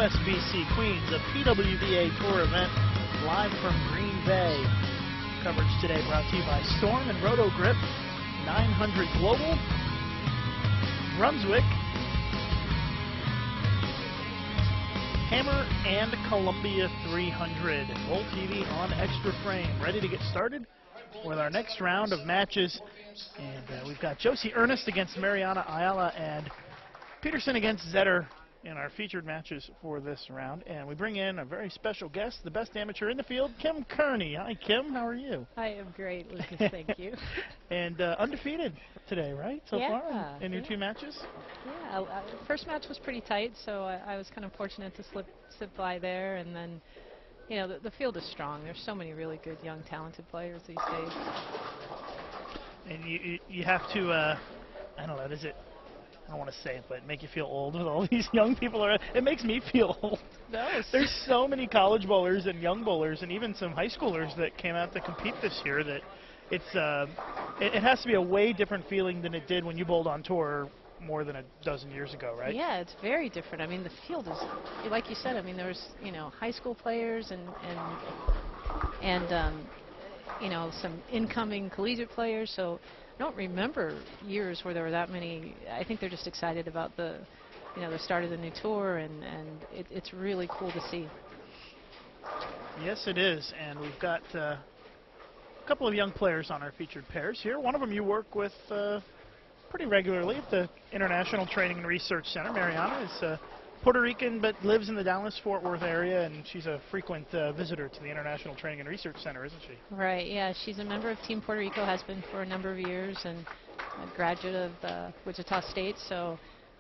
USBC Queens, a PWBA Tour event live from Green Bay. Coverage today brought to you by Storm and Roto Grip, 900 Global, Brunswick, Hammer, and Columbia 300. Roll TV on extra frame. Ready to get started with our next round of matches. And we've got Josie Ernest against Mariana Ayala and Peterson against Zetter in our featured matches for this round. And we bring in a very special guest, the best amateur in the field, Kim Kearney. Hi, Kim. How are you? I am great, Lucas. Thank you. And undefeated today, right? So far in your two matches? Yeah. First match was pretty tight, so I was kind of fortunate to slip by there. And then, you know, the field is strong. There's so many really good, young, talented players these days. And you have to, I don't know, I don't want to say it, but make you feel old with all these young people. It makes me feel old. No. There's so many college bowlers and young bowlers and even some high schoolers that came out to compete this year that it has to be a way different feeling than it did when you bowled on tour more than a dozen years ago, right? Yeah, it's very different. I mean, the field is, like you said, I mean, there's, you know, high school players and you know, some incoming collegiate players, so I don't remember years where there were that many. I think they're just excited about the start of the new tour, and it's really cool to see. Yes, it is, and we've got a couple of young players on our featured pairs here. One of them you work with pretty regularly at the International Training and Research Center. Mariana is Puerto Rican but lives in the Dallas-Fort Worth area, and she's a frequent visitor to the International Training and Research Center, isn't she? Right, yeah. She's a member of Team Puerto Rico, has been for a number of years, and a graduate of Wichita State, so,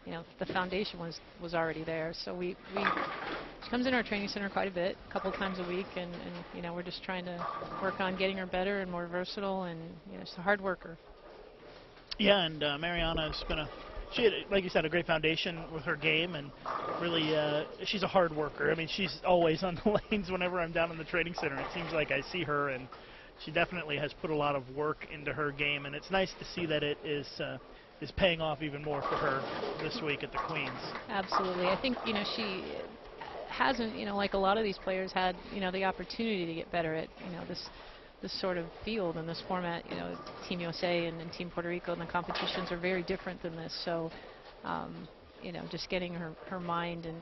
you know, the foundation was already there. So she comes in our training center quite a bit, a couple times a week, and you know, we're just trying to work on getting her better and more versatile, and, you know, she's a hard worker. Yeah, and Mariana has been she had, like you said, a great foundation with her game, and really, she's a hard worker. I mean, she's always on the lanes whenever I'm down in the training center. It seems like I see her, and she definitely has put a lot of work into her game, and it's nice to see that it is paying off even more for her this week at the Queens. Absolutely. I think, you know, she hasn't, you know, like a lot of these players had, you know, the opportunity to get better at, you know, this sort of field and this format. You know, Team USA and Team Puerto Rico and the competitions are very different than this. So, you know, just getting her mind and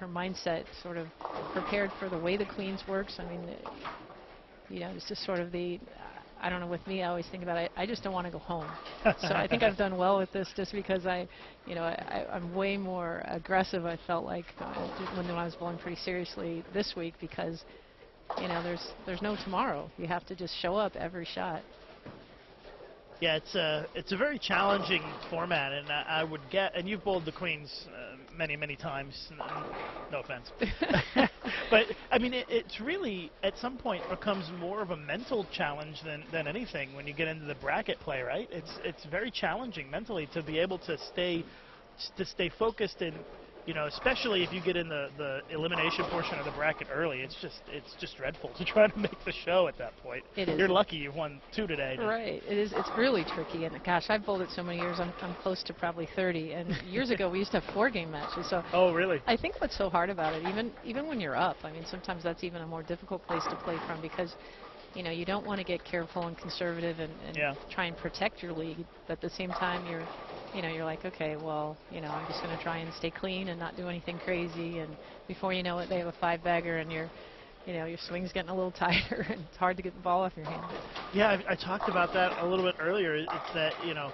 her mindset sort of prepared for the way the Queens works. I mean, you know, it's just sort of I don't know, with me, I always think about it, I just don't want to go home. So I think I've done well with this just because I'm way more aggressive, I felt like, when I was bowling pretty seriously this week, because, you know, there's no tomorrow. You have to just show up every shot. Yeah, it's a very challenging format, and I would get, and you've bowled the Queens many times. No offense, but I mean, it's really at some point becomes more of a mental challenge than anything when you get into the bracket play, right? It's very challenging mentally to be able to stay focused, and, you know, especially if you get in the elimination portion of the bracket early, it's just dreadful to try to make the show at that point. It is. You're lucky you won 2 today. Right. It is. It's really tricky. And gosh, I've bowled it so many years. I'm close to probably 30. And years ago, we used to have 4-game matches. So. Oh, really? I think what's so hard about it, even when you're up, I mean, sometimes that's even a more difficult place to play from, because, you know, you don't want to get careful and conservative and try and protect your lead, but at the same time you're like, okay, well, you know, I'm just going to try and stay clean and not do anything crazy, and before you know it, they have a 5-bagger, and your swing's getting a little tighter, and it's hard to get the ball off your hand. Yeah, I talked about that a little bit earlier. It's that, you know,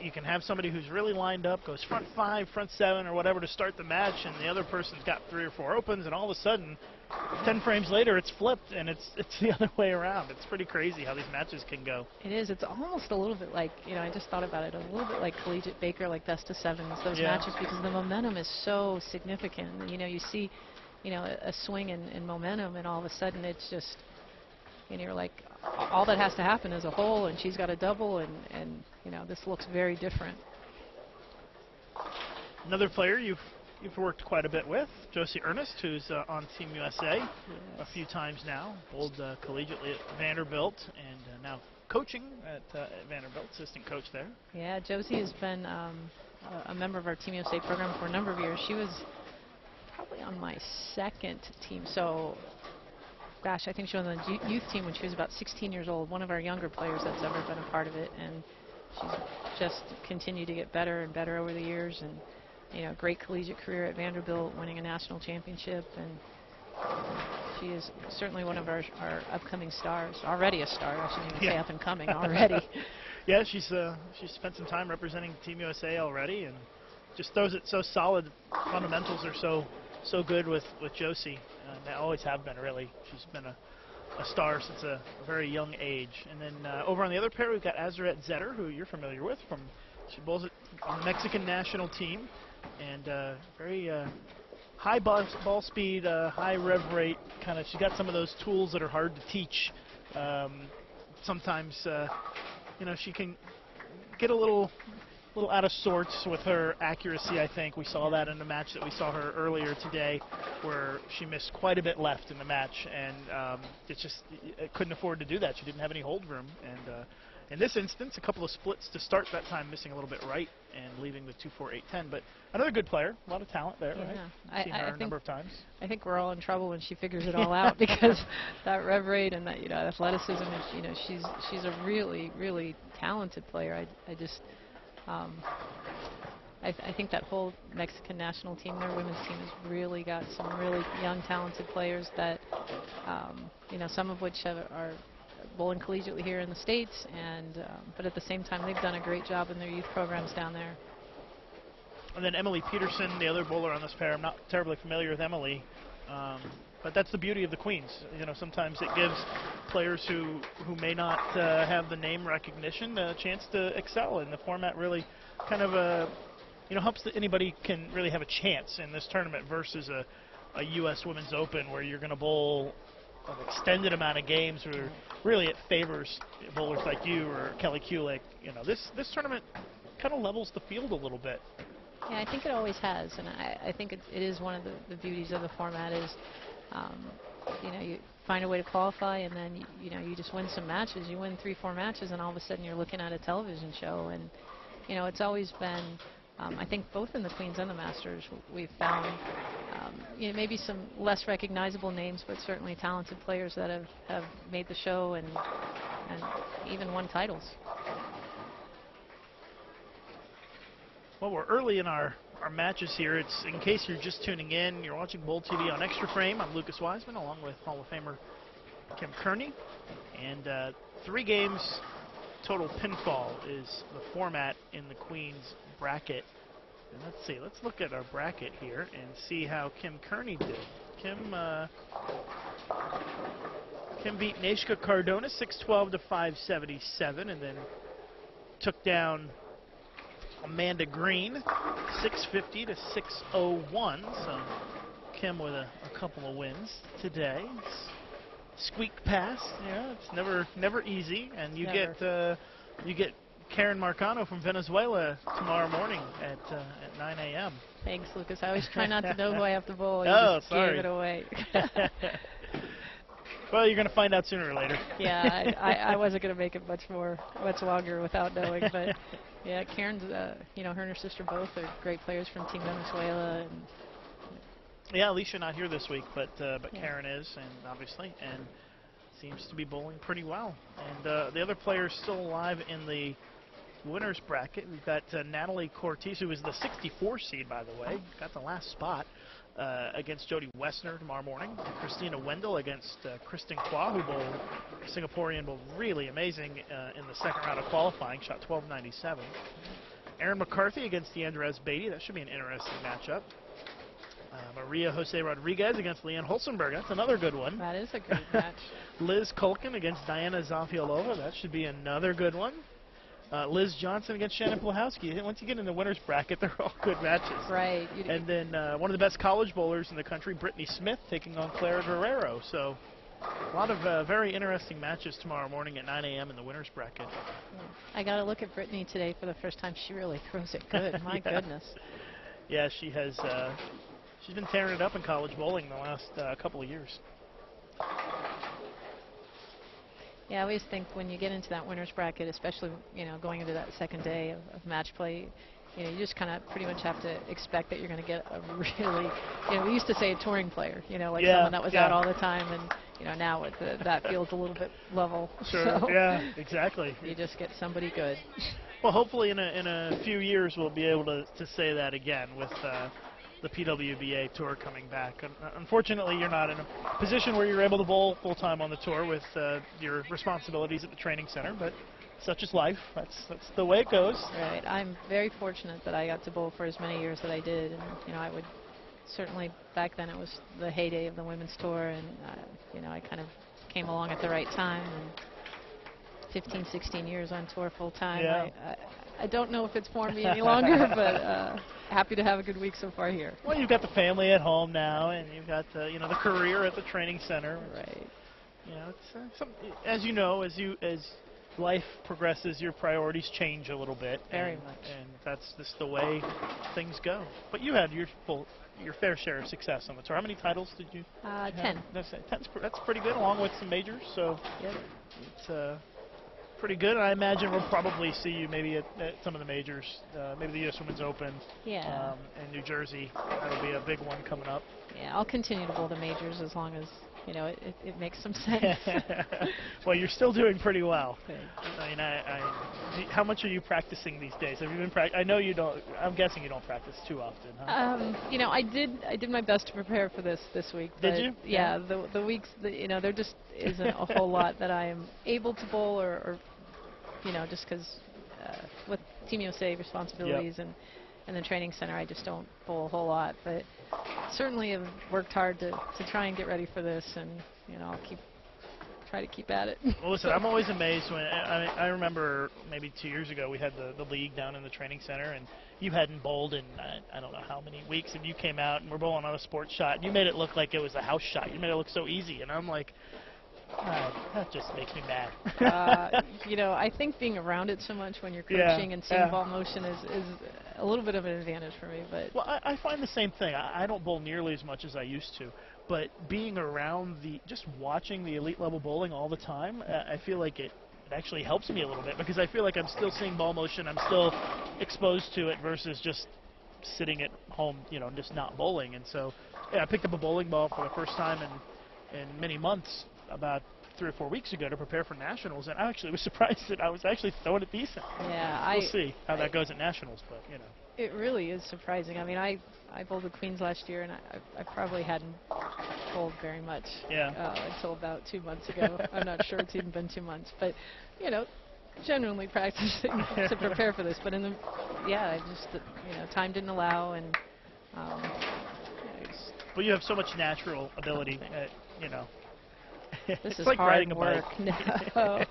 you can have somebody who's really lined up, goes front 5, front 7, or whatever to start the match, and the other person's got 3 or 4 opens, and all of a sudden, 10 frames later, it's flipped, and it's the other way around. It's pretty crazy how these matches can go. It is. It's almost a little bit like, you know, I just thought about it, a little bit like collegiate Baker, like best of 7s, those matches, because the momentum is so significant. And, you know, you see, you know, a swing in momentum, and all of a sudden it's just, and you're like, all that has to happen is a hole, and she's got a double, and you know, this looks very different. Another player you've worked quite a bit with, Josie Ernest, who's on Team USA a few times now, bowled collegiately at Vanderbilt, and now coaching at Vanderbilt, assistant coach there. Yeah, Josie has been a member of our Team USA program for a number of years. She was probably on my second team. So, gosh, I think she was on the youth team when she was about 16 years old. One of our younger players that's ever been a part of it, and she's just continued to get better and better over the years. And great collegiate career at Vanderbilt, winning a national championship, and she is certainly one of our upcoming stars. Already a star, I shouldn't even say up and coming already. Yeah, she's spent some time representing Team USA already, and just throws it so solid. Fundamentals are so good with Josie. They always have been, really. She's been a star since a very young age. And then over on the other pair, we've got Azret Zetter, who you're familiar with. She bowls on the Mexican national team, and very high ball speed, high rev rate. She's got some of those tools that are hard to teach. Sometimes, she can get a little out of sorts with her accuracy, I think. We saw that in the match that we saw her earlier today, where she missed quite a bit left in the match, and it couldn't afford to do that. She didn't have any hold room, and in this instance, a couple of splits to start that time, missing a little bit right and leaving the 2-4-8-10. But another good player, a lot of talent there, right? I've seen her a number of times. I think we're all in trouble when she figures it all out, because that rev rate and that athleticism, and she's a really, really talented player. I think that whole Mexican national team, their women's team, has really got some really young, talented players that, some of which are bowling collegiately here in the States, and but at the same time, they've done a great job in their youth programs down there. And then Emily Peterson, the other bowler on this pair. I'm not terribly familiar with Emily, but that's the beauty of the Queens. Sometimes it gives players who may not have the name recognition a chance to excel, and the format really kind of helps that anybody can really have a chance in this tournament versus a U.S. Women's Open, where you're going to bowl an extended amount of games, where really it favors bowlers like you or Kelly Kulik. This tournament kind of levels the field a little bit. Yeah, I think it always has, and I think it is one of the beauties of the format is, you find a way to qualify, and then you just win some matches. You win 3-4 matches, and all of a sudden you're looking at a television show. And it's always been, I think both in the Queens and the Masters, we've found maybe some less recognizable names, but certainly talented players that have made the show and even won titles. Well, we're early in our matches here. It's, in case you're just tuning in, you're watching Bowl TV on Extra Frame. I'm Lucas Wiseman, along with Hall of Famer Kim Kearney. And 3 games total pinfall is the format in the Queens bracket. And let's see, let's look at our bracket here and see how Kim Kearney did. Kim beat Neshka Cardona 612 to 577, and then took down Amanda Green 650 to 601. So Kim with a couple of wins today. Squeak past, it's never easy, and you get Karen Marcano from Venezuela tomorrow morning at 9 a.m. Thanks, Lucas. I always try not to know who I have to bowl. Oh, just sorry. Gave it away. Well, you're going to find out sooner or later. Yeah, I wasn't going to make it much longer without knowing. But yeah, Karen's, her and her sister both are great players from Team Venezuela. And yeah, Alicia not here this week, but yeah. Karen is, and obviously, and seems to be bowling pretty well. And the other players still alive in the winners bracket. We've got Natalie Cortez, who is the 64 seed, by the way, got the last spot against Jodie Wessner tomorrow morning. Christina Wendell against Kristen Kwa, who bowled Singaporean, bowled really amazing in the second round of qualifying, shot 1297. Erin McCarthy against Deandra Beatty. That should be an interesting matchup. Maria Jose Rodriguez against Leanne Holzenberg. That's another good one. That is a great match. Liz Kulkin against Diana Zafiolova. That should be another good one. Liz Johnson against Shannon Plahowski. Once you get in the winner's bracket, they're all good matches. Right. And then one of the best college bowlers in the country, Brittany Smith, taking on Clara Guerrero. So a lot of very interesting matches tomorrow morning at 9 a.m. in the winner's bracket. I got to look at Brittany today for the first time. She really throws it good. My goodness. Yeah, she has. She's been tearing it up in college bowling the last couple of years. Yeah, I always think when you get into that winner's bracket, especially going into that second day of match play, you just kind of pretty much have to expect that you're going to get a really, we used to say a touring player, like Yeah, someone that was yeah. out all the time, and now with that feels a little bit level. Sure. So Yeah. Exactly. you just get somebody good. Well, hopefully in a few years we'll be able to say that again with the PWBA tour coming back. Unfortunately, you're not in a position where you're able to bowl full time on the tour with your responsibilities at the training center, but such is life. That's the way it goes. Right. I'm very fortunate that I got to bowl for as many years that I did, and I would certainly back then it was the heyday of the women's tour, and I kind of came along at the right time. And 15, 16 years on tour full time. Yeah. I don't know if it's for me any longer, but happy to have a good week so far here. Well, you've got the family at home now, and you've got the career at the training center. Right. It's as life progresses, your priorities change a little bit. Very much. And that's just the way things go. But you had your fair share of success on the tour. How many titles did you? 10. That's pretty good, along with some majors. So yep. It's pretty good. I imagine we'll probably see you maybe at some of the majors, maybe the U.S. Women's Open. Yeah. In New Jersey. That'll be a big one coming up. Yeah, I'll continue to bowl the majors as long as it makes some sense. Well, you're still doing pretty well. Thanks. I mean, how much are you practicing these days? Have you been I know you don't. I'm guessing you don't practice too often, huh? I did my best to prepare for this week. Did you? Yeah. The weeks, there just isn't a whole lot that I am able to bowl, or just because with Team USA responsibilities and the training center, I just don't bowl a whole lot. But certainly have worked hard to try and get ready for this, and I'll try to keep at it. Well, listen, I'm always amazed when I remember maybe 2 years ago we had the league down in the training center, and you hadn't bowled in I don't know how many weeks, and you came out and we're bowling on a sports shot, and you made it look like it was a house shot. You made it look so easy, and I'm like, that just makes me mad. I think being around it so much when you're coaching and seeing ball motion is a little bit of an advantage for me. But well, I find the same thing. I don't bowl nearly as much as I used to, but being around just watching the elite level bowling all the time, I feel like it actually helps me a little bit, because I feel like I'm still seeing ball motion. I'm still exposed to it versus just sitting at home, just not bowling. And so, I picked up a bowling ball for the first time in many months about 3 or 4 weeks ago to prepare for nationals, and I actually was surprised that I was actually throwing it decent. Yeah, we'll see how that goes at nationals, but it really is surprising. I mean, I bowled the Queens last year, and I probably hadn't bowled very much until about 2 months ago. I'm not sure it's even been 2 months, but genuinely practicing to prepare for this. But I just time didn't allow, and well, you have so much natural ability, This is like hard riding a work. bike. No.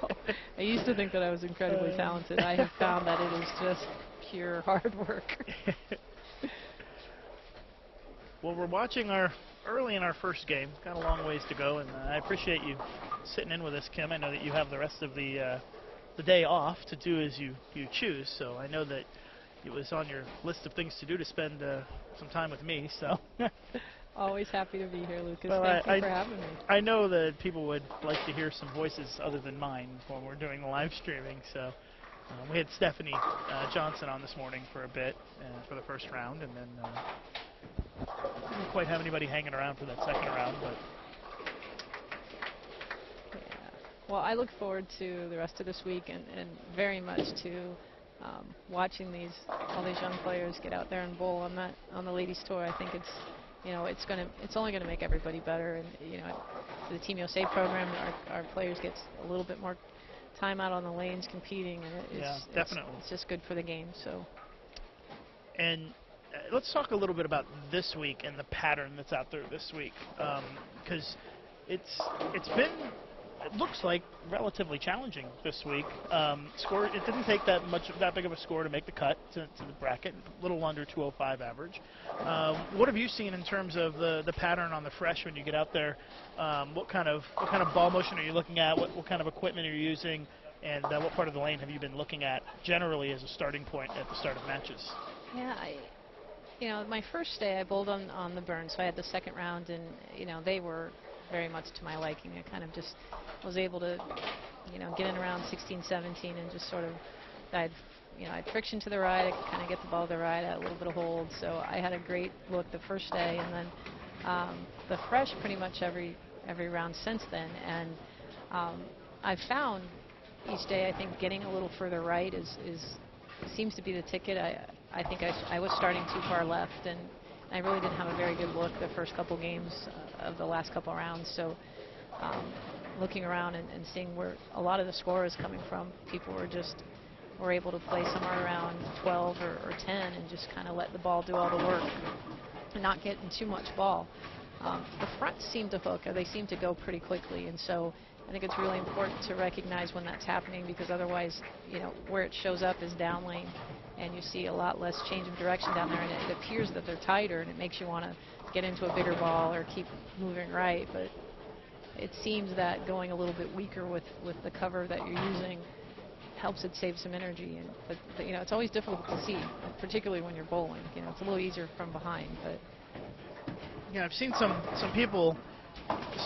I used to think that I was incredibly talented. I have found that it is just pure hard work. Well, we're watching early in our first game. Got a long ways to go, and I appreciate you sitting in with us, Kim. I know that you have the rest of the day off to do as you choose, so I know that it was on your list of things to do to spend some time with me, so... Always happy to be here, Lucas. Well, Thank you for having me. I know that people would like to hear some voices other than mine when we're doing the live streaming. So we had Stephanie Johnson on this morning for a bit for the first round, and then didn't quite have anybody hanging around for that second round. But well, I look forward to the rest of this week, and very much to watching all these young players get out there and bowl on the ladies tour. I think it's only going to make everybody better, and the Team USA program, our players get a little bit more time out on the lanes competing, and definitely. It's just good for the game. So. And let's talk a little bit about this week and the pattern that's out there this week, because it's been. It looks like relatively challenging this week. It didn't take that big of a score to make the cut to the bracket, a little under 205 average. What have you seen in terms of the pattern on the fresh when you get out there? What kind of ball motion are you looking at? What kind of equipment are you using? And what part of the lane have you been looking at generally as a starting point at the start of matches? Yeah, my first day I bowled on the burn, so I had the second round, and they were very much to my liking. I kind of just was able to, get in around 16, 17, and just sort of, I had I had friction to the right. I could kind of get the ball to the right. I had a little bit of hold. So I had a great look the first day, and then the fresh pretty much every round since then. And I've found each day, I think getting a little further right seems to be the ticket. I think I was starting too far left, and I really didn't have a very good look the first couple games of the last couple rounds. So looking around and seeing where a lot of the score is coming from, people were able to play somewhere around 12 or 10 and just kind of let the ball do all the work and not getting too much ball. The fronts seem to hook, or they seem to go pretty quickly, and so I think it's really important to recognize when that's happening, because otherwise, where it shows up is down lane, and you see a lot less change of direction down there, and it appears that they're tighter, and it makes you want to get into a bigger ball or keep moving right. But it seems that going a little bit weaker with the cover that you're using helps it save some energy. But it's always difficult to see, particularly when you're bowling. It's a little easier from behind, but. Yeah, I've seen some people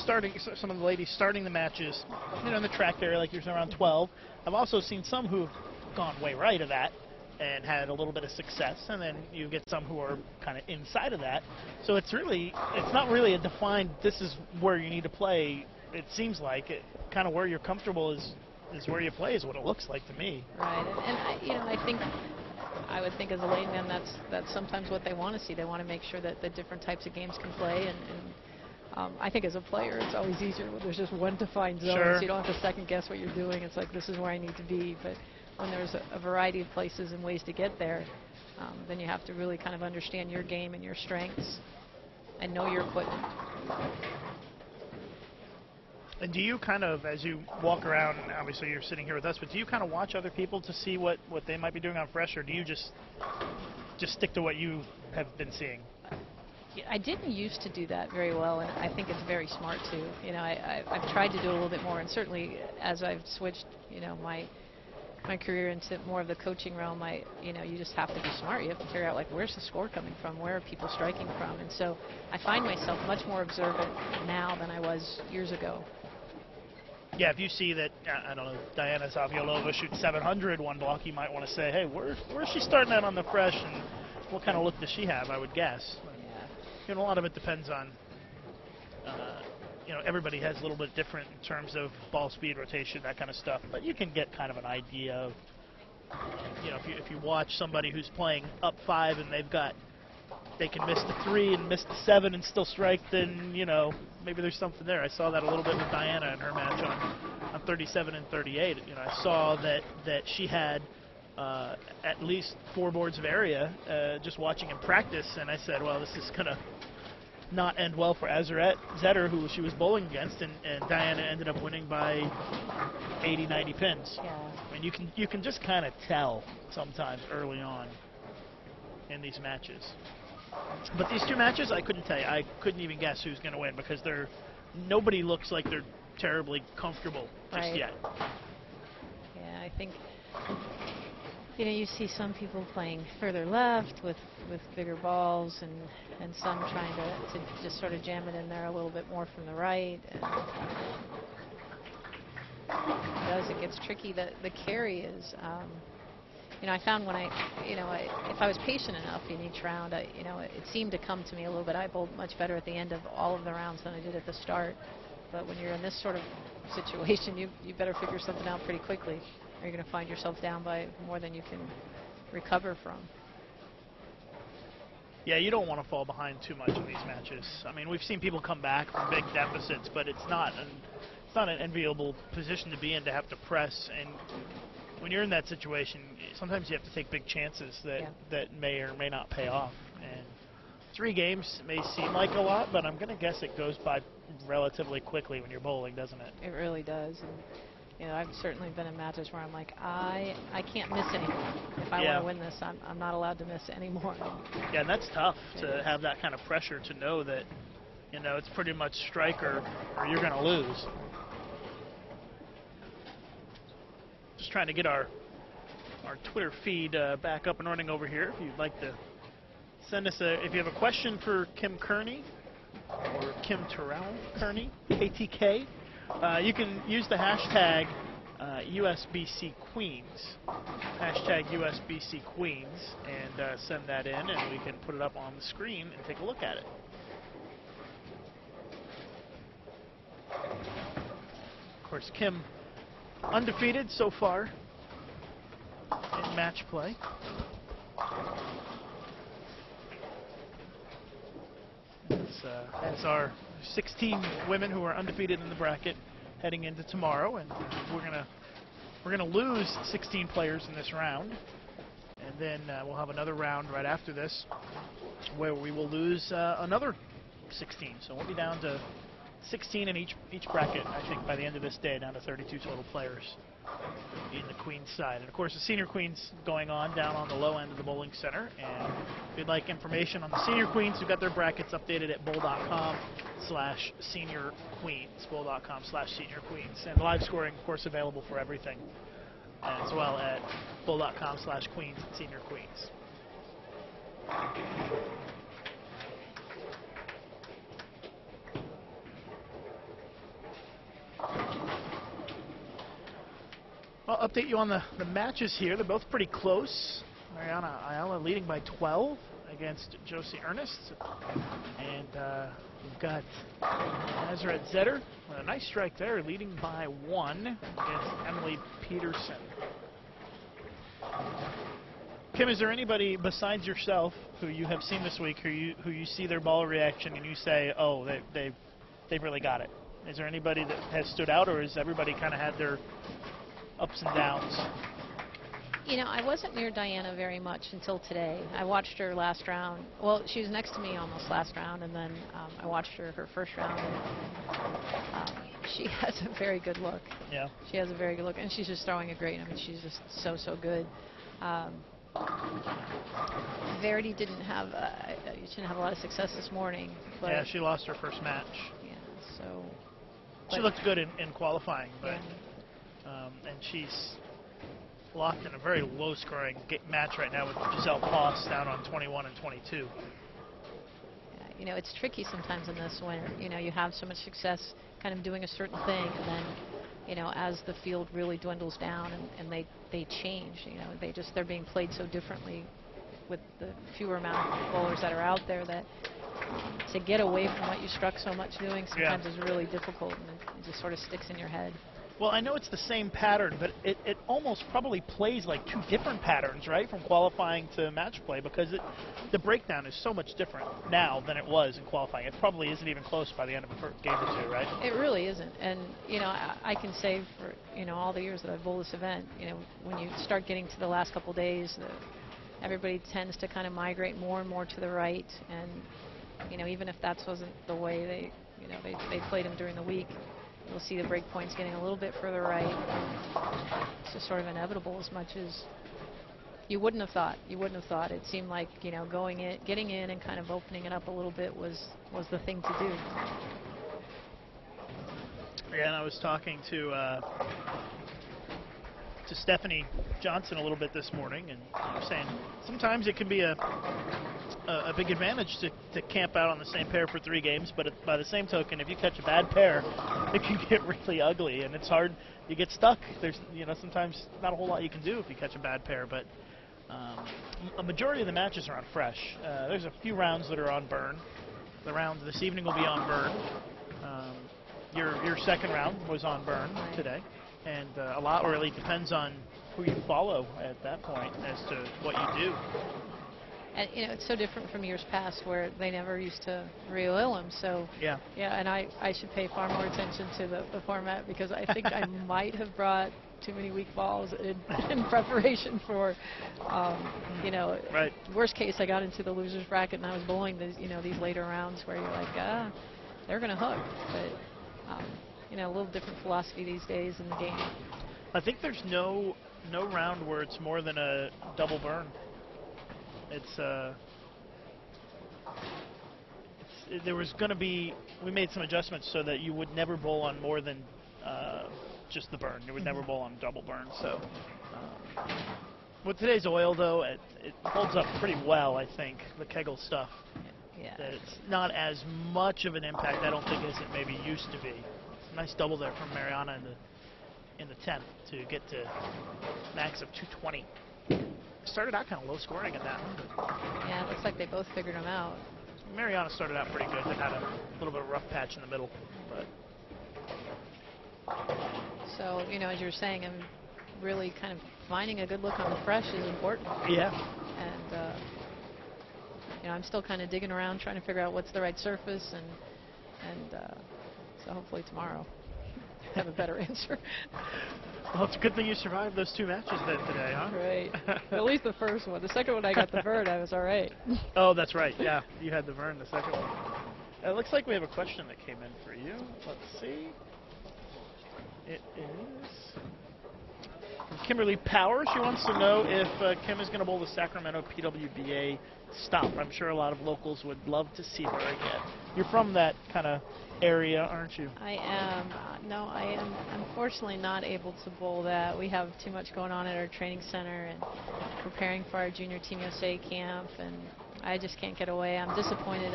some of the ladies starting the matches, in the track area, like you're around 12. I've also seen some who've gone way right of that and had a little bit of success, and then you get some who are kind of inside of that. So it's not really a defined, this is where you need to play. It seems like kind of where you're comfortable is where you play, is what it looks like to me. Right, and I think I would think as a layman that's sometimes what they want to see. They want to make sure that the different types of games can play, and I think as a player it's always easier when there's just one defined zone, Sure. So you don't have to second guess what you're doing. It's like, this is where I need to be. But when there's a variety of places and ways to get there, then you have to really kind of understand your game and your strengths and know your equipment. And do you kind of, as you walk around, obviously you're sitting here with us, but do you kind of watch other people to see what they might be doing on fresh, or do you just stick to what you have been seeing? I didn't used to do that very well, and I think it's very smart to. I've tried to do a little bit more, and certainly as I've switched, my career into more of the coaching realm, you just have to be smart. You have to figure out, like, where's the score coming from? Where are people striking from? And so I find myself much more observant now than I was years ago. Yeah, if you see that, I don't know, Diana Zaviolova shoots 700 one block, you might want to say, hey, where's she starting out on the fresh, and what kind of look does she have, I would guess. A lot of it depends on, everybody has a little bit different in terms of ball speed, rotation, that kind of stuff. But you can get kind of an idea of, if you watch somebody who's playing up 5 and they can miss the 3 and miss the 7 and still strike, then, maybe there's something there. I saw that a little bit with Diana in her match on 37 and 38. I saw that she had at least 4 boards of area just watching in practice, and I said, well, this is going to not end well for Azurette Zetter, who she was bowling against, and Diana ended up winning by 80, 90 pins. Yeah. I mean, you can just kind of tell sometimes early on in these matches. But these 2 matches, I couldn't tell you. I couldn't even guess who's going to win, because nobody looks like they're terribly comfortable just yet. Yeah, I think you see some people playing further left with bigger balls, and some trying to just sort of jam it in there a little bit more from the right. And it gets tricky. The carry is, I found when if I was patient enough in each round, it seemed to come to me a little bit. I bowled much better at the end of all of the rounds than I did at the start. But when you're in this sort of situation, you better figure something out pretty quickly, or you're going to find yourself down by more than you can recover from. Yeah, you don't want to fall behind too much in these matches. I mean, we've seen people come back from big deficits, but it's not an enviable position to be in, to have to press. And when you're in that situation, sometimes you have to take big chances that may or may not pay off. And 3 games may seem like a lot, but I'm going to guess it goes by relatively quickly when you're bowling, doesn't it? It really does. And I've certainly been in matches where I'm like, I can't miss anymore. If I want to win this, I'm not allowed to miss anymore. Yeah, and that's tough to have that kind of pressure, to know that, it's pretty much strike or you're going to lose. Just trying to get our Twitter feed back up and running over here. If you'd like to send us if you have a question for Kim Kearney or Kim Terrell Kearney, KTK, you can use the hashtag USBC Queens, hashtag USBC Queens, and send that in, and we can put it up on the screen and take a look at it. Of course, Kim undefeated so far in match play. That's our 16 women who are undefeated in the bracket heading into tomorrow, and we're gonna lose 16 players in this round, and then we'll have another round right after this where we will lose another 16. So we'll be down to 16 in each bracket, I think, by the end of this day, down to 32 total players in the Queens side. And of course, the Senior Queens going on down on the low end of the bowling center. And if you'd like information on the Senior Queens, we've got their brackets updated at bowl.com/senior queens, bowl.com/senior queens. And live scoring, of course, available for everything as well at bowl.com/queens senior queens. I'll update you on the matches here. They're both pretty close. Mariana Ayala leading by 12 against Josie Ernest. And we've got Nazareth Zetter with a nice strike there, leading by 1 against Emily Peterson. Kim, is there anybody besides yourself who you have seen this week who you see their ball reaction and you say, oh, they've really got it? Is there anybody that has stood out, or has everybody kind of had their ups and downs? You know, I wasn't near Diana very much until today. I watched her last round. Well, she was next to me almost last round, and then I watched her first round. And, she has a very good look. Yeah. She has a very good look, and she's just throwing a great. I mean, she's just so good. Verity didn't have a lot of success this morning. But yeah, she lost her first match. Yeah, so. She looked good in qualifying, but. Yeah. And she's locked in a very low-scoring match right now with Giselle Poss down on 21 and 22. Yeah, you know, it's tricky sometimes in this when, you know, you have so much success kind of doing a certain thing, and then, you know, as the field really dwindles down and they change, you know, they're being played so differently with the fewer amount of bowlers that are out there, that to get away from what you struck so much doing sometimes is really difficult, and it just sort of sticks in your head. Well, I know it's the same pattern, but it almost probably plays like two different patterns, right, from qualifying to match play, because the breakdown is so much different now than it was in qualifying. It probably isn't even close by the end of a game or two, right? It really isn't. And, you know, I can say for, you know, all the years that I've bowled this event, you know, when you start getting to the last couple days, everybody tends to kind of migrate more and more to the right. And, you know, even if that wasn't the way they played them during the week, you'll see the break points getting a little bit further right. It's just sort of inevitable, as much as you wouldn't have thought. You wouldn't have thought. It seemed like, you know, getting in and kind of opening it up a little bit was the thing to do. Yeah, and I was talking to Stephanie Johnson a little bit this morning, and saying sometimes it can be a big advantage to camp out on the same pair for 3 games, but by the same token, if you catch a bad pair, it can get really ugly, and it's hard. You get stuck. There's, you know, sometimes not a whole lot you can do if you catch a bad pair, but a majority of the matches are on fresh. There's a few rounds that are on burn. The round this evening will be on burn. Your second round was on burn today, and a lot really depends on who you follow at that point as to what you do. And, you know, it's so different from years past where they never used to re-oil them. So, yeah, and I should pay far more attention to the format, because I think I might have brought too many weak balls in preparation for, you know, worst case, I got into the loser's bracket and I was bowling these later rounds where you're like, they're going to hook. But, you know, a little different philosophy these days in the game. I think there's no round where it's more than a double burn. There was going to be, we made some adjustments so that you would never bowl on more than just the burn. You would never bowl on double burn. So with today's oil, though, it holds up pretty well, I think, the Kegel stuff. Yeah. That it's not as much of an impact, I don't think, as it maybe used to be. Nice double there from Mariana in the 10th to get to max of 220. Started out kind of low scoring in that one. Yeah, it looks like they both figured them out. Mariana started out pretty good, then had a little bit of a rough patch in the middle. But So, you know, as you were saying, I'm really kind of finding a good look on the fresh is important. yeah. And, you know, I'm still kind of digging around trying to figure out what's the right surface, and so hopefully tomorrow have a better answer. Well, it's a good thing you survived those 2 matches then today, huh? Right. At least the first one. The second one I got the bird, I was all right. Oh, that's right. Yeah, you had the Vern the second one. It looks like we have a question that came in for you. Let's see. It is from Kimberly Power. She wants to know if Kim is going to bowl the Sacramento PWBA stop. I'm sure a lot of locals would love to see her again. You're from that kind of area, aren't you? I am. No, I am unfortunately not able to bowl that. We have too much going on at our training center and preparing for our junior Team USA camp, and I just can't get away. I'm disappointed.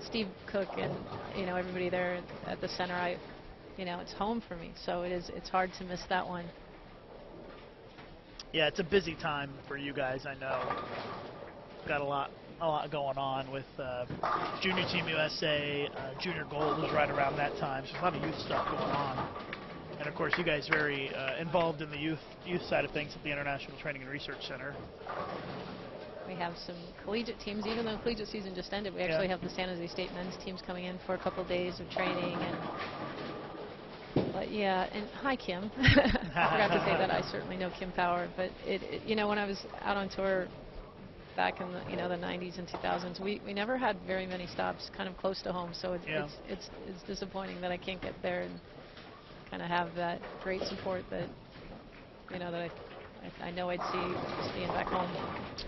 Steve Cook and, you know, everybody there at the center, you know, it's home for me, so it's hard to miss that one. Yeah, it's a busy time for you guys, I know. Got a lot going on with Junior Team USA, Junior Gold was right around that time, so there's a lot of youth stuff going on. And of course, you guys very involved in the youth side of things at the International Training and Research Center. We have some collegiate teams, even though collegiate season just ended. We actually have the San Jose State men's teams coming in for a couple of days of training. But yeah, and hi Kim. I forgot to say that I certainly know Kim Power. But you know, when I was out on tour back in the, you know, the 90s and 2000s, we never had very many stops kind of close to home. So it's disappointing that I can't get there and kind of have that great support that, you know, that I know I'd see just being back home.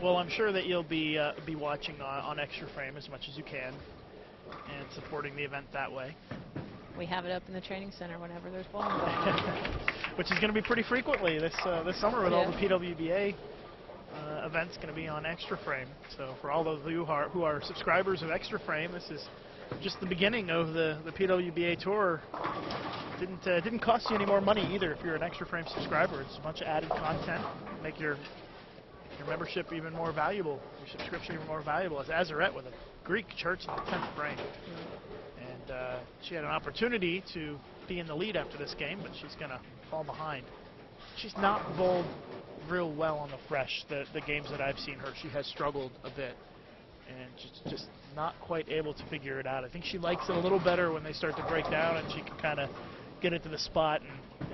Well, I'm sure that you'll be watching on Extra Frame as much as you can and supporting the event that way. We have it up in the training center whenever there's bowling going on. Which is going to be pretty frequently this summer with all the PWBA events going to be on Extra Frame. So for all of you who are subscribers of Extra Frame, this is just the beginning of the PWBA tour. Didn't cost you any more money either if you're an Extra Frame subscriber. It's a bunch of added content, make your membership even more valuable, your subscription even more valuable. It's Azarette with a Greek church in the 10th frame. And she had an opportunity to be in the lead after this game, but she's going to fall behind. She's not bowled real well on the fresh. The games that I've seen her, she has struggled a bit. And just not quite able to figure it out. I think she likes it a little better when they start to break down and she can kind of get it to the spot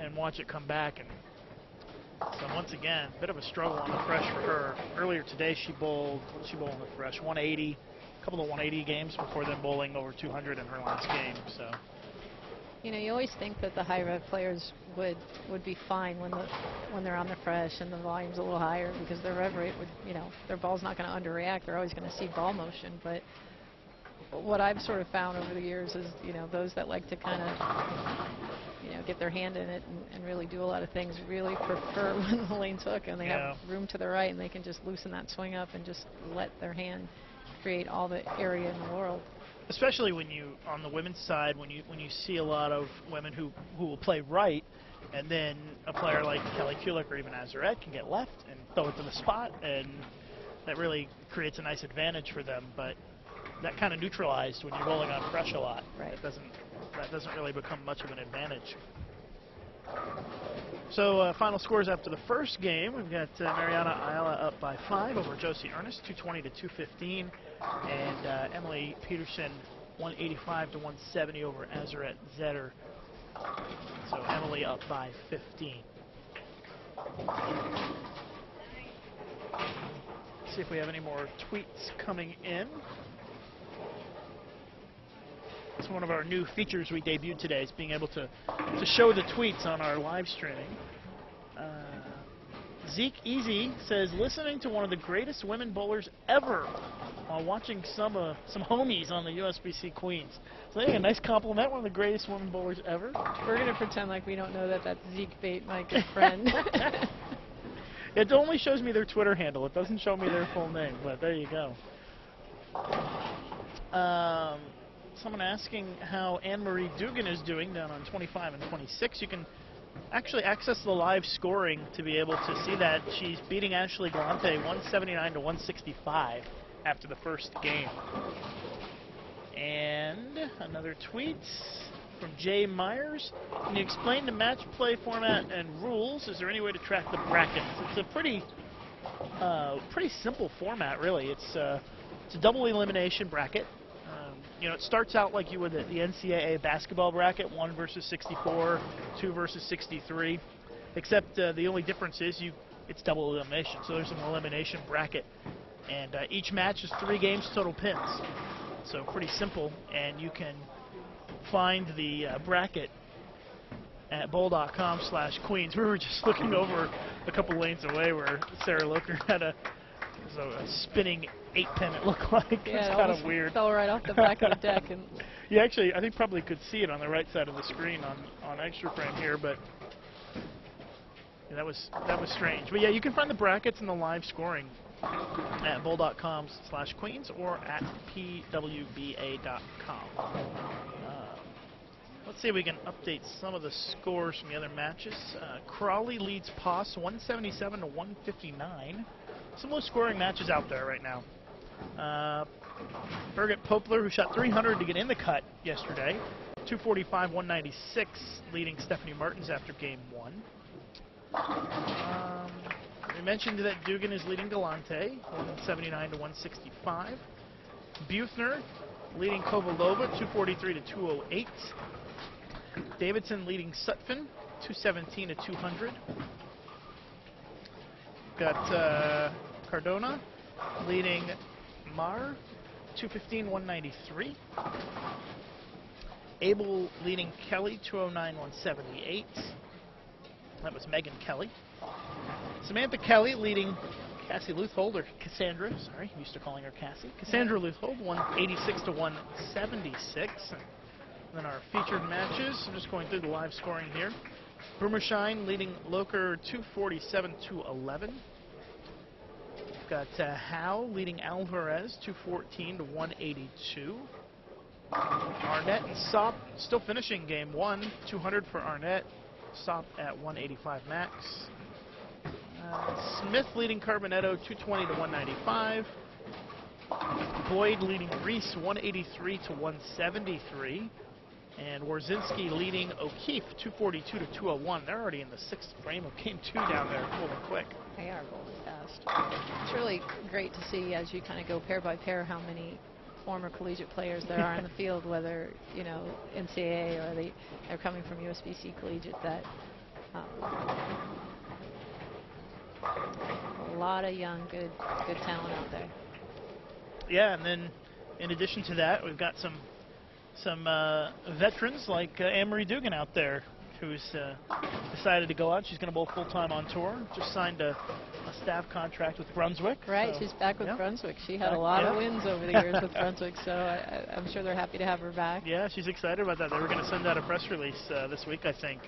and watch it come back. And so once again, a bit of a struggle on the fresh for her. Earlier today she bowled, what did she bowl on the fresh? 180, a couple of 180 games before then bowling over 200 in her last game. So, you know, you always think that the high rev players would be fine when they're on the fresh and the volume's a little higher because their rev rate would, you know, their ball's not going to underreact. They're always going to see ball motion. But what I've sort of found over the years is, you know, those that like to kind of, you know, get their hand in it and really do a lot of things really prefer when the lane's hook and they have room to the right and they can just loosen that swing up and just let their hand create all the area in the world. Especially when you, on the women's side, when you see a lot of women who will play right, and then a player like Kelly Kulick or even Azarette can get left and throw it to the spot, and that really creates a nice advantage for them. But that kind of neutralized when you're bowling on fresh a lot. Right. That doesn't really become much of an advantage. So final scores after the first game. We've got Mariana Ayala up by 5 over Josie Ernest, 220 to 215, and Emily Peterson 185 to 170 over Azarette Zetter. So Emily up by 15. See if we have any more tweets coming in. It's one of our new features we debuted today, is being able to show the tweets on our live streaming. Zeke Easy says, listening to one of the greatest women bowlers ever while watching some homies on the USBC Queens. So a nice compliment, one of the greatest women bowlers ever. We're going to pretend like we don't know that that's Zeke Bate, my good friend. It only shows me their Twitter handle. It doesn't show me their full name, but there you go. Someone asking how Anne-Marie Dugan is doing down on 25 and 26. You can actually access the live scoring to be able to see that she's beating Ashley Galante 179 to 165 after the first game. And another tweet from Jay Myers. Can you explain the match play format and rules? Is there any way to track the brackets? It's a pretty simple format, really. It's a double elimination bracket. You know, it starts out like you would the NCAA basketball bracket, 1 versus 64, 2 versus 63, except the only difference is it's double elimination, so there's an elimination bracket. And each match is 3 games, total pins. So pretty simple, and you can find the bracket at bowl.com/Queens. We were just looking over a couple lanes away where Sarah Loker had a spinning 8-pin, it looked like. Yeah, it's it kind of weird. Fell right off the back of the deck. And you actually, I think, probably could see it on the right side of the screen on extra frame here, but yeah, that was strange. But yeah, you can find the brackets and the live scoring at bowl.com/Queens or at pwba.com. Let's see if we can update some of the scores from the other matches. Crawley leads Poss 177 to 159. Some low scoring matches out there right now. Birgit Poplar, who shot 300 to get in the cut yesterday, 245, 196, leading Stephanie Martins after game 1. We mentioned that Dugan is leading Galante, 179 to 165. Buethner leading Kovalova, 243 to 208. Davidson leading Sutphin, 217 to 200. Got Cardona leading Mar, 215, 193. Abel leading Kelly, 209, 178. That was Megan Kelly. Samantha Kelly leading Cassie Luthold, or Cassandra, sorry, I'm used to calling her Cassie. Cassandra Luthold, 186 to 176. And then our featured matches, I'm just going through the live scoring here. Boomershine leading Loker, 247 to 11. We've got Howe leading Alvarez, 214 to 182. Arnett and Sop still finishing game 1, 200 for Arnett. Sop at 185 max. Smith leading Carbonetto, 220 to 195. Boyd leading Reese, 183 to 173. And Warzinski leading O'Keefe, 242 to 201. They're already in the 6th frame of game 2 down there, moving quick. they are going fast. It's really great to see as you kind of go pair by pair how many former collegiate players there are in the field, whether, you know, NCAA or they're coming from USBC Collegiate, that a lot of young, good talent out there. Yeah, and then in addition to that, we've got some veterans like Anne-Marie Dugan out there, who's decided to go out. She's going to bowl full-time on tour. Just signed a staff contract with Brunswick. Right, so, she's back with yeah. Brunswick. She had a lot of wins over the years with Brunswick, so I'm sure they're happy to have her back. Yeah, she's excited about that. They were going to send out a press release this week, I think.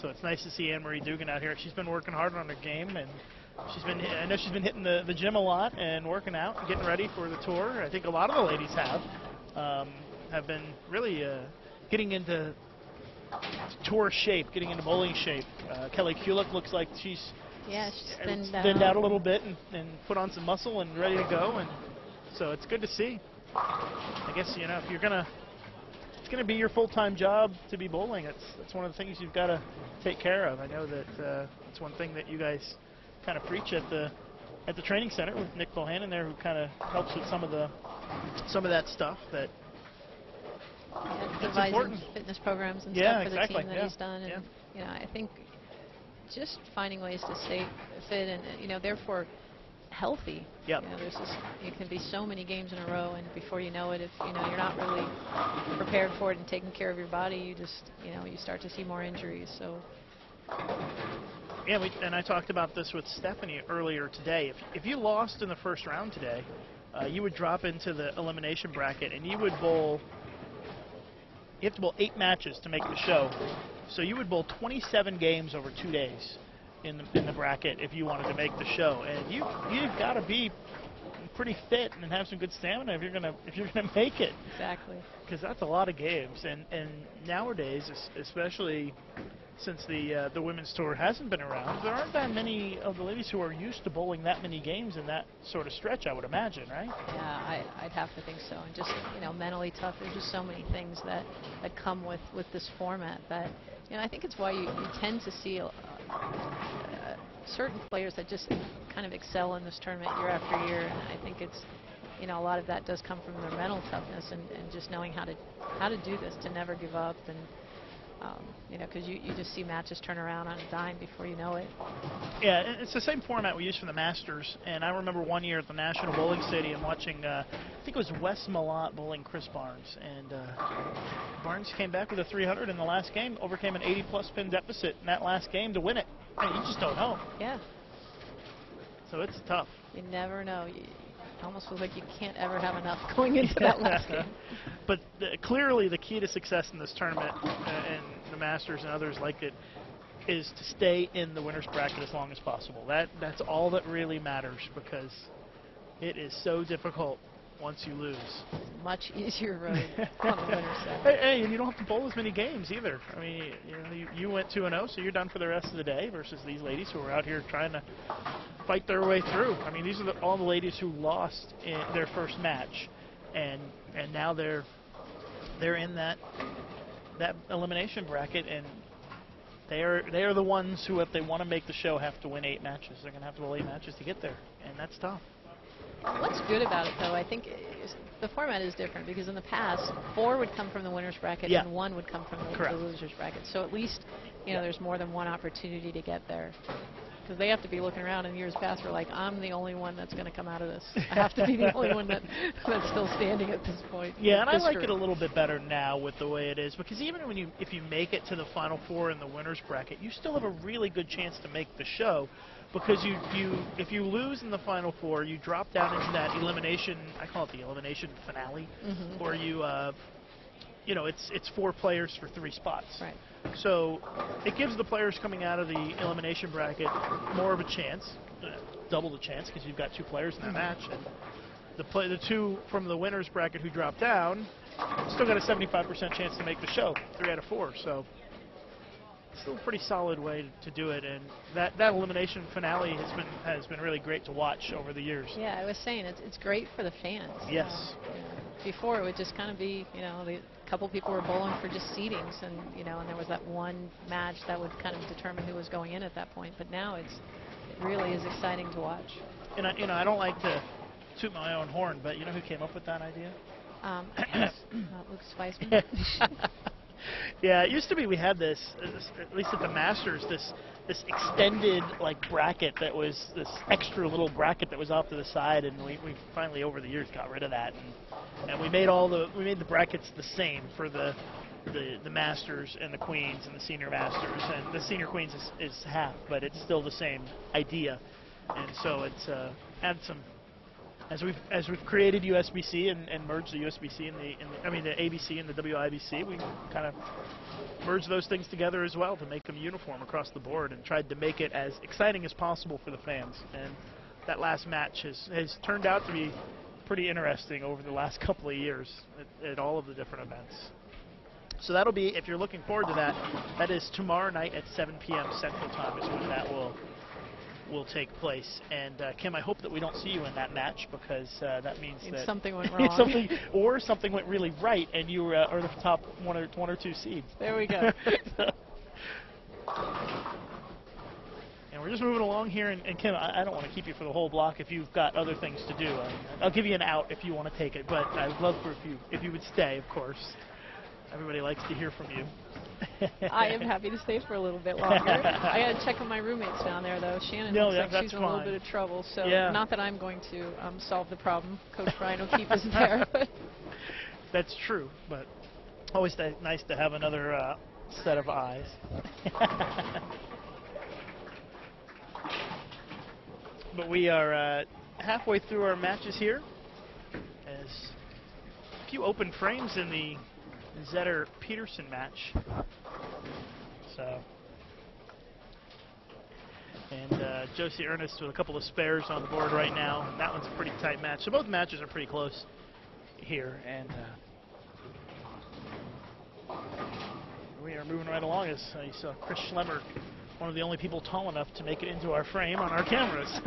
So it's nice to see Anne-Marie Dugan out here. She's been working hard on her game, and I know she's been hitting the gym a lot and working out and getting ready for the tour. I think a lot of the ladies have been really getting into tour shape, getting into bowling shape. Kelly Kulik looks like she's thinned out a little bit and put on some muscle and ready to go, and so it's good to see. I guess, you know, if you're it's gonna be your full-time job to be bowling. It's one of the things you've got to take care of. I know that it's one thing that you guys kind of preach at the training center with Nick Bohannon there, who kind of helps with some of that stuff. That devising important. Fitness programs and yeah, stuff for exactly. the team that he's done, and you know, I think just finding ways to stay fit and you know, therefore healthy. Yep. You know, it can be so many games in a row, and before you know it, if you know you're not really prepared for it and taking care of your body, you start to see more injuries. So. Yeah, and I talked about this with Stephanie earlier today. If you lost in the first round today, you would drop into the elimination bracket, and you would bowl. You have to bowl 8 matches to make the show, so you would bowl 27 games over 2 days in the bracket if you wanted to make the show, and you've got to be pretty fit and have some good stamina if you're gonna make it. Exactly. Because that's a lot of games, and nowadays, especially since the women's tour hasn't been around, there aren't that many of the ladies who are used to bowling that many games in that sort of stretch, I would imagine, right? Yeah, I'd have to think so. And just, mentally tough. There's just so many things that come with this format that, I think it's why you tend to see certain players that just kind of excel in this tournament year after year. And I think it's, a lot of that does come from their mental toughness and just knowing how to do this, to never give up. And because you just see matches turn around on a dime before you know it. Yeah, it's the same format we use for the Masters, and I remember one year at the National Bowling Stadium watching, I think it was Wes Malott bowling Chris Barnes, and Barnes came back with a 300 in the last game, overcame an 80-plus pin deficit in that last game to win it. I mean, you just don't know. Yeah. So it's tough. You never know. It almost feels like you can't ever have enough going into that last game. But clearly the key to success in this tournament and the Masters and others like it is to stay in the winner's bracket as long as possible. That's all that really matters, because it is so difficult once you lose. Much easier road on the winner's side. Hey, and you don't have to bowl as many games either. I mean, you went 2-0, so you're done for the rest of the day, versus these ladies who are out here trying to fight their way through. I mean, these are all the ladies who lost in their first match, and now they're in that elimination bracket, and they are the ones who, if they want to make the show, have to win 8 matches. They're going to have to bowl 8 matches to get there, and that's tough. What's good about it, though, I think the format is different, because in the past, 4 would come from the winner's bracket and 1 would come from the loser's bracket. So at least, there's more than one opportunity to get there. Because they have to be looking around in years past, we're like, I'm the only one that's going to come out of this. I have to be the only one that's still standing at this point. Yeah, and I like it a little bit better now with the way it is, because even if you make it to the Final Four in the winner's bracket, you still have a really good chance to make the show, because if you lose in the Final Four, you drop down into that elimination, I call it the elimination finale, where it's 4 players for 3 spots. Right. So it gives the players coming out of the elimination bracket more of a chance, double the chance, because you've got 2 players in that match. And the 2 from the winner's bracket who drop down still got a 75% chance to make the show, 3 out of 4. So still a pretty solid way to do it, and that elimination finale has been really great to watch over the years. Yeah, I was saying it's great for the fans. Yes. Before it would just kind of be, a couple people were bowling for just seedings, and and there was that one match that would kind of determine who was going in at that point. But now it really is exciting to watch. And I don't like to toot my own horn, but you know who came up with that idea? Luke Spiceman. Yeah, it used to be we had this, at least at the Masters, this extended bracket that was this extra little bracket that was off to the side, and we finally over the years got rid of that, and we made the brackets the same for the Masters and the Queens and the Senior Masters, and the Senior Queens is half, but it's still the same idea, and so it's added some. As we've created USBC and merged the USBC and the ABC and the WIBC, we kind of merged those things together as well to make them uniform across the board, and tried to make it as exciting as possible for the fans. And that last match has turned out to be pretty interesting over the last couple of years at all of the different events. So that'll be, if you're looking forward to that, that is tomorrow night at 7 p.m. Central Time is when that will take place. And Kim, I hope that we don't see you in that match, because that means that something went wrong. something went really right, and you are the top one or 2 seeds. There we go. And we're just moving along here, and Kim, I don't want to keep you for the whole block if you've got other things to do. I'll give you an out if you want to take it, but I'd love for if you would stay, of course. Everybody likes to hear from you. I am happy to stay for a little bit longer. I got to check on my roommates down there, though. Shannon looks like she's in a little bit of trouble, so not that I'm going to solve the problem. Coach Brian O'Keefe isn't there. That's true, but always nice to have another set of eyes. But we are halfway through our matches here, as a few open frames in the Zetter-Peterson match. So, and Josie Ernest with a couple of spares on the board right now. And that one's a pretty tight match. So both matches are pretty close here. And we are moving right along as you saw Chris Schlemmer, one of the only people tall enough to make it into our frame on our cameras.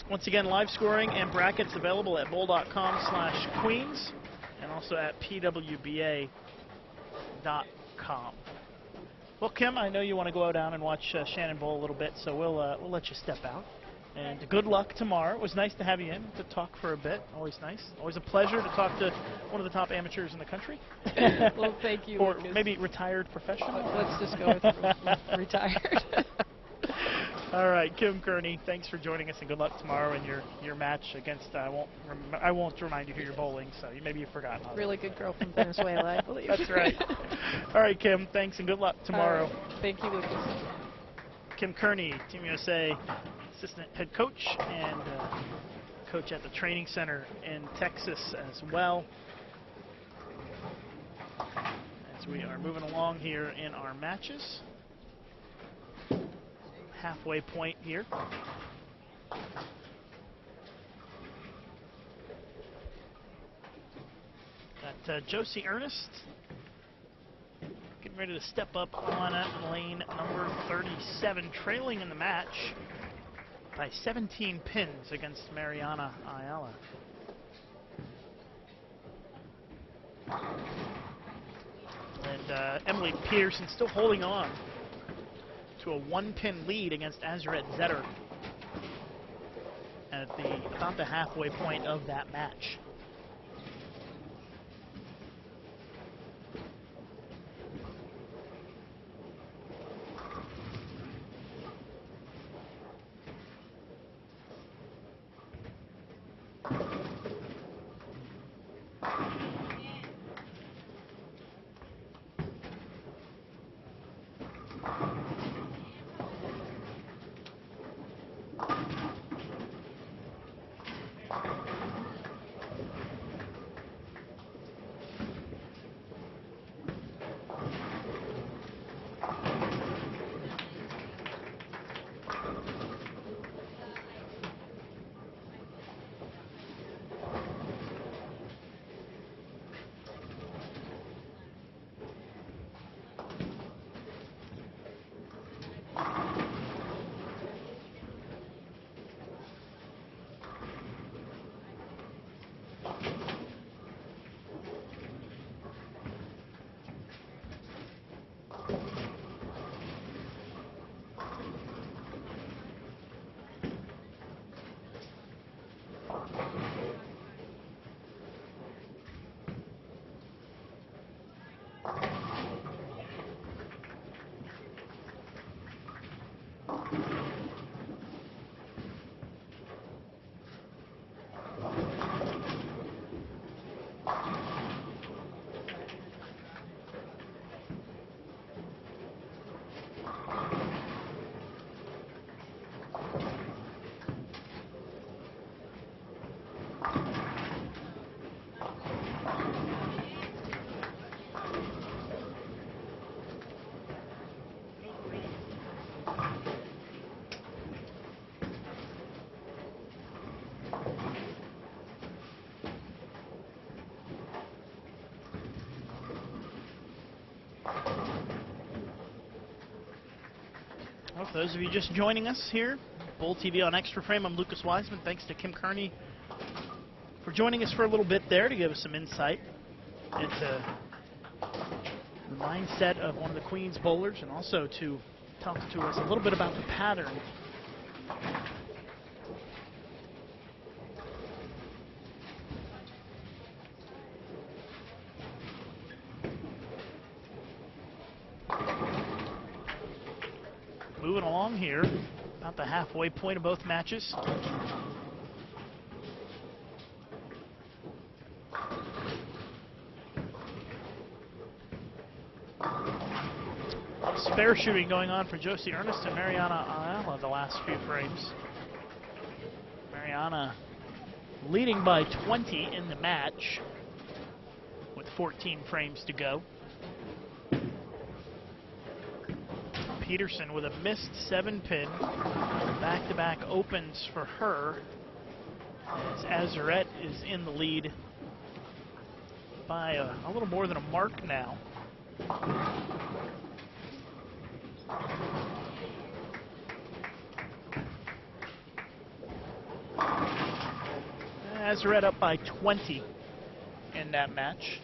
Once again, live scoring and brackets available at bowl.com/queens and also at pwba.com. Well, Kim, I know you want to go down and watch Shannon Bowl a little bit, so we'll let you step out. And good luck tomorrow. It was nice to have you in to talk for a bit. Always nice. Always a pleasure to talk to one of the top amateurs in the country. Well, thank you. Or maybe retired professional. Let's just go with retired. All right, Kim Kearney, thanks for joining us, and good luck tomorrow in your match against. I won't remind you who you're bowling, so maybe you've forgotten. Really good girl from Venezuela, I believe. That's right. All right, Kim, thanks, and good luck tomorrow. Thank you, Lucas. Kim Kearney, Team USA assistant head coach and coach at the training center in Texas as well. As we are moving along here in our matches. Halfway point here. Got Josie Ernest getting ready to step up on lane number 37, trailing in the match by 17 pins against Mariana Ayala. And Emily Peterson still holding on to a 1-pin lead against Azret Zetter at about the halfway point of that match. Well, for those of you just joining us here, Bowl TV on Extra Frame, I'm Lucas Wiseman. Thanks to Kim Kearney for joining us for a little bit there to give us some insight into the mindset of one of the Queens bowlers and also to talk to us a little bit about the pattern. Moving along here, about the halfway point of both matches. Spare shooting going on for Josie Ernest and Mariana Ayala the last few frames. Mariana leading by 20 in the match with 14 frames to go. Peterson with a missed 7-pin. Back-to-back opens for her as Azarette is in the lead by a little more than a mark now. Azarette up by 20 in that match.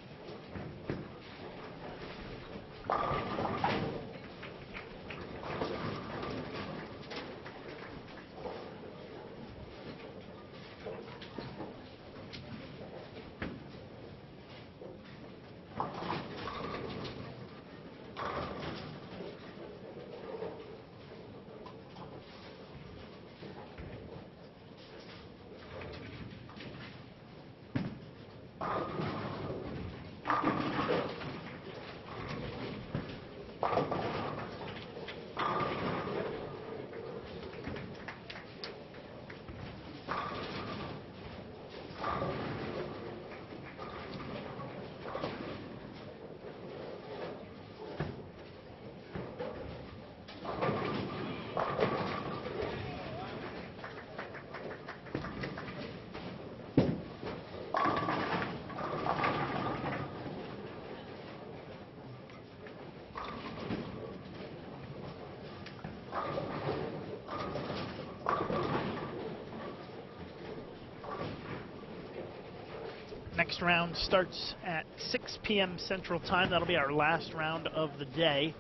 Next round starts at 6 p.m. Central Time. That'll be our last round of the day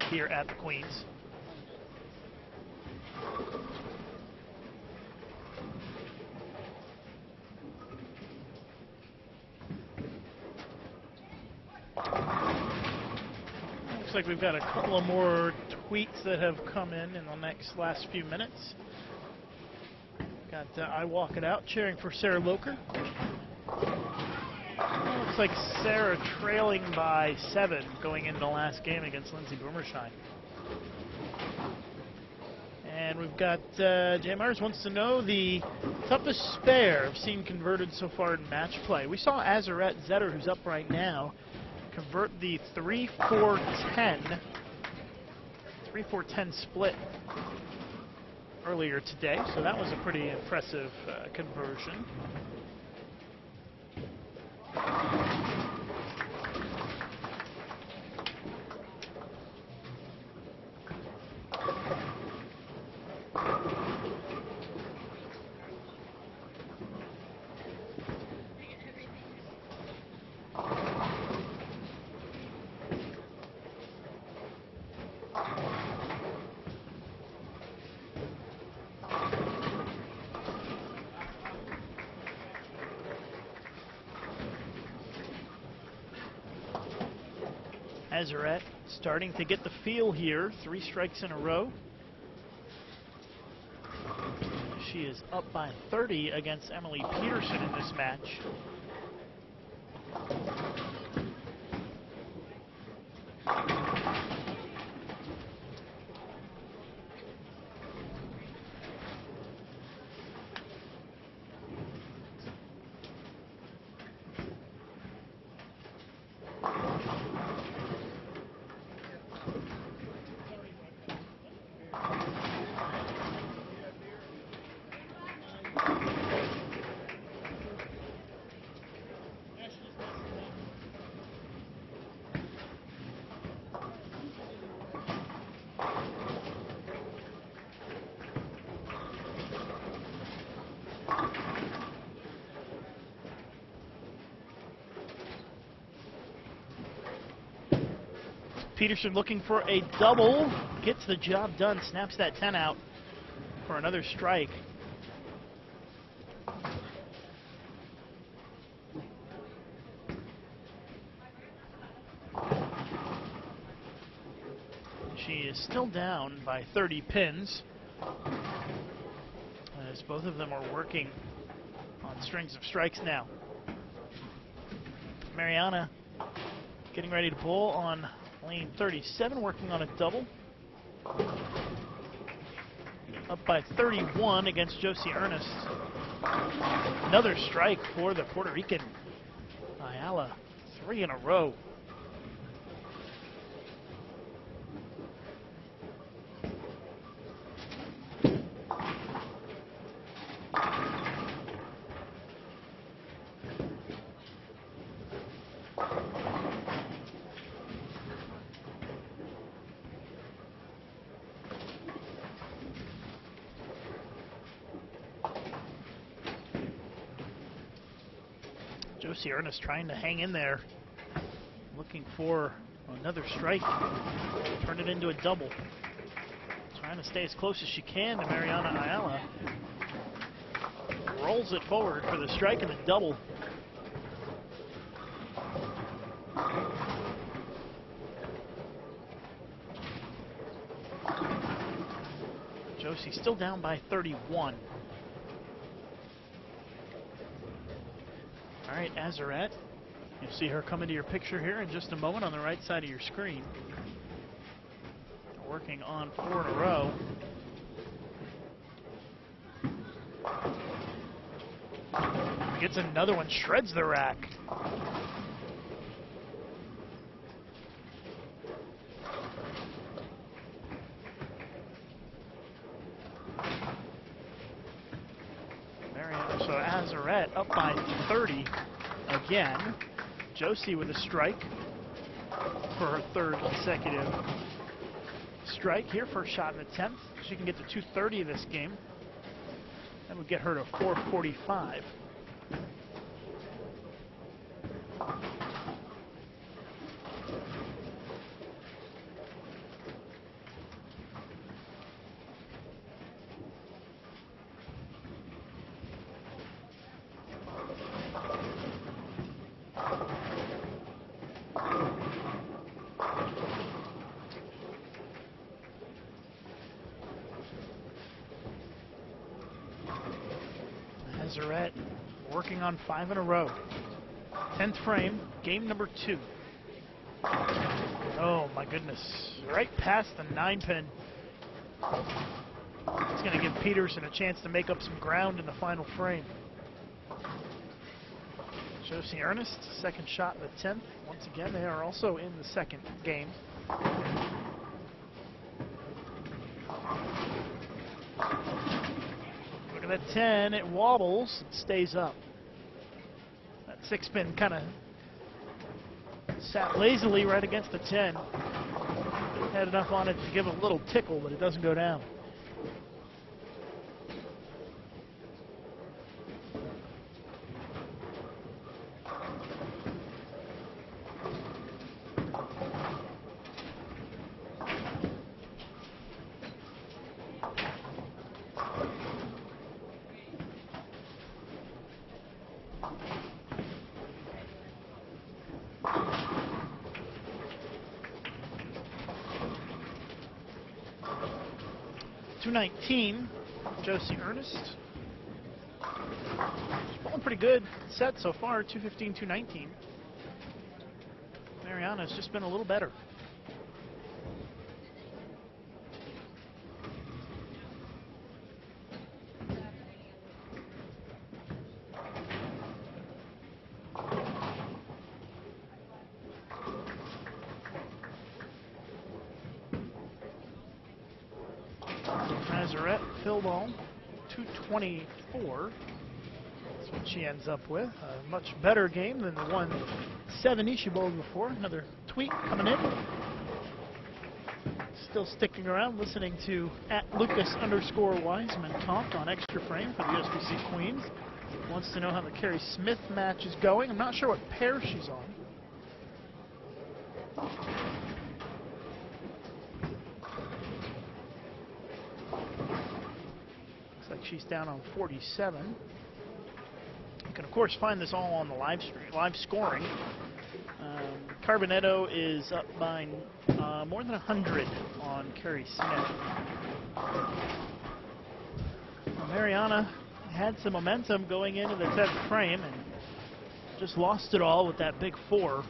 here at the Queens. Looks like we've got a couple of more tweets that have come in the last few minutes. Got I Walk It Out cheering for Sarah Loker. Looks like Sarah trailing by 7 going into the last game against Lindsay Boomershine. And we've got Jay Myers wants to know the toughest spare I've seen converted so far in match play. We saw Azarette Zetter, who's up right now, convert the 3-4-10 split earlier today, so that was a pretty impressive conversion. Azarette starting to get the feel here. 3 strikes in a row. She is up by 30 against Emily Peterson in this match. Peterson looking for a double, gets the job done, snaps that 10 out for another strike. She is still down by 30 pins, as both of them are working on strings of strikes now. Mariana getting ready to pull on lane 37, working on a double. Up by 31 against Josie Ernest. another strike for the Puerto Rican. Ayala, 3 in a row. Josie Ernest trying to hang in there, looking for another strike, turn it into a double. Trying to stay as close as she can to Mariana Ayala. Rolls it forward for the strike and the double. Josie still down by 31. All right, Azarette, you'll see her come into your picture here in just a moment on the right side of your screen. Working on 4 in a row. Gets another one, shreds the rack. So Azarette up by 30 again. Josie with a strike for her 3rd consecutive strike here. First shot in the 10th. She can get to 230 this game. That would get her to 445. Azarette working on 5 in a row. 10th frame, game number 2. Oh my goodness, right past the 9-pin. It's going to give Peterson a chance to make up some ground in the final frame. Josie Ernest, 2nd shot in the 10th. Once again, they are also in the 2nd game. Look at that 10, it wobbles, it stays up. That 6-pin kind of sat lazily right against the 10. Had enough on it to give it a little tickle, but it doesn't go down. .219, Josie Ernest. She's bowling pretty good set so far, 215, 219. Mariana's just been a little better. Azarette, fill ball, 224. That's what she ends up with. A much better game than the 170 she bowled before. Another tweet coming in. Still sticking around, listening to @Lucas_Wiseman talk on Extra Frame for the USBC Queens. Wants to know how the Carrie Smith match is going. I'm not sure what pair she's on. She's down on 47. You can, of course, find this all on the live stream, live scoring. Carbonetto is up by more than 100 on Carrie Smith. Mariana had some momentum going into the 10th frame and just lost it all with that big 4.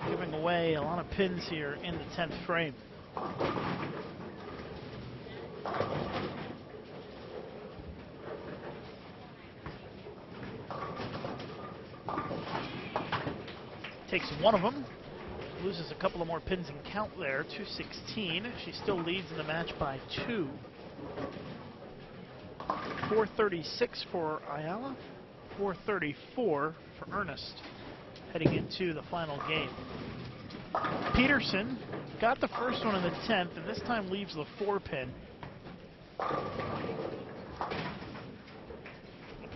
Giving away a lot of pins here in the 10th frame. takes one of them. Loses a couple of more pins and count there, 216. She still leads in the match by 2. 436 for Ayala, 434 for Ernest, heading into the final game. Peterson got the first one in the 10th, and this time leaves the 4-pin.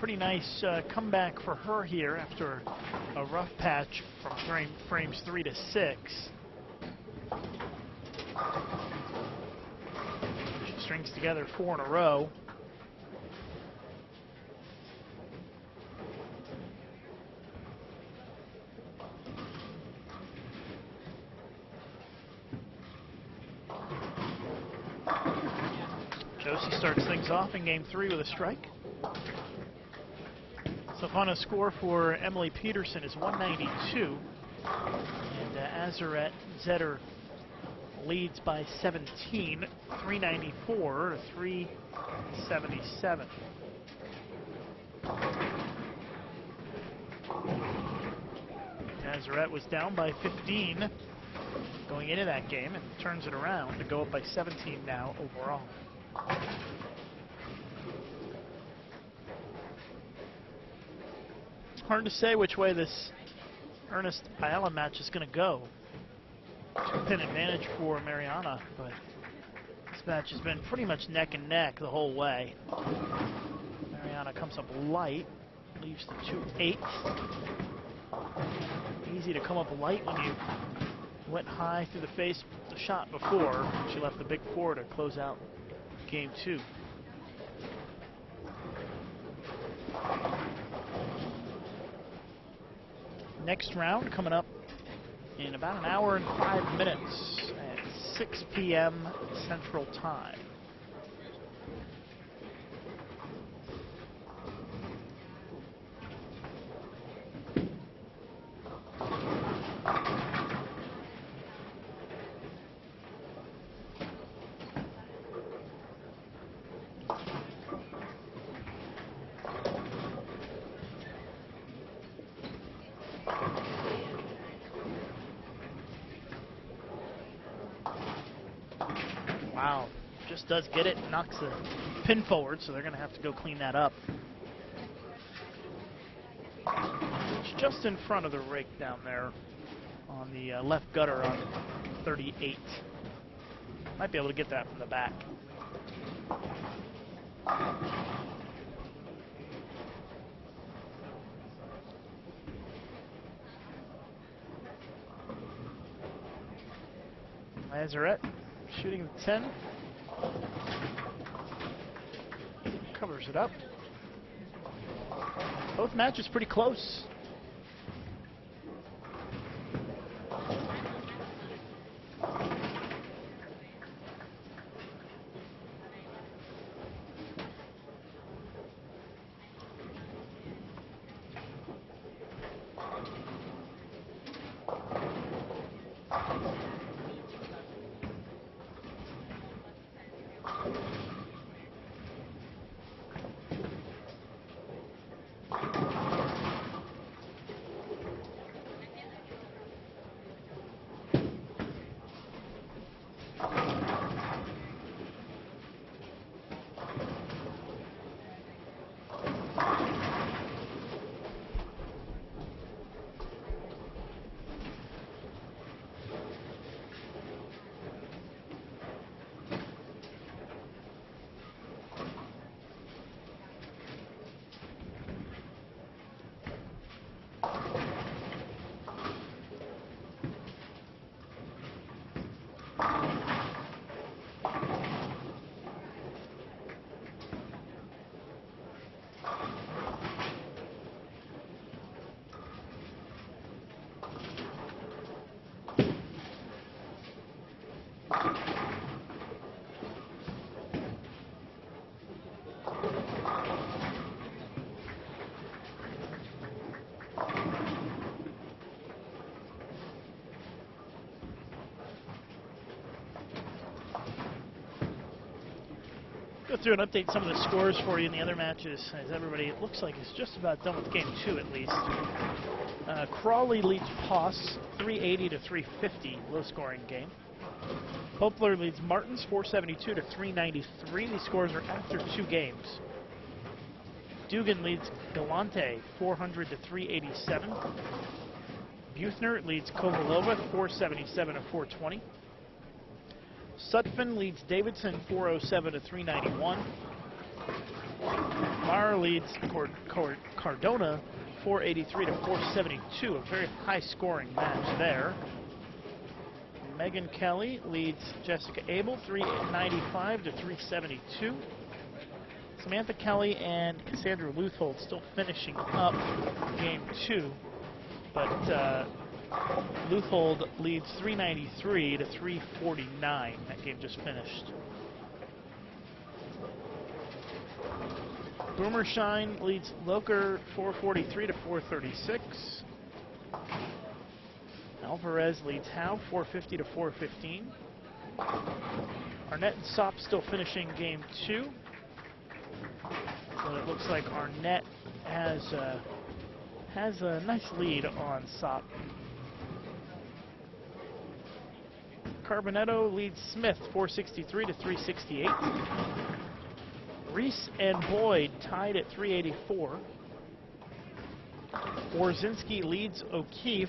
Pretty nice comeback for her here after a rough patch from frames 3 to 6. She strings together 4 in a row. Josie starts things off in game 3 with a strike. So final score for Emily Peterson is 192. And Azurette Zetter leads by 17, 394 to 377. Azurette was down by 15 going into that game and turns it around to go up by 17 now overall. Hard to say which way this Ernest Ayala match is going to go. 2-pin advantage for Mariana, but this match has been pretty much neck and neck the whole way. Mariana comes up light, leaves the 2-8. Easy to come up light when you went high through the face the shot before. She left the big 4 to close out game 2. Next round coming up in about an hour and 5 minutes at 6 p.m. Central Time. Wow, just does get it, knocks the pin forward, so they're going to have to go clean that up. It's just in front of the rake down there on the left gutter on 38. Might be able to get that from the back. Azurette shooting the 10. Covers it up. Both matches pretty close. through and update some of the scores for you in the other matches, as everybody, it looks like, is just about done with game 2 at least. Crawley leads Poss 380 to 350, low-scoring game. Poplar leads Martins 472 to 393. These scores are after 2 games. Dugan leads Galante 400 to 387. Buchner leads Kovalova 477 to 420. Sutphin leads Davidson 407 to 391. Marr leads Cardona 483 to 472, a very high-scoring match there. Megan Kelly leads Jessica Abel 395 to 372. Samantha Kelly and Cassandra Luthold still finishing up game 2, but Luthold leads 393 to 349. That game just finished. Boomershine leads Locher 443 to 436. Alvarez leads Howe 450 to 415. Arnett and Sop still finishing game 2. But it looks like Arnett has a nice lead on Sop. Carbonetto leads Smith 463 to 368. Reese and Boyd tied at 384. Orzinski leads O'Keefe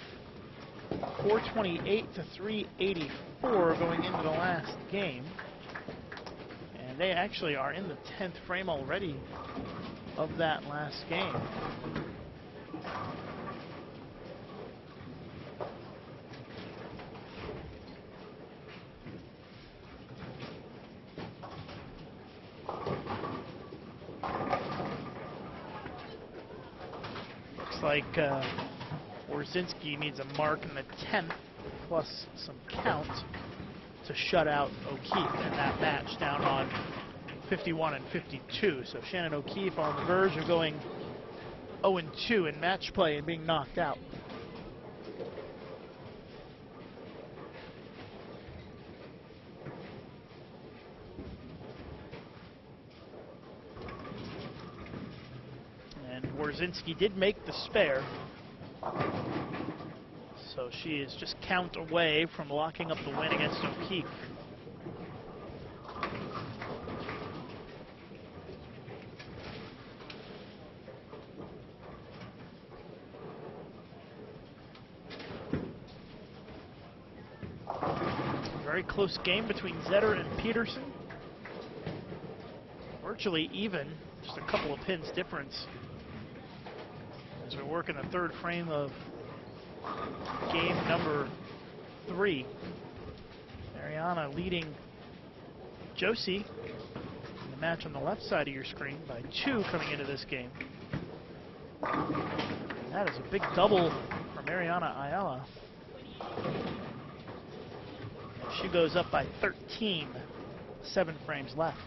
428 to 384 going into the last game. And they actually are in the 10th frame already of that last game. Looks like Orzinski needs a mark in the 10th plus some count to shut out O'Keefe in that match down on 51 and 52. So Shannon O'Keefe on the verge of going 0-2 in match play and being knocked out. And Orzinski did make the spare. So she is just count away from locking up the win against O'Keefe. Very close game between Zetter and Peterson. Virtually even, just a couple of pins difference. As we work in the 3rd frame of game number 3. Mariana leading Josie in the match on the left side of your screen by 2 coming into this game. And that is a big double for Mariana Ayala. She goes up by 13, 7 frames left.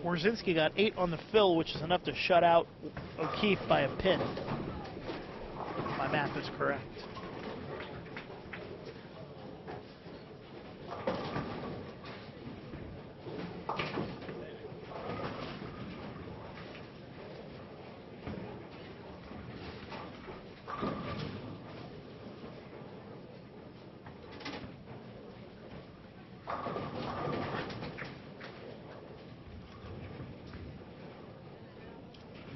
Orzinski got 8 on the fill, which is enough to shut out O'Keefe by a pin. If my math is correct.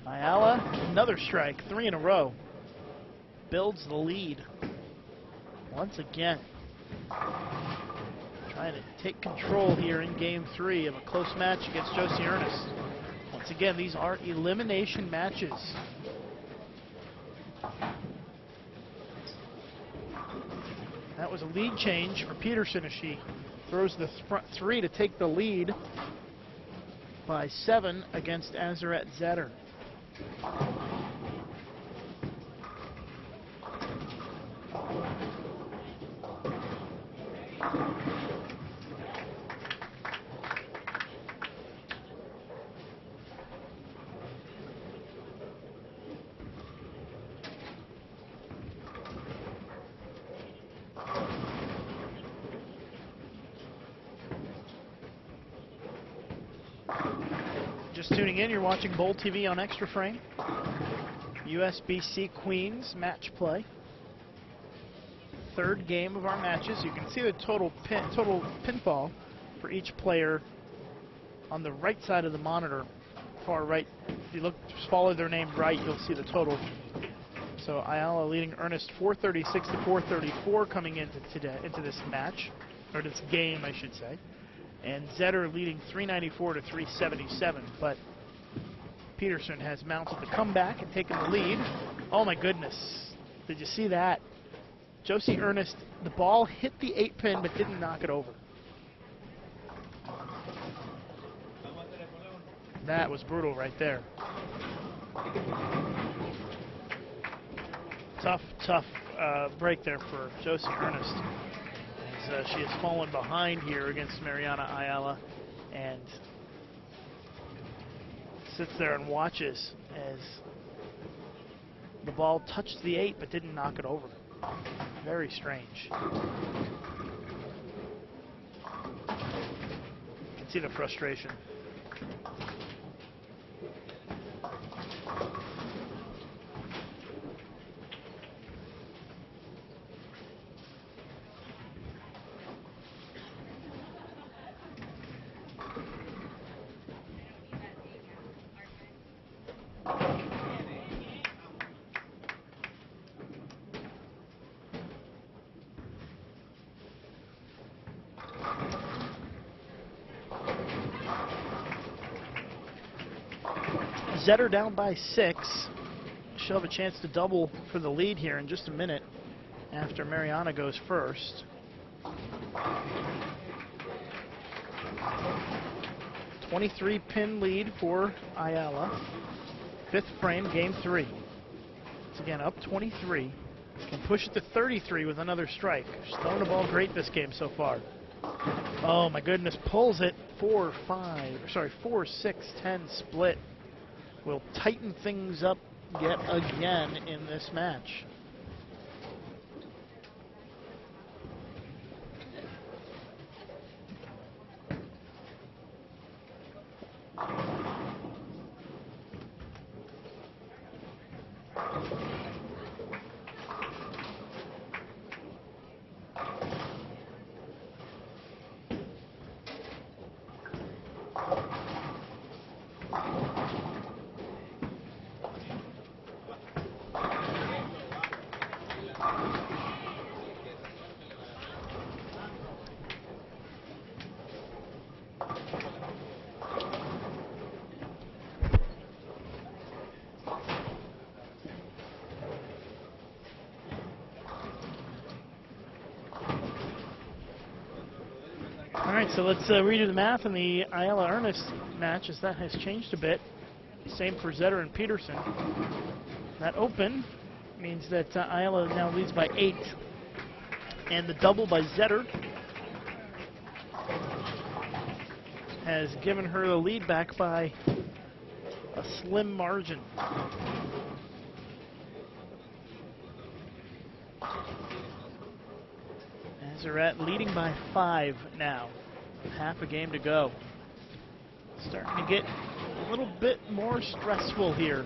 Ayala, another strike, 3 in a row. Builds the lead. Once again, trying to take control here in game 3 of a close match against Josie Ernest. Once again, these are elimination matches. That was a lead change for Peterson as she throws the front 3 to take the lead by 7 against Azeret Zetter. Just tuning in, you're watching Bowl TV on Extra Frame. USBC Queens match play. Third game of our matches. You can see the total pinfall for each player on the right side of the monitor, far right. If you just follow their name right, you'll see the total. So Ayala leading Ernest 436 to 434 coming into this match, or this game, I should say. And Zetter leading 394 to 377. But Peterson has mounted the comeback and taken the lead. Oh my goodness! Did you see that? Josie Ernest, the ball hit the 8-pin but didn't knock it over. That was brutal right there. Tough break there for Josie Ernest. As she has fallen behind here against Mariana Ayala and sits there and watches as the ball touched the 8 but didn't knock it over. Very strange. You can see the frustration. Zetter down by 6. She'll have a chance to double for the lead here in just a minute after Mariana goes first. 23-pin lead for Ayala. 5th frame, game 3. Once again, up 23. Can push it to 33 with another strike. She's throwing the ball great this game so far. Oh my goodness, pulls it 4-6-10 split. Will tighten things up yet again in this match. All right, so let's redo the math in the Ayala Ernest match, as that has changed a bit. Same for Zetter and Peterson. That open means that Ayala now leads by 8. And the double by Zetter has given her the lead back by a slim margin. Azerette leading by 5 now. Half a game to go. Starting to get a little bit more stressful here.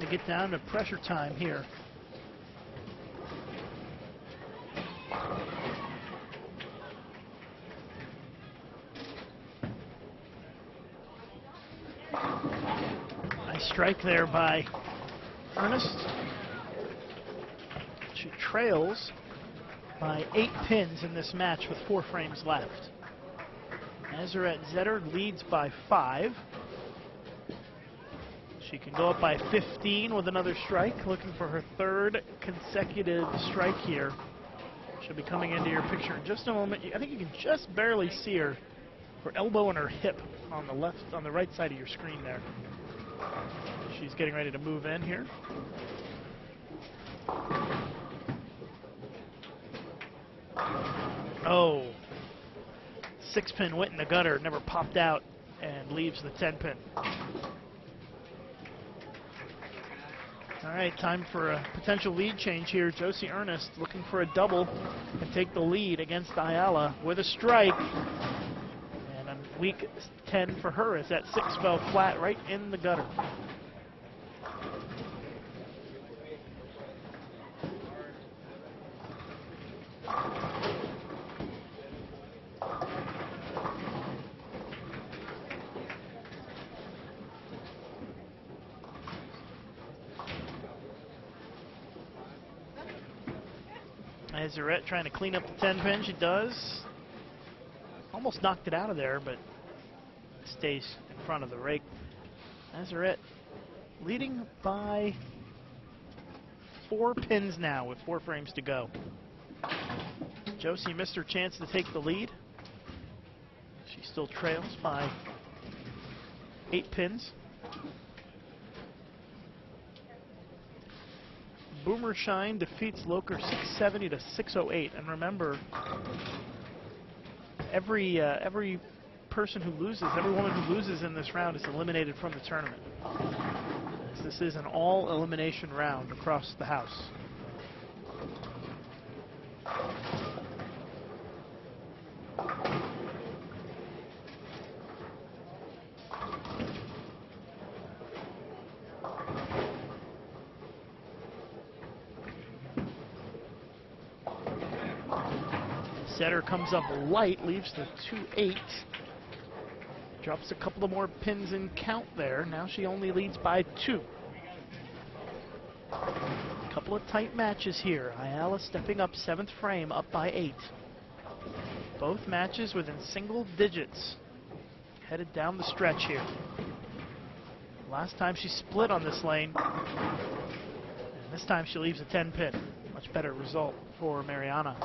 to get down to pressure time here. Nice strike there by Ernest. She trails by 8 pins in this match with 4 frames left. Azurette Zetter leads by 5. She can go up by 15 with another strike, looking for her 3rd consecutive strike here. She'll be coming into your picture in just a moment. I think you can just barely see her elbow and her hip on the right side of your screen there. She's getting ready to move in here. Oh, 6-pin went in the gutter, never popped out, and leaves the 10-pin. All right, time for a potential lead change here. Josie Ernest looking for a double and take the lead against Ayala with a strike. And on week 10 for her as that 6 fell flat right in the gutter. Azurette trying to clean up the 10-pin. She does. Almost knocked it out of there, but stays in front of the rake. Azurette leading by 4 pins now with 4 frames to go. Josie missed her chance to take the lead. She still trails by 8 pins. Boomer Shine defeats Loker 670 to 608. And remember, every person who loses, every woman who loses in this round is eliminated from the tournament. This is an all-elimination round across the house. Setter comes up light, leaves the 2-8. Drops a couple of more pins in count there. Now she only leads by 2. A couple of tight matches here. Ayala stepping up 7th frame, up by 8. Both matches within single digits. Headed down the stretch here. Last time she split on this lane. And this time she leaves a 10 pin. Much better result for Mariana.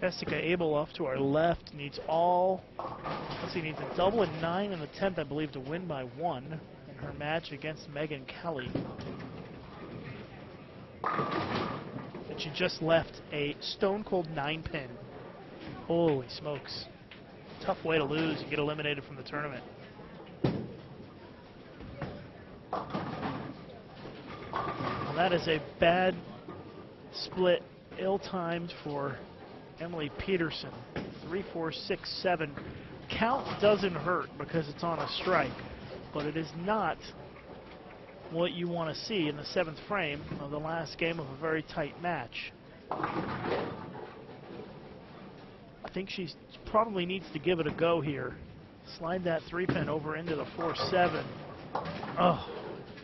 Jessica Abel off to our left needs needs a double and 9 in the 10th, I believe, to win by 1 in her match against Megan Kelly. And she just left a stone cold 9-pin. Holy smokes. Tough way to lose. You get eliminated from the tournament. Well, that is a bad split, ill-timed for Emily Peterson. 3, 4, 6, 7. Count doesn't hurt because it's on a strike, but it is not what you want to see in the 7th frame of the last game of a very tight match. I think she probably needs to give it a go here. Slide that 3-pin over into the 4-7. Oh,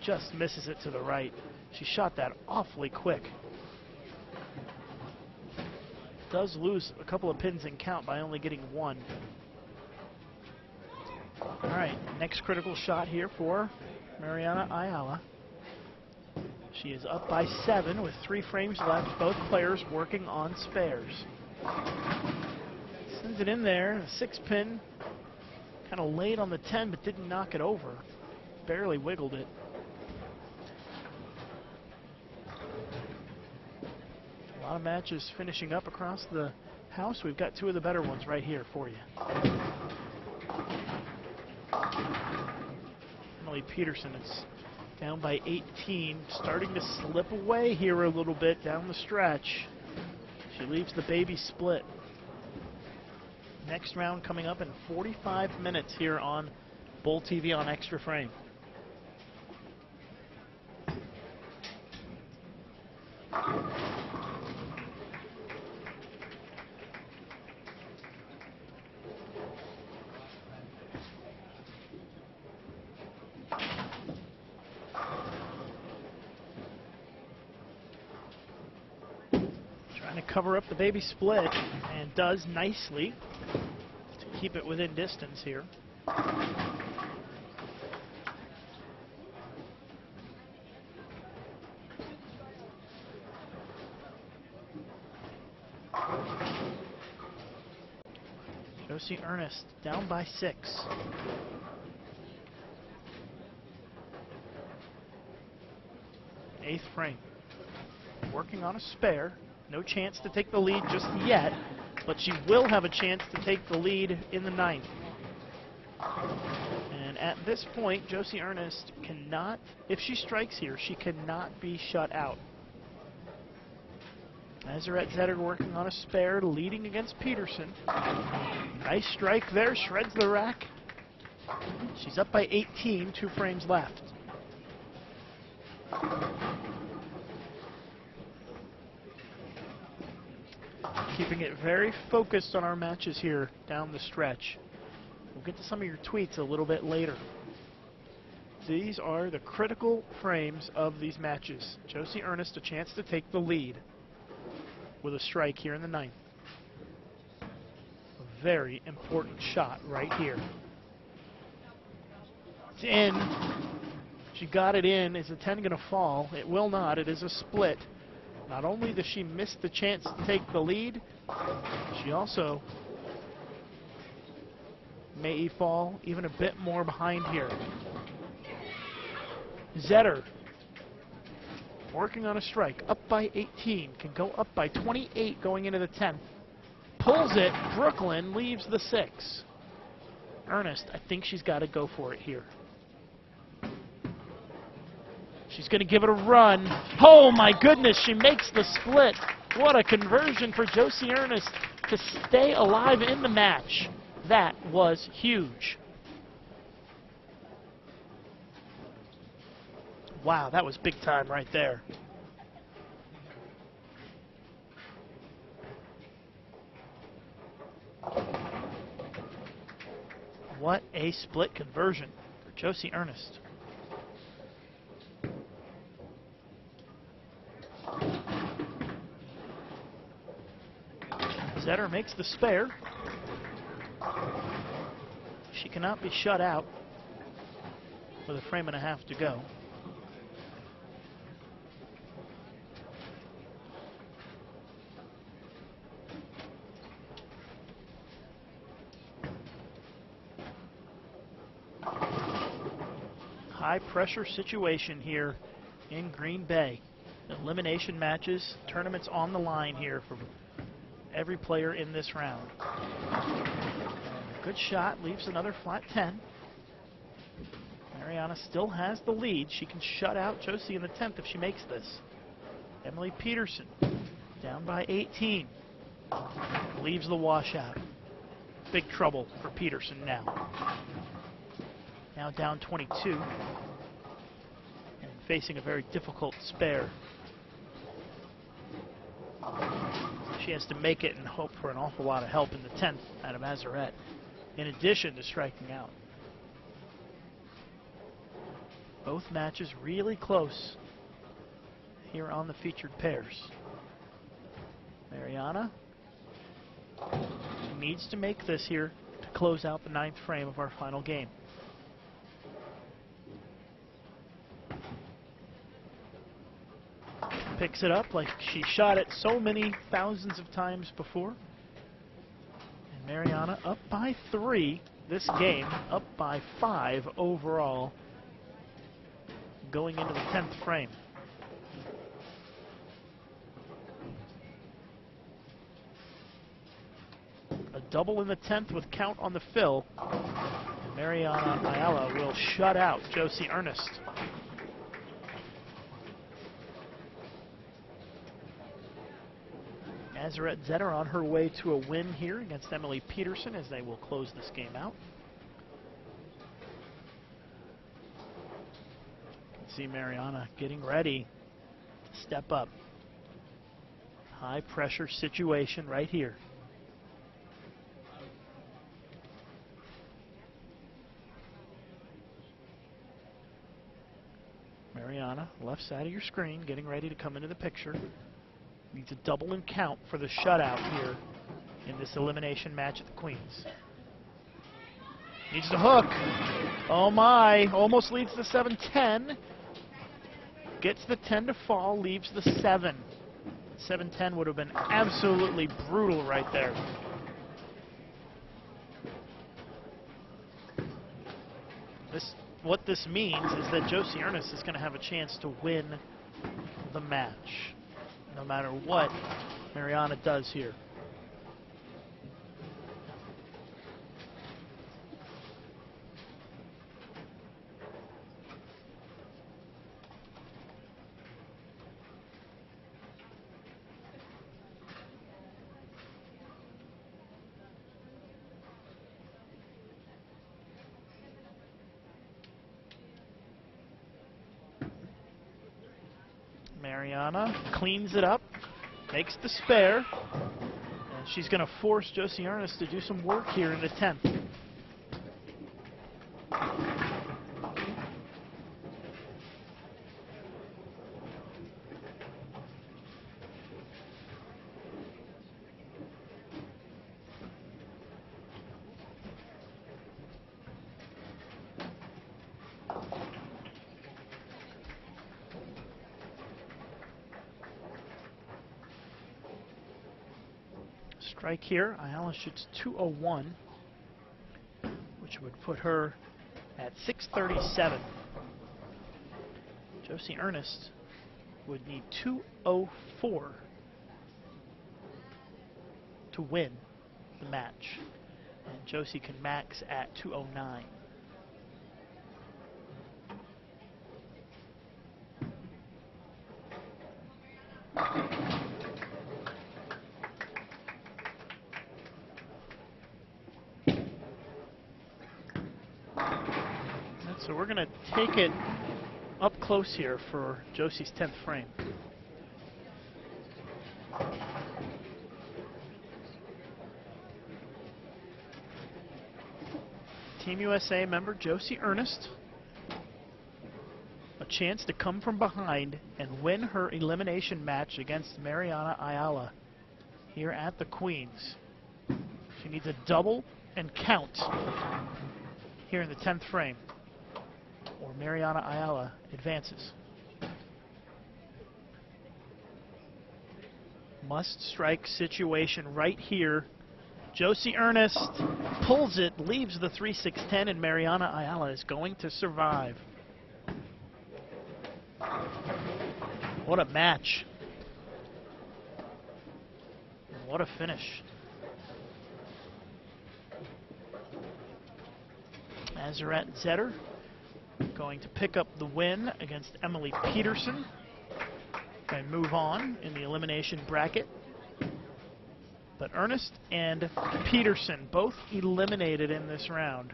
just misses it to the right. She shot that awfully quick. Does lose a couple of pins in count by only getting 1. All right, next critical shot here for Mariana Ayala. She is up by 7 with 3 frames left, both players working on spares. Sends it in there. The 6-pin kind of laid on the 10, but didn't knock it over. Barely wiggled it. A lot of matches finishing up across the house. We've got two of the better ones right here for you. Emily Peterson is down by 18, starting to slip away here a little bit down the stretch. She leaves the baby split. Next round coming up in 45 minutes here on Bowl TV on Extra Frame. Trying to cover up the baby split, and does nicely to keep it within distance here. Josie Ernest down by 6. Eighth frame. Working on a spare. No chance to take the lead just yet, but she will have a chance to take the lead in the 9th. And at this point, Josie Ernest cannot, if she strikes here, she cannot be shut out. Azarette Zetter working on a spare, leading against Peterson. Nice strike there, shreds the rack. She's up by 18, 2 frames left. Keeping it very focused on our matches here down the stretch. We'll get to some of your tweets a little bit later. These are the critical frames of these matches. Josie Ernest a chance to take the lead with a strike here in the 9th. A very important shot right here. It's in. She got it in. Is the 10 going to fall? It will not. It is a split. Not only does she miss the chance to take the lead, she also may fall even a bit more behind here. Zetter working on a strike, up by 18, can go up by 28 going into the 10th. Pulls it, Brooklyn leaves the 6. Ernest, I think she's got to go for it here. She's going to give it a run. Oh my goodness, she makes the split. What a conversion for Josie Ernest to stay alive in the match. That was huge. Wow, that was big time right there. What a split conversion for Josie Ernest. Zetter makes the spare. She cannot be shut out with a frame and a half to go. High pressure situation here in Green Bay. Elimination matches, tournaments on the line here for every player in this round. Good shot, leaves another flat 10. Mariana still has the lead. She can shut out Josie in the 10th if she makes this. Emily Peterson down by 18. Leaves the washout. Big trouble for Peterson now. Now down 22. And facing a very difficult spare. She has to make it and hope for an awful lot of help in the 10th out of Azarette, in addition to striking out. Both matches really close here on the featured pairs. Mariana needs to make this here to close out the 9th frame of our final game. Picks it up like she shot it so many thousands of times before. Mariana up by 3 this game, up by 5 overall going into the 10th frame. A double in the 10th with count on the fill. Mariana Ayala will shut out Josie Ernest. Azurette Zetter on her way to a win here against Emily Peterson as they will close this game out. You can see Mariana getting ready to step up. High pressure situation right here. Mariana, left side of your screen, getting ready to come into the picture. Needs a double and count for the shutout here in this elimination match at the Queens. Needs the hook. Oh my, almost leads the 7-10. Gets the 10 to fall, leaves the 7. 7-10 would have been absolutely brutal right there. What this means is that Josie Ernest is going to have a chance to win the match, no matter what Mariana does here. Mariana cleans it up, makes the spare, and she's going to force Josie Ernest to do some work here in the 10th. Strike here. Ayala shoots 201, which would put her at 637. Josie Ernest would need 204 to win the match, and Josie can max at 209. So we're going to take it up close here for Josie's 10th frame. Team USA member Josie Ernest, a chance to come from behind and win her elimination match against Mariana Ayala here at the Queens. She needs a double and count here in the 10th frame, or Mariana Ayala advances. Must strike situation right here. Josie Ernest pulls it, leaves the 3-6-10, and Mariana Ayala is going to survive. What a match. What a finish. Azurette Zetter going to pick up the win against Emily Peterson and move on in the elimination bracket. But Ernest and Peterson both eliminated in this round.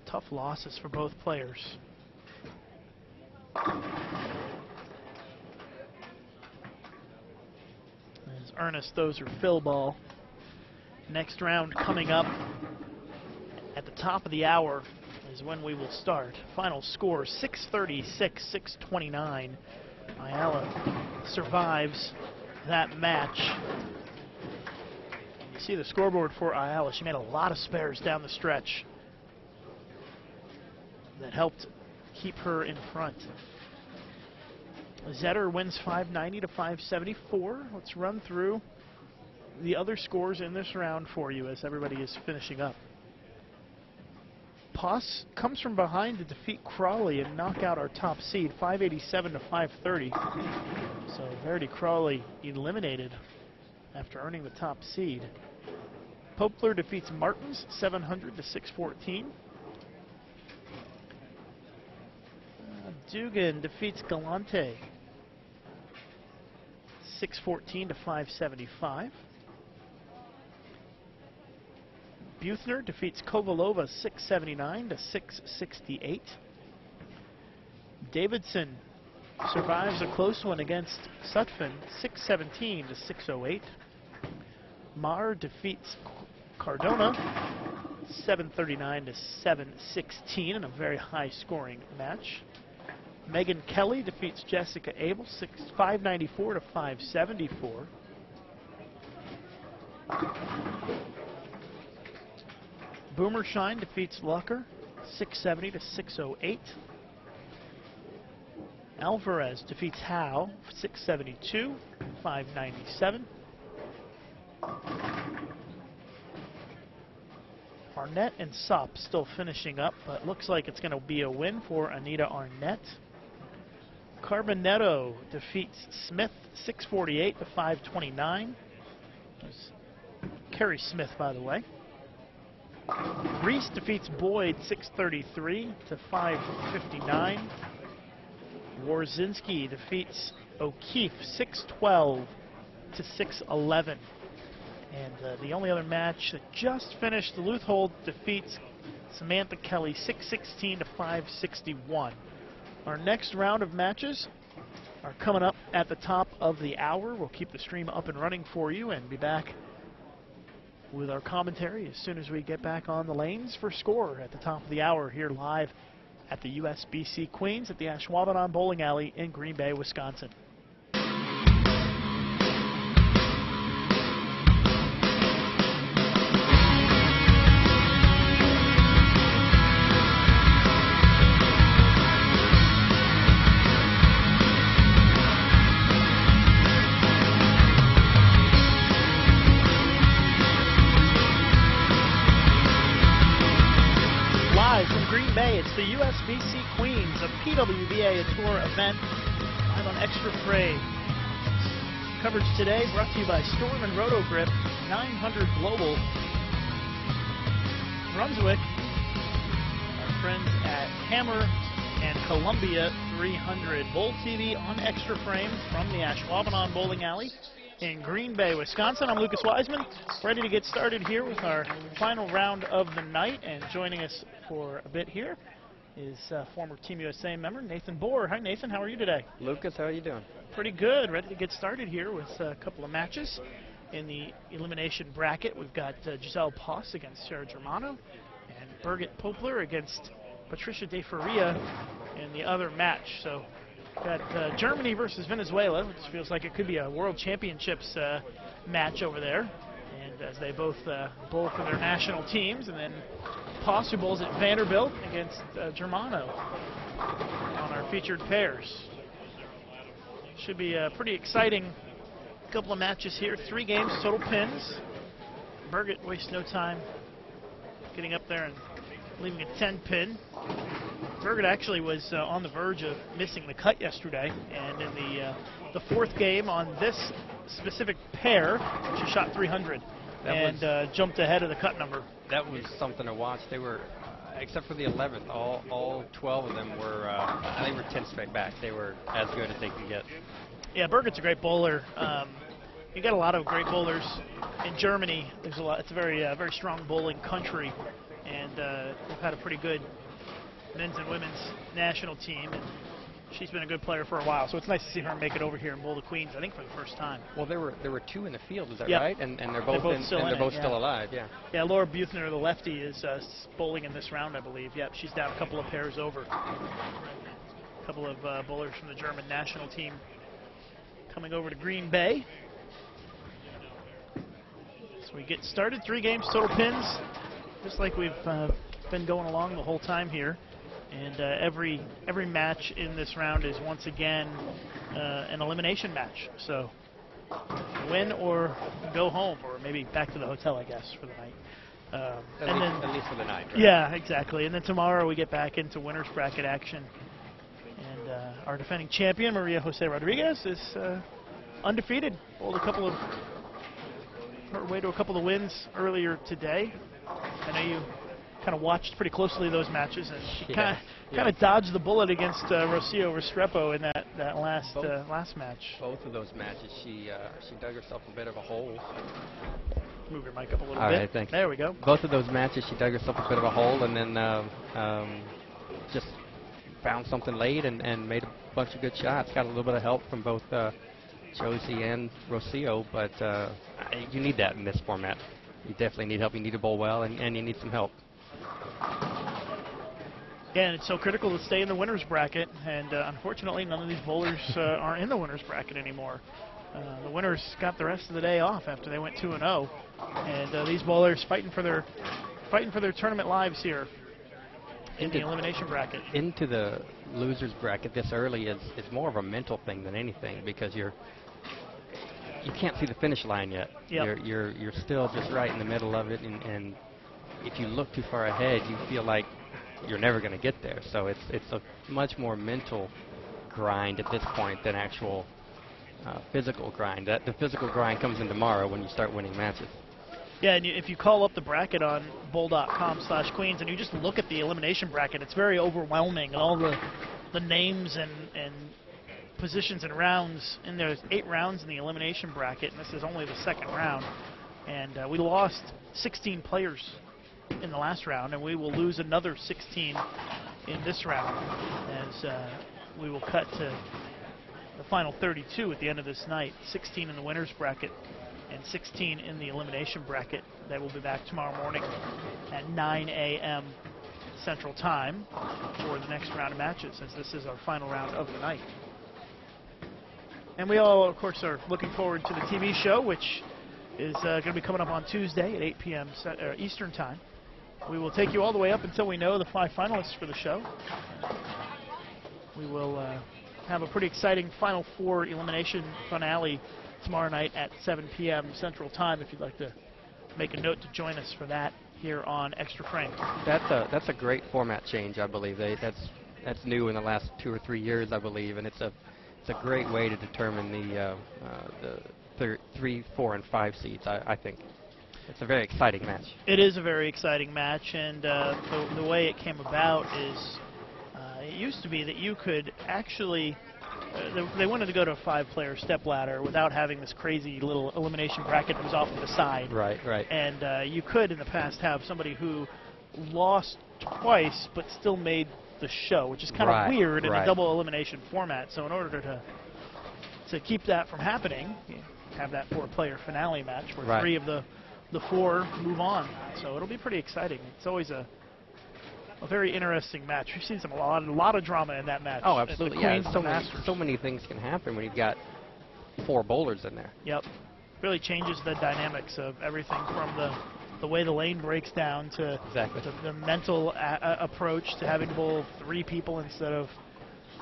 Tough losses for both players. As Ernest throws her fill ball. Next round coming up at the top of the hour is when we will start. Final score 636-629. Ayala survives that match. You see the scoreboard for Ayala. She made a lot of spares down the stretch. that helped keep her in front. Zetter wins 590 to 574. Let's run through the other scores in this round for you as everybody is finishing up. Poss comes from behind to defeat Crawley and knock out our top seed, 587 to 530. So Verity Crawley eliminated after earning the top seed. Poplar defeats Martins, 700 to 614. Dugan defeats Galante, 614 to 575. Buethner defeats Kovalova 679 to 668. Davidson survives a close one against Sutphin 617 to 608. Marr defeats Cardona 739 to 716 in a very high scoring match. Megan Kelly defeats Jessica Abel 594 to 574. Boomershine defeats Lucker 670 to 608. Alvarez defeats Howe 672 597. Arnett and Sop still finishing up, but looks like it's going to be a win for Anita Arnett. Carbonetto defeats Smith 648 to 529. There's Kerry Smith, by the way. Reese defeats Boyd 633 to 559. Warzinski defeats O'Keefe 612 to 611. And the only other match that just finished, the Luthold defeats Samantha Kelly 616 to 561. Our next round of matches are coming up at the top of the hour. We'll keep the stream up and running for you and be back with our commentary as soon as we get back on the lanes for score at the top of the hour here live at the USBC Queens at the Ashwaubenon Bowling Alley in Green Bay, Wisconsin. It's the USBC Queens, a PWBA Tour event, live on Extra Frame. Coverage today brought to you by Storm and Roto Grip, 900 Global, Brunswick, our friends at Hammer, and Columbia 300. Bowl TV on Extra Frame from the Ashwaubenon Bowling Alley in Green Bay, Wisconsin. I'm Lucas Wiseman, ready to get started here with our final round of the night, and joining us for a bit here is former Team USA member Nathan Bohr. Hi Nathan, how are you today? Lucas, how are you doing? Pretty good, ready to get started here with a couple of matches in the elimination bracket. We've got Giselle Poss against Sarah Germano and Birgit Poplar against Patricia De Faria in the other match. So got Germany versus Venezuela, which feels like it could be a World Championships match over there. And as they both bowl for their national teams, and then Poss, who bowls at Vanderbilt, against Germano on our featured pairs. Should be a pretty exciting couple of matches here. 3 games, total pins. Birgit wastes no time getting up there and leaving a 10 pin. Birgit actually was on the verge of missing the cut yesterday, and in the 4th game on this specific pair, she shot 300 and jumped ahead of the cut number. That was something to watch. They were, except for the 11th, all 12 of them were, they were 10 straight back. They were as good as they could get. Yeah, Birgit's a great bowler. You got a lot of great bowlers in Germany. There's a lot. It's a very strong bowling country, and they've had a pretty good men's and women's national team. And she's been a good player for a while, so it's nice to see her make it over here and bowl the Queens, I think, for the first time. Well, there were 2 in the field, is that yep. right? And they're both still alive, yeah. Yeah, Laura Buethner, the lefty, is bowling in this round, I believe. Yep, she's down a couple of pairs over. A couple of bowlers from the German national team coming over to Green Bay. So we get started. 3 games, total pins, just like we've been going along the whole time here. And every match in this round is once again an elimination match. So win or go home, or maybe back to the hotel, I guess, for the night. At least for the night. Right? Yeah, exactly. And then tomorrow we get back into winners bracket action. And our defending champion, Maria Jose Rodriguez, is undefeated. Pulled her way to a couple of wins earlier today. I know you kind of watched pretty closely those matches, and she kind of dodged the bullet against Rocio Restrepo in that last match. Both of those matches, she dug herself a bit of a hole. Move your mic up a little All bit. right, thanks. There we go. Both of those matches, she dug herself a bit of a hole, and then just found something late and made a bunch of good shots. Got a little bit of help from both Josie and Rocio, but you need that in this format. You definitely need help. You need to bowl well, and you need some help. Yeah, and it's so critical to stay in the winners bracket, and unfortunately none of these bowlers are in the winners bracket anymore. The winners got the rest of the day off after they went 2-0, and these bowlers fighting for their tournament lives here in the elimination bracket. Into the losers bracket this early is more of a mental thing than anything, because you can't see the finish line yet. Yep. You're still just right in the middle of it, and if you look too far ahead, you feel like you're never going to get there. So it's a much more mental grind at this point than actual physical grind. The physical grind comes in tomorrow when you start winning matches. Yeah, and if you call up the bracket on bowl.com/Queens and you just look at the elimination bracket, it's very overwhelming. All the names and positions and rounds, and there's 8 rounds in the elimination bracket, and this is only the second round. And we lost 16 players in the last round, and we will lose another 16 in this round, as we will cut to the final 32 at the end of this night. 16 in the winners bracket and 16 in the elimination bracket. That will be back tomorrow morning at 9 a.m. Central Time for the next round of matches, as this is our final round of the night. And we all, of course, are looking forward to the TV show, which is going to be coming up on Tuesday at 8 p.m. Eastern Time. We will take you all the way up until we know the 5 finalists for the show. We will have a pretty exciting Final 4 elimination finale tomorrow night at 7 p.m. Central Time, if you'd like to make a note to join us for that here on Extra Frame. That's a great format change, I believe. That's new in the last 2 or 3 years, I believe, and it's a great way to determine the 3, 4, and 5 seeds, I think. It's a very exciting match. It is a very exciting match, and the way it came about is it used to be that you could actually they wanted to go to a 5-player stepladder without having this crazy little elimination bracket that was off to the side. Right. And you could in the past have somebody who lost twice but still made the show, which is kind of weird in a double elimination format. So in order to keep that from happening, you have that 4-player finale match where 3 of the 4 move on. So it'll be pretty exciting. It's always a very interesting match. We've seen a lot of drama in that match. Oh, absolutely. Yeah, Masters. So many things can happen when you've got 4 bowlers in there. Yep. Really changes the dynamics of everything from the way the lane breaks down to the mental approach to having to bowl 3 people instead of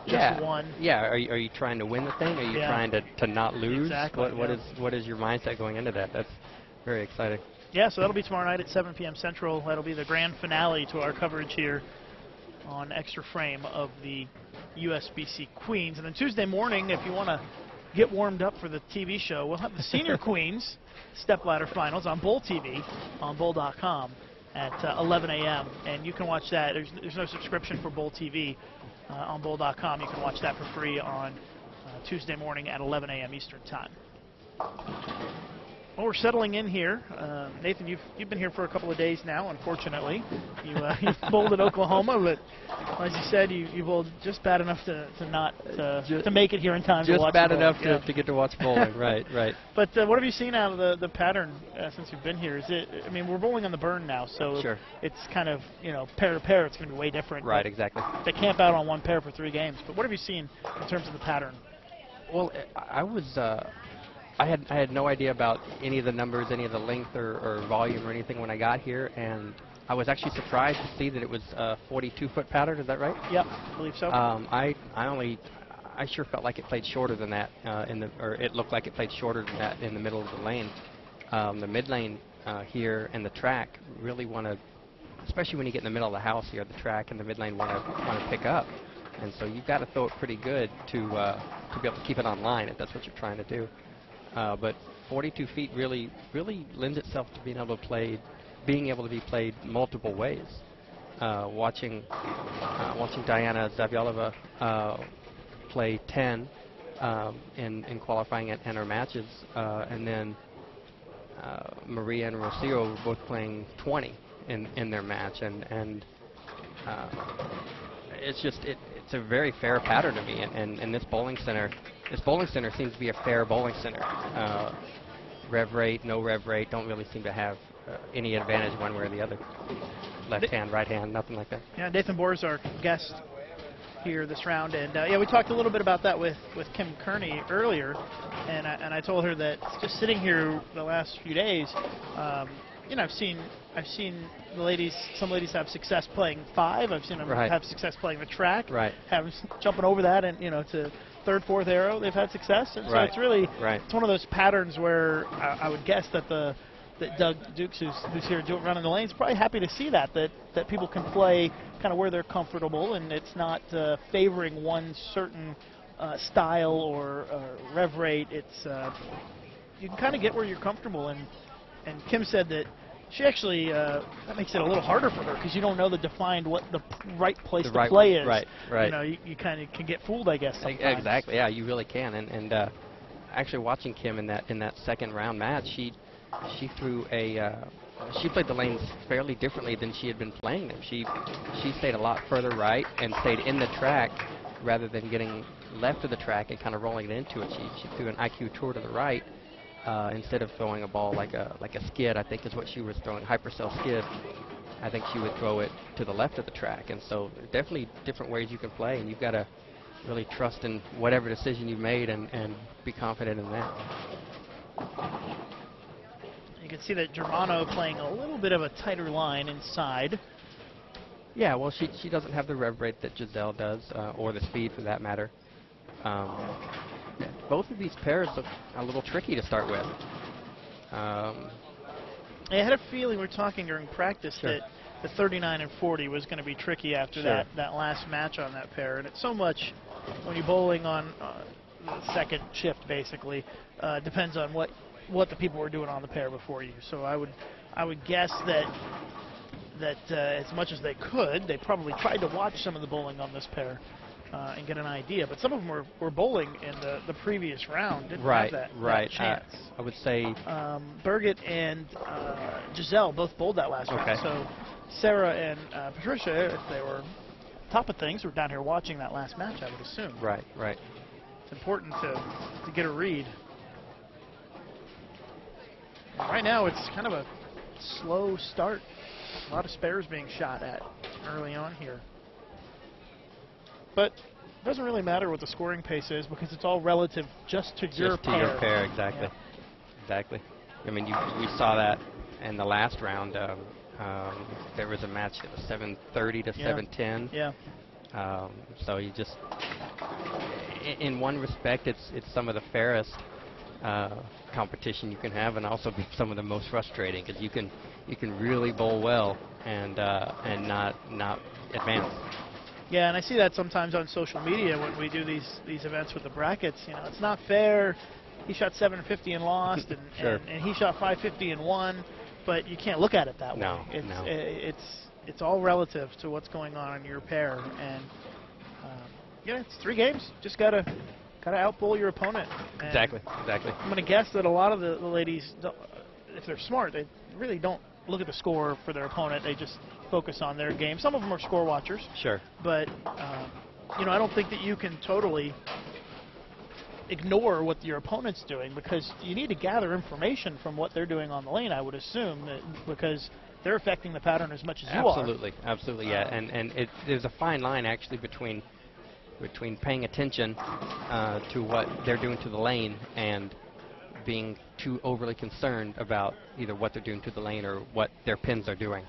just 1. Yeah. Are you trying to win the thing? Are you trying to not lose? Exactly. What is your mindset going into that? That's very exciting. Yeah, so that'll be tomorrow night at 7 p.m. Central. That'll be the grand finale to our coverage here on Extra Frame of the USBC Queens. And then Tuesday morning, if you want to get warmed up for the TV show, we'll have the Senior Queens Stepladder Finals on Bowl TV on bowl.com at 11 a.m. And you can watch that. There's no subscription for Bowl TV on bowl.com. You can watch that for free on Tuesday morning at 11 a.m. Eastern Time. Well, we're settling in here. Nathan, you've been here for a couple of days now, unfortunately. You've bowled at Oklahoma, but as you said, you bowled just bad enough to make it here in time to watch. Just bad enough to get to watch bowling, right. But what have you seen out of the pattern since you've been here? We're bowling on the burn now, so it's kind of, pair to pair, it's going to be way different. Right, exactly. They camp out on 1 pair for 3 games. But what have you seen in terms of the pattern? Well, I had no idea about any of the numbers, any of the length or volume or anything when I got here, and I was actually surprised to see that it was 42-foot pattern. Is that right? Yep, I believe so. I sure felt like it played shorter than that or it looked like it played shorter than that in the middle of the lane. The mid lane here and the track really want to, especially when you get in the middle of the house here, the track and the mid lane want to pick up, and so you've got to throw it pretty good to be able to keep it on line if that's what you're trying to do. But 42 feet really lends itself to being able to be played multiple ways. Watching Diana Zavyalova play 10 in qualifying and her matches, and then Maria and Rocio were both playing 20 in their match, and it's a very fair pattern to me, and this bowling center seems to be a fair bowling center. Rev rate, no rev rate, don't really seem to have any advantage one way or the other. Left hand, right hand, nothing like that. Yeah, Nathan Bohr is our guest here this round, and yeah, we talked a little bit about that with Kim Kearney earlier, and I told her that just sitting here the last few days, you know, I've seen the ladies, some ladies have success playing 5. I've seen them have success playing the track, jumping over that, and you know, to third, fourth arrow, they've had success, and so it's really it's one of those patterns where I would guess that Doug Dukes, who's here running the lanes, probably happy to see that people can play kind of where they're comfortable, and it's not favoring one certain style or rev rate. It's you can kind of get where you're comfortable, and Kim said that she actually that makes it a little harder for her because you don't know what the right place to play is. Right. You know, you kind of can get fooled, I guess. Sometimes. Exactly. Yeah, you really can. And actually watching Kim in that second round match, she threw she played the lanes fairly differently than she had been playing them. She stayed a lot further right and stayed in the track rather than getting left of the track and kind of rolling it into it. She threw an IQ tour to the right instead of throwing a ball like a skid, I think is what she was throwing, hypercell skid. I think she would throw it to the left of the track. And so definitely different ways you can play, and you've got to really trust in whatever decision you've made and be confident in that. You can see that Germano playing a little bit of a tighter line inside. Yeah, well, she doesn't have the rev rate that Giselle does, or the speed for that matter. Both of these pairs look a little tricky to start with. I had a feeling, we were talking during practice, that the 39 and 40 was going to be tricky after that last match on that pair. And it's so much, when you're bowling on the second shift, basically, depends on what the people were doing on the pair before you. So I would guess that as much as they could, they probably tried to watch some of the bowling on this pair and get an idea. But some of them were bowling in the previous round, didn't have that chance. I would say Birgit and Giselle both bowled that last round. So Sarah and Patricia, if they were top of things, were down here watching that last match, I would assume. Right. It's important to get a read. Right now, it's kind of a slow start. A lot of spares being shot at early on here. But it doesn't really matter what the scoring pace is because it's all relative just to your pair. Your pair, exactly. Yeah. Exactly. I mean, we saw that in the last round. There was a match that was 7:30 to 7:10. Yeah. So you just, in one respect, it's some of the fairest competition you can have, and also be some of the most frustrating because you can really bowl well and not advance. Yeah, and I see that sometimes on social media when we do these events with the brackets. You know, it's not fair. He shot 750 and lost, and he shot 550 and won, but you can't look at it that way. It's all relative to what's going on in your pair, and it's 3 games. Just gotta outbowl your opponent. And exactly. I'm gonna guess that a lot of the ladies, if they're smart, they really don't look at the score for their opponent. They just focus on their game. Some of them are score watchers. Sure. But I don't think that you can totally ignore what your opponent's doing because you need to gather information from what they're doing on the lane, I would assume, because they're affecting the pattern as much as you are. Absolutely, yeah. And there's a fine line actually between paying attention to what they're doing to the lane and being too overly concerned about either what they're doing to the lane or what their pins are doing.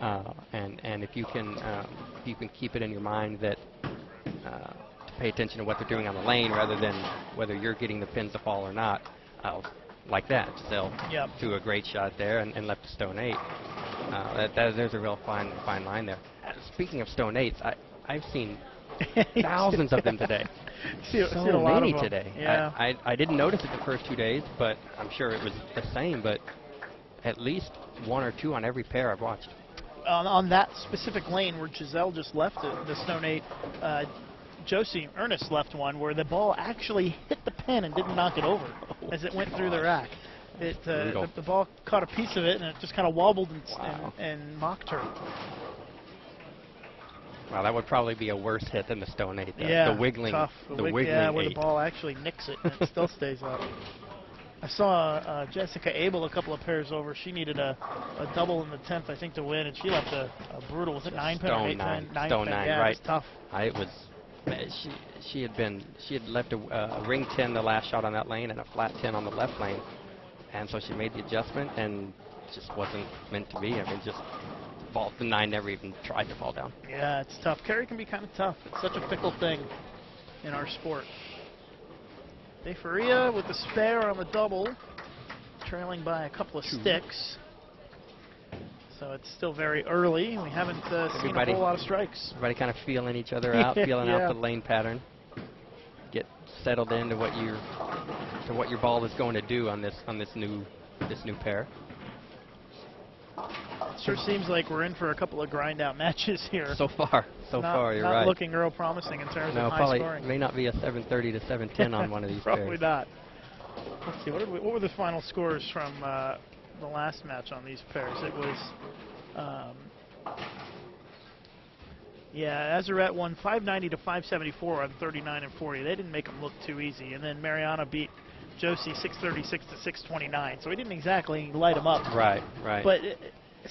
And if you can keep it in your mind that to pay attention to what they're doing on the lane rather than whether you're getting the pins to fall or not, like that. Giselle threw a great shot there and left a stone 8. There's a real fine line there. Speaking of stone 8s, I've seen thousands of them today. So many today. Yeah. I didn't notice it the first 2 days, but I'm sure it was the same. But at least 1 or 2 on every pair I've watched. On that specific lane where Giselle just left the stone 8, Josie Ernest left one where the ball actually hit the pin and didn't knock it over as it went through the rack. The ball caught a piece of it and it just kind of wobbled and mocked her. Wow, that would probably be a worse hit than the stone 8. The wiggling, tough. the wiggling where 8. the ball actually nicks it and it still stays up. I saw Jessica Abel a couple of pairs over. She needed a double in the 10th, I think, to win, and she left a brutal. Was it 9 pin or 8 pin? 9 stone pin. 9, yeah, right? It was tough. It was. She had left a ring 10 the last shot on that lane and a flat 10 on the left lane, and so she made the adjustment and it just wasn't meant to be. I mean, just the 9 never even tried to fall down. Yeah, it's tough. Carry can be kind of tough. It's such a fickle thing in our sport. De Faria with the spare on the double, trailing by a couple of sticks. So it's still very early. We haven't seen a whole lot of strikes. Everybody kind of feeling each other out, feeling out the lane pattern. Get settled into what your ball is going to do on this new pair. It sure seems like we're in for a couple of grind-out matches here. So far, you're right. Not looking real promising in terms of high probably scoring. May not be a 7:30 to 7:10 on one of these Probably pairs. not. Let's see, what were the final scores from the last match on these pairs? It was, Azurette won 590 to 574 on 39 and 40. They didn't make them look too easy. And then Mariana beat Josie 636 to 629. So he didn't exactly light them up. Right. But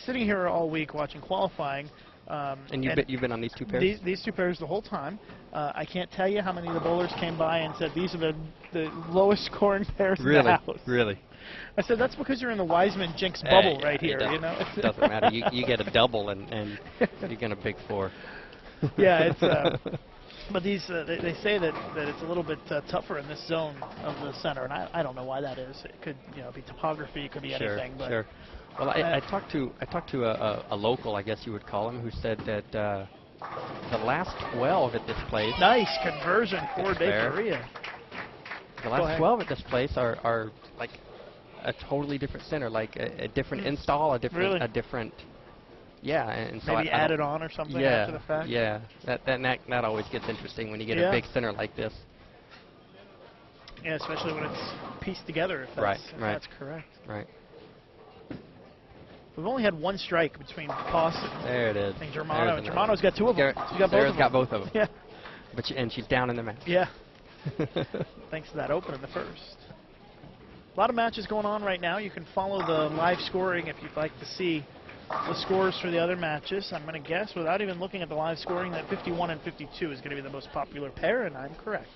sitting here all week watching qualifying. And you've been on these two pairs? These two pairs the whole time. I can't tell you how many of the bowlers came by and said these are the lowest scoring pairs in the house. Really? I said that's because you're in the Wiseman Jinx bubble right here. You know, it doesn't matter. You get a double and you get a big 4. Yeah, it's. But these they say that it's a little bit tougher in this zone of the center, and I don't know why that is. It could be topography, it could be anything. But sure. Well, I talked to a local, I guess you would call him, who said that the last 12 at this place. Nice conversion for De Faria. The last 12 at this place are like a totally different center, like a different install, a different. Yeah, and so maybe added on or something after the fact. Yeah, that always gets interesting when you get a big center like this. Yeah, especially when it's pieced together. If that's correct. Right. We've only had one strike between Poss and Germano. And Germano's got 2 of them. Sarah's got both of them. Yeah. And she's down in the match. Yeah. Thanks to that open in the first. A lot of matches going on right now. You can follow the live scoring if you'd like to see the scores for the other matches. I'm going to guess, without even looking at the live scoring, that 51 and 52 is going to be the most popular pair, and I'm correct.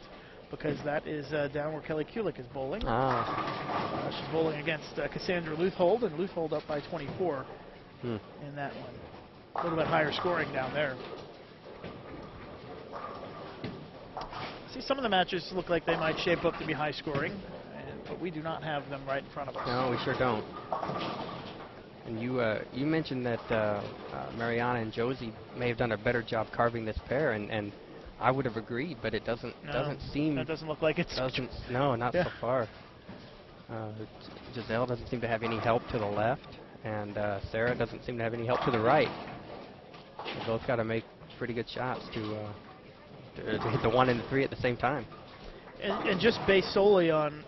Because that is down where Kelly Kulik is bowling. She's bowling against Cassandra Leuthold, and Leuthold up by 24 in that one. A little bit higher scoring down there. See, some of the matches look like they might shape up to be high scoring, but we do not have them right in front of us. No, we sure don't. And you mentioned that Mariana and Josie may have done a better job carving this pair, and I would have agreed, but it doesn't seem. That doesn't look like it's. No, not so far. Giselle doesn't seem to have any help to the left, and Sarah doesn't seem to have any help to the right. They both got to make pretty good shots to hit the 1 and the 3 at the same time. And just based solely on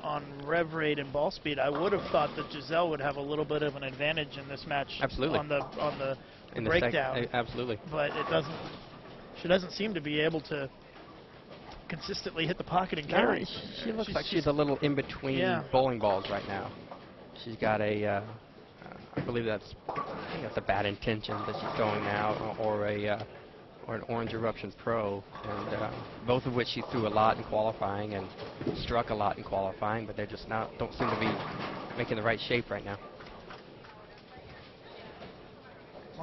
rev rate and ball speed, I would have thought that Giselle would have a little bit of an advantage in this match. Absolutely. On the breakdown. Absolutely. But it doesn't. She doesn't seem to be able to consistently hit the pocket and carry. No, she looks like she's a little in between bowling balls right now. She's got I think that's a Bad Intention that she's going now, or an Orange Eruption Pro, and both of which she threw a lot in qualifying and struck a lot in qualifying, but they just don't seem to be making the right shape right now.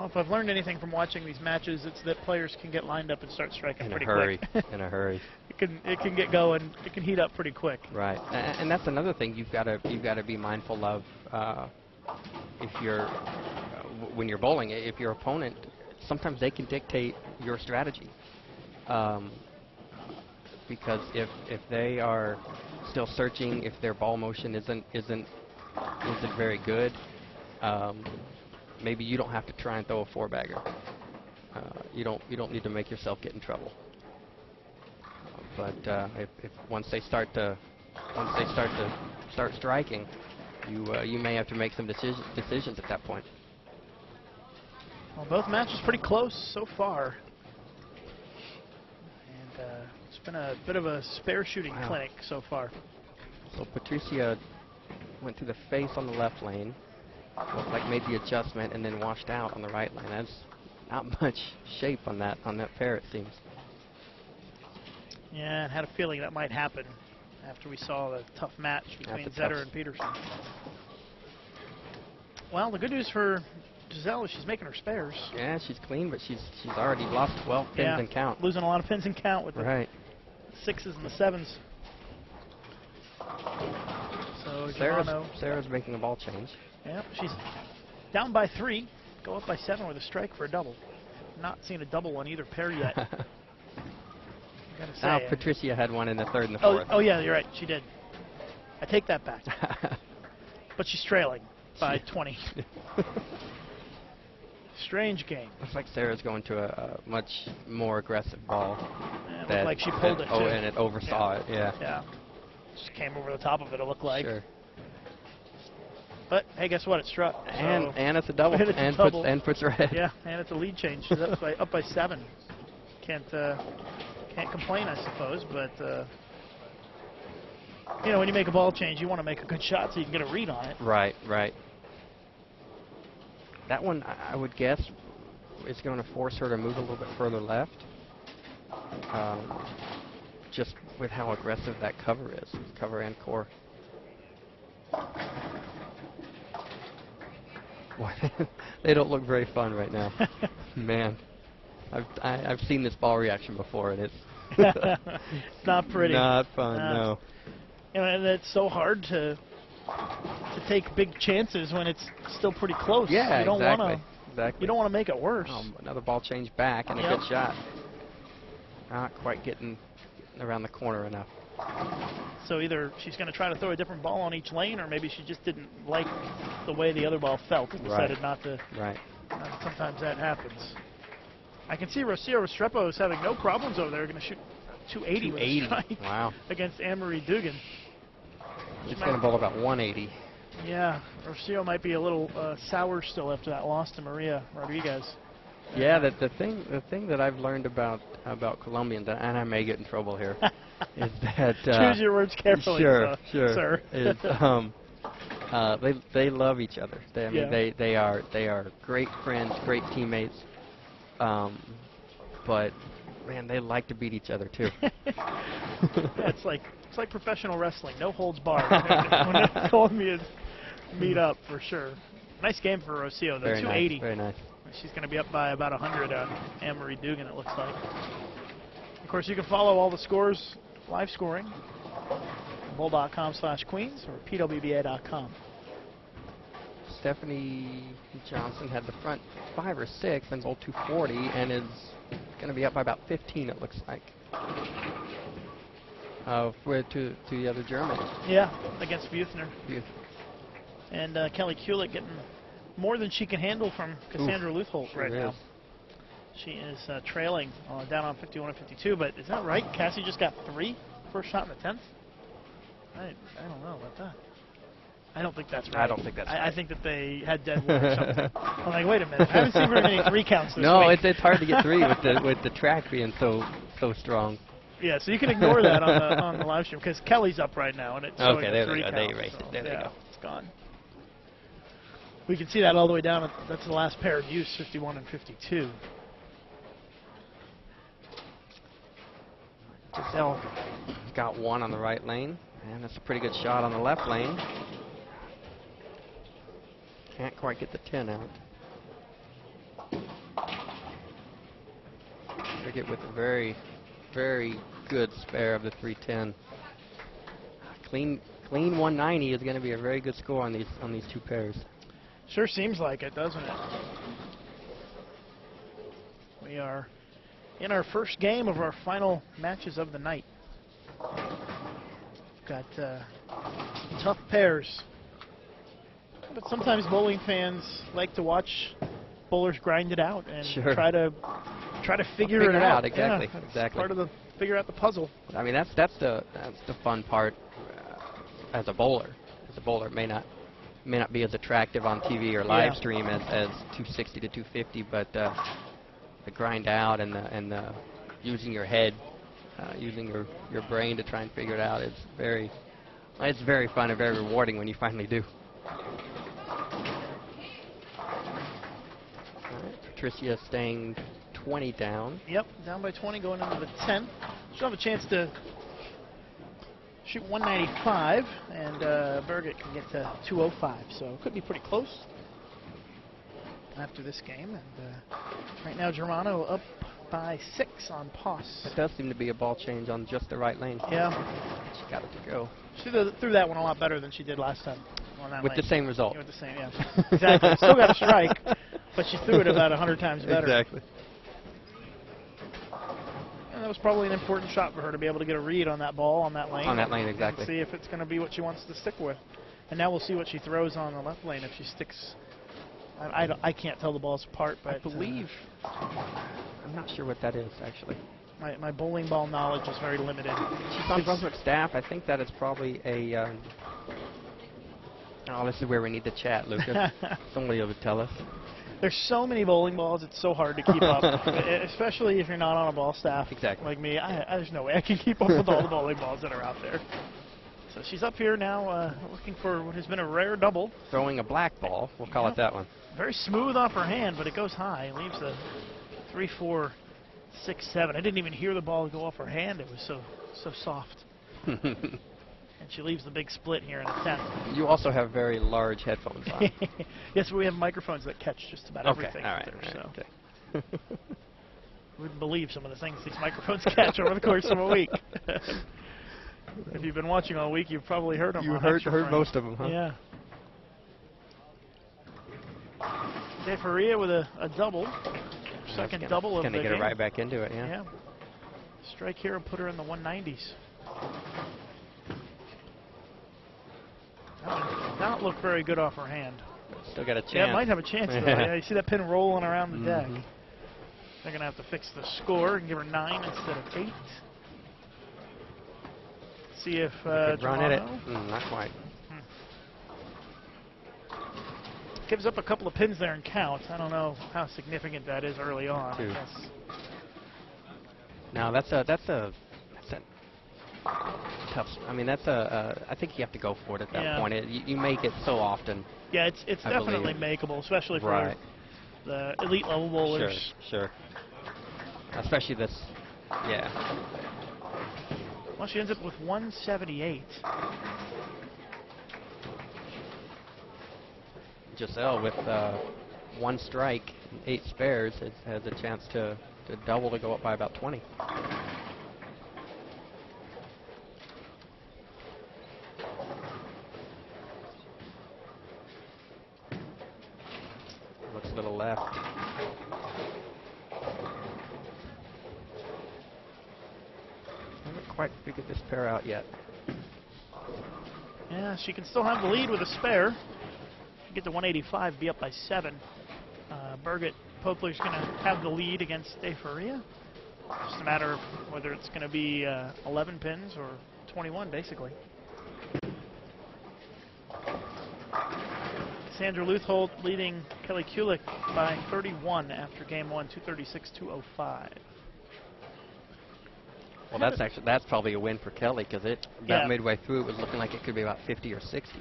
Well, if I've learned anything from watching these matches, it's that players can get lined up and start striking In pretty a hurry. quick. In a hurry. It can get going. It can heat up pretty quick. Right, and that's another thing you've got to be mindful of if you're when you're bowling. If your opponent, sometimes they can dictate your strategy, because if they are still searching, if their ball motion isn't very good, maybe you don't have to try and throw a four-bagger. You don't need to make yourself get in trouble. But if once they start striking, you may have to make some decisions at that point. Well, both matches pretty close so far, and it's been a bit of a spare shooting clinic so far. So Patricia went through the face on the left lane, looked like made the adjustment, and then washed out on the right lane. That's not much shape on that pair, it seems. Yeah, and had a feeling that might happen after we saw the tough match between Zetter and Peterson. Well, the good news for Giselle is she's making her spares. Yeah, she's clean, but she's already lost 12 pins in count. Losing a lot of pins in count with the 6s and the 7s. So Sarah's making a ball change. Yeah, she's down by 3, go up by 7 with a strike for a double. Not seen a double on either pair yet. Now Patricia had one in the 3rd and the 4th. Oh yeah, you're right. She did. I take that back. But she's trailing by 20. Strange game. Looks like Sarah's going to a much more aggressive ball. It looked like she pulled it too. And it oversaw it. Yeah. Yeah. Just came over the top of it. It looked like. Sure. But hey, guess what? It struck. And it's a double. And puts her ahead. Yeah, and it's a lead change. She's up by 7. Can't complain, I suppose, but you know, when you make a ball change, you want to make a good shot so you can get a read on it. Right. That one, I would guess, is going to force her to move a little bit further left, just with how aggressive that cover is, cover and core. They don't look very fun right now. Man, I've seen this ball reaction before, and it's it's not pretty. Not fun, no. And it's so hard to take big chances when it's still pretty close. Yeah, you don't exactly. You don't want to make it worse. Another ball change back and a good shot. Not quite getting around the corner enough. So either she's going to try to throw a different ball on each lane, or maybe she just didn't like the way the other ball felt and decided not to. Right. Sometimes that happens. I can see Rocio Restrepo is having no problems over there. Going to shoot 280 with a strike against Anne-Marie Dugan. She's going to bowl about 180. Yeah, Rocio might be a little sour still after that loss to Maria Rodriguez. Yeah, the thing that I've learned about Colombians, and I may get in trouble here, is that choose your words carefully. Sure, sir. Is they love each other. They are great friends, great teammates. But man, they like to beat each other too. It's like professional wrestling, no holds barred when the Colombians meet up for sure. Nice game for Rocio though, 280. Nice, very nice. She's going to be up by about 100 on Anne-Marie Dugan, it looks like. Of course, you can follow all the scores, live scoring, bowl.com/Queens or pwba.com. Stephanie Johnson had the front 5 or 6 and bowled 240 and is going to be up by about 15, it looks like. To the other German. Yeah, against Buethner. And Kelly Kulick getting more than she can handle from Cassandra Luthholt right now. She is trailing down on 51 and 52, but is that right? Cassie just got 3 first shot in the 10th? I don't know about that. I don't think that's right. I don't think that's right. I think that they had dead wood or something. I'm like, wait a minute. I haven't seen very many 3 counts this week. No, it's hard to get 3 with the track being so strong. Yeah, so you can ignore that on the live stream because Kelly's up right now and it's showing there 3 they go. counts. They erased it. There they go. It's gone. We can see that all the way down. That's the last pair of use, 51 and 52. Giselle got 1 on the right lane, and that's a pretty good shot on the left lane. Can't quite get the 10 out. Birgit with a very, very good spare of the 310. Clean 190 is going to be a very good score on these two pairs. Sure seems like it, doesn't it? We are in our first game of our final matches of the night. Got tough pairs. But sometimes bowling fans like to watch bowlers grind it out and Sure. try to figure it out. Exactly, Yeah, that's exactly. part of the figure out the puzzle. I mean, that's the fun part as a bowler. As a bowler, it may not be as attractive on TV or live stream as 260 to 250, but the grind out and the using your head, using your brain to try and figure it out is very fun and very rewarding when you finally do. All right, Patricia staying 20 down. Yep, down by 20 going into the 10th. She'll have a chance to shoot 195, and Birgit can get to 205, so it could be pretty close after this game. And right now Germano up by 6 on Poss. It does seem to be a ball change on just the right lane. Yeah. She got it to go. She threw that one a lot better than she did last time on that With lane. the same result. Yeah, with the same, yeah. Exactly. Still got a strike, but she threw it about 100 times better. Exactly. And that was probably an important shot for her to be able to get a read on that ball on that lane. On that lane, exactly. And see if it's going to be what she wants to stick with. And now we'll see what she throws on the left lane if she sticks. I can't tell the balls apart, but I believe. I'm not sure what that is, actually. my bowling ball knowledge is very limited. She's on Brunswick staff. I think that is probably a. Oh, this is where we need to chat, Lucas. Somebody will tell us. There's so many bowling balls, it's so hard to keep up, especially if you're not on a ball staff Exactly. like me. There's no way I can keep up with all the bowling balls that are out there. So she's up here now looking for what has been a rare double. Throwing a black ball. We'll call it that one. Very smooth off her hand, but it goes high. It leaves the 3, 4, 6, 7. I didn't even hear the ball go off her hand. It was so soft. And she leaves the big split here in the 10th. You also have very large headphones on. Yes, we have microphones that catch just about everything. All right. There, All right, so. Wouldn't believe some of the things these microphones catch over the course of a week. If you've been watching all week, you've probably heard them. You on heard Extra Frame. most of them, huh? Yeah. De Faria with a double. Second double of the Gonna get her game. right back into it, yeah. Yeah. Strike here and put her in the 190s. That one did not look very good off her hand. Still got a chance. Yeah, it might have a chance though. Yeah, you see that pin rolling around the deck. Mhm. They're going to have to fix the score and give her 9 instead of 8. See if Run at it. Toronto Not quite. gives up a couple of pins there and counts. I don't know how significant that is early on. I 2. guess. No, that's a tough. I mean, I think you have to go for it at that Yeah. point. You make it so often. Yeah, it's I definitely believe. makeable, especially for Right. the elite level bowlers. Sure. Especially this. Yeah. Well, she ends up with 178. Giselle with 1 strike, 8 spares has a chance to double to go up by about 20. Looks a little left. Haven't quite figured this pair out yet. Yeah, she can still have the lead with a spare. Get to 185, be up by 7. Birgit Poplar's going to have the lead against De Faria. Just a matter of whether it's going to be 11 pins or 21, basically. Sandra Luthold leading Kelly Kulik by 31 after game 1, 236-205. Well, that's probably a win for Kelly because about midway through it was looking like it could be about 50 or 60.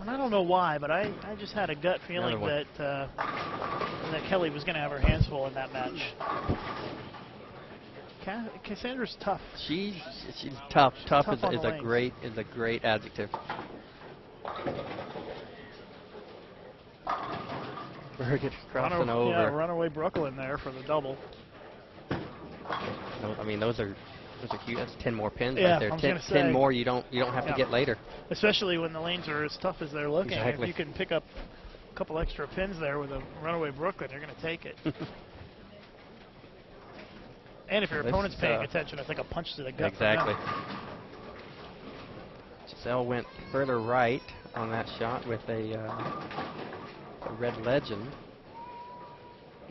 And I don't know why, but I just had a gut feeling that Kelly was going to have her hands full in that match. Cassandra's tough. She's tough. Tough on the is a lanes. great adjective. Burgett crossing over. Yeah, runaway Brooklyn there for the double. No, I mean, those are huge. That's 10 more pins Yeah, right there. I was 10, gonna 10 say. more you don't have to get later. Especially when the lanes are as tough as they're looking. Exactly. If you can pick up a couple extra pins there with a runaway Brooklyn, you're going to take it. And if your This opponent's is, paying attention, it's like a punch to the gut. Exactly. Giselle went further right on that shot with a red legend.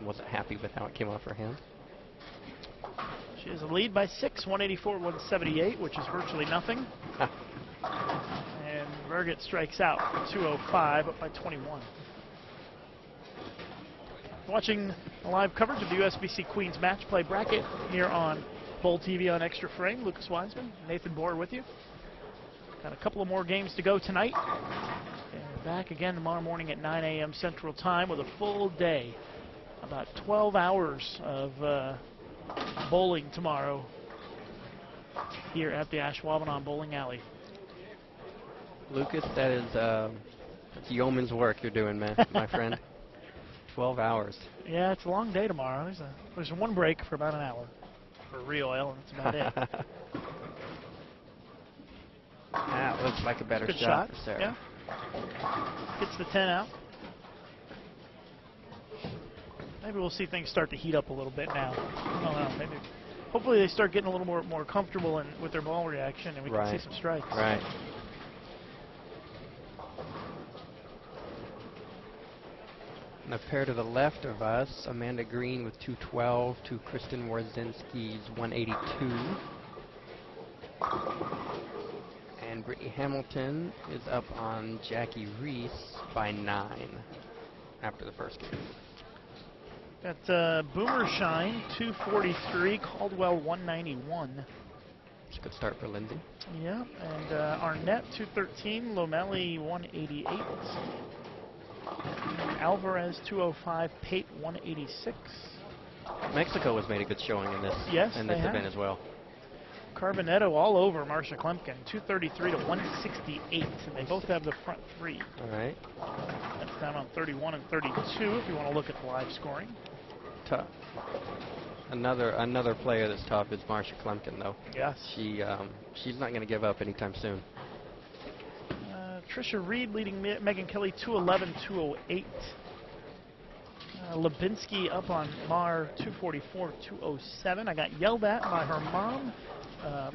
Wasn't happy with how it came off her hand. She has a lead by 6, 184-178, which is virtually nothing. And Burgett strikes out for 205, up by 21. Watching the live coverage of the USBC Queens match play bracket here on Bowl TV on Extra Frame. Lucas Wiseman, Nathan Bohr with you. Got a couple of more games to go tonight. And back again tomorrow morning at 9 a.m. Central Time with a full day. About 12 hours of bowling tomorrow here at the Ashwaubenon Bowling Alley. Lucas, that is that's yeoman's work you're doing, man, my friend. 12 hours. Yeah, it's a long day tomorrow. There's one break for about an hour for re-oil, and that's about it. That looks like a better Good shot for Sarah. Yeah. Gets the 10 out. Maybe we'll see things start to heat up a little bit now. I don't know. Maybe. Hopefully they start getting a little more comfortable with their ball reaction, and we can see some strikes. Right. And a pair to the left of us, Amanda Green with 212 to Kristen Warzinski's 182. And Brittany Hamilton is up on Jackie Reese by 9 after the first game. Got Boomer Shine, 243, Caldwell, 191. It's a good start for Lindsay. Yeah, and Arnett, 213, Lomelli, 188. Alvarez, 205, Pate, 186. Mexico has made a good showing in this, Yes, in they this have. event as well. Carbonetto all over Marsha Klemkin, 233 to 168, and they both have the front three. All right. That's down on 31 and 32 if you want to look at the live scoring. Tough. Another player that's tough is Marsha Klemkin, though. Yes. She's not going to give up anytime soon. Trisha Reed leading Megan Kelly, 211, 208. Lubinsky up on Mar, 244, 207. I got yelled at by her mom.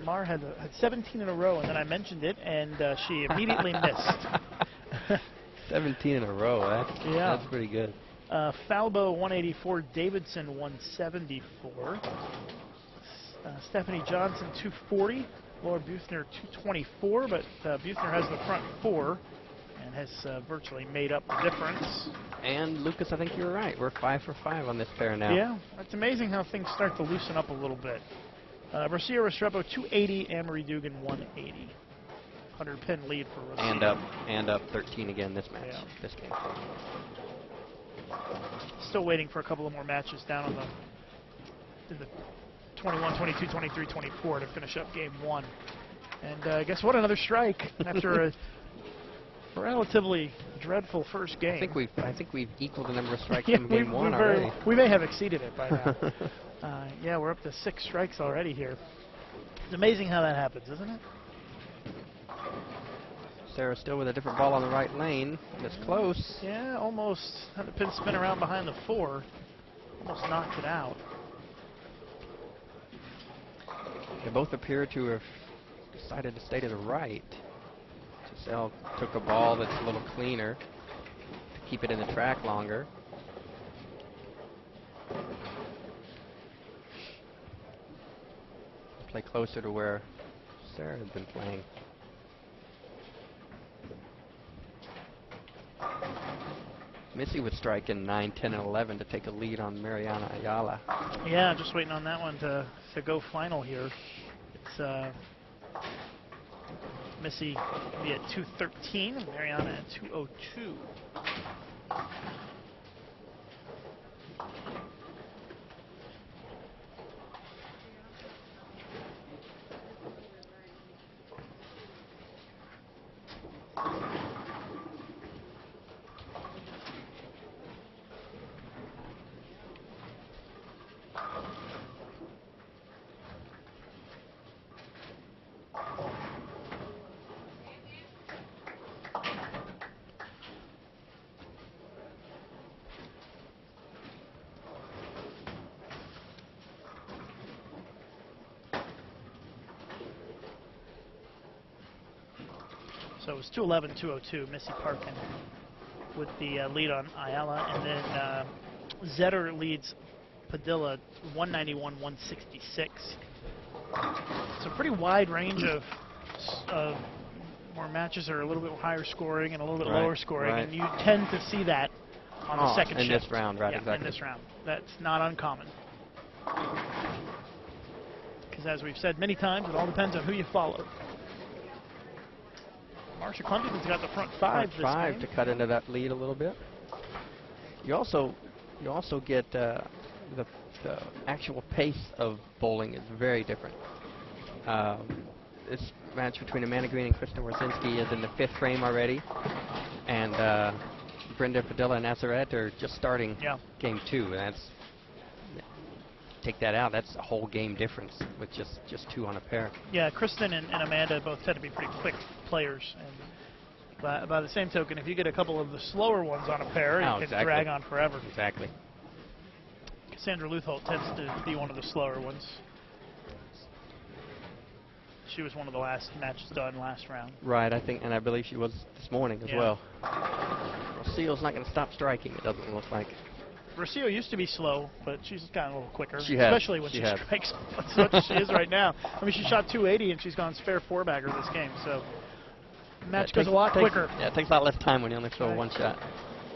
Mar had 17 in a row, and then I mentioned it, and she immediately missed. 17 in a row. That's pretty good. Falbo, 184. Davidson, 174. Stephanie Johnson, 240. Laura Buchner, 224, but Buchner has the front four and has virtually made up the difference. And Lucas, I think you're right. We're 5 for 5 on this pair now. Yeah, it's amazing how things start to loosen up a little bit. Rocio Restrepo, 280. Anne-Marie Dugan, 180. 100-pin lead for Rocio. And up 13 again this match, this game. Still waiting for a couple of more matches down on the 21, 22, 23, 24 to finish up game one. And guess what? Another strike after a relatively dreadful first game. I think we've equaled the number of strikes from game one already. We may have exceeded it by now. Yeah, we're up to 6 strikes already here. It's amazing how that happens, isn't it? Sarah still with a different ball on the right lane. It's close. Yeah, almost had the pin spin around behind the 4. Almost knocked it out. They both appear to have decided to stay to the right. Giselle took a ball that's a little cleaner to keep it in the track longer. Play closer to where Sarah had been playing. Missy would strike in 9, 10, and 11 to take a lead on Mariana Ayala. Yeah, just waiting on that one to go final here. It's Missy will be at 213, and Mariana at 202. So it was 211, 202. Missy Parkin with the lead on Ayala, and then Zetter leads Padilla 191, 166. It's a pretty wide range of where matches are a little bit higher scoring and a little bit lower scoring, and you tend to see that on the second shift. In this round, right? Yeah, Exactly. in this round. That's not uncommon. Because as we've said many times, it all depends on who you follow. Marsha Klumpkin's got the front five this game. To cut into that lead a little bit. You also get the actual pace of bowling is very different. This match between Amanda Green and Kristen Warsinski is in the 5th frame already, and Brenda Padilla and Azarette are just starting game 2, and that's, take that out, that's a whole game difference with just 2 on a pair. Yeah, Kristen and Amanda both tend to be pretty quick players, and by the same token, if you get a couple of the slower ones on a pair, you can drag on forever. Exactly. Cassandra Lutholt tends to be one of the slower ones. She was one of the last matches done last round. Right, I think, and I believe she was this morning as well. Rosillo's not going to stop striking, it doesn't look like. Rosillo used to be slow, but she's gotten a little quicker. Especially when she strikes as much as she is right now. I mean, she shot 280 and she's gone spare 4-bagger this game, so the match goes a lot quicker. Yeah, it takes a lot less time when you only throw one shot.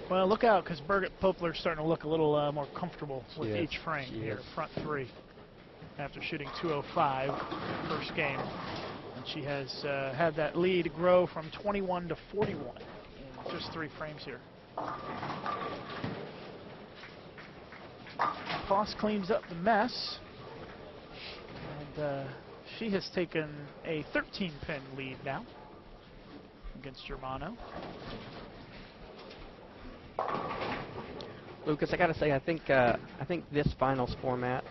Well, look out, because Birgit Poplar's starting to look a little more comfortable with each frame here, front 3. After shooting 205 first game. And she has had that lead grow from 21 to 41 in just 3 frames here. Foss cleans up the mess. And she has taken a 13-pin lead now against Germano. Lucas, I got to say, I think this finals format,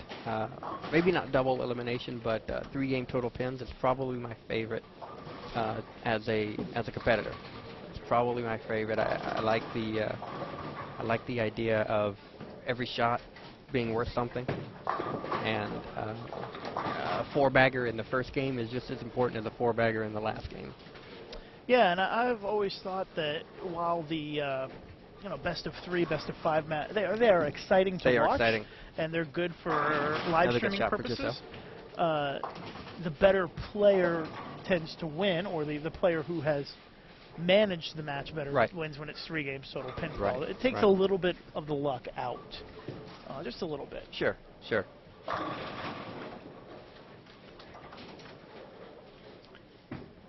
maybe not double elimination, but 3-game total pins is probably my favorite as a competitor. It's probably my favorite. I like the idea of every shot being worth something, and a 4-bagger in the first game is just as important as a 4-bagger in the last game. Yeah, and I've always thought that while the best of 3, best of 5 they are exciting to watch. They are exciting, and they're good for live streaming purposes. The better player tends to win, or the player who has managed the match better wins when it's 3 games total pinfall. It takes a little bit of the luck out, just a little bit. Sure.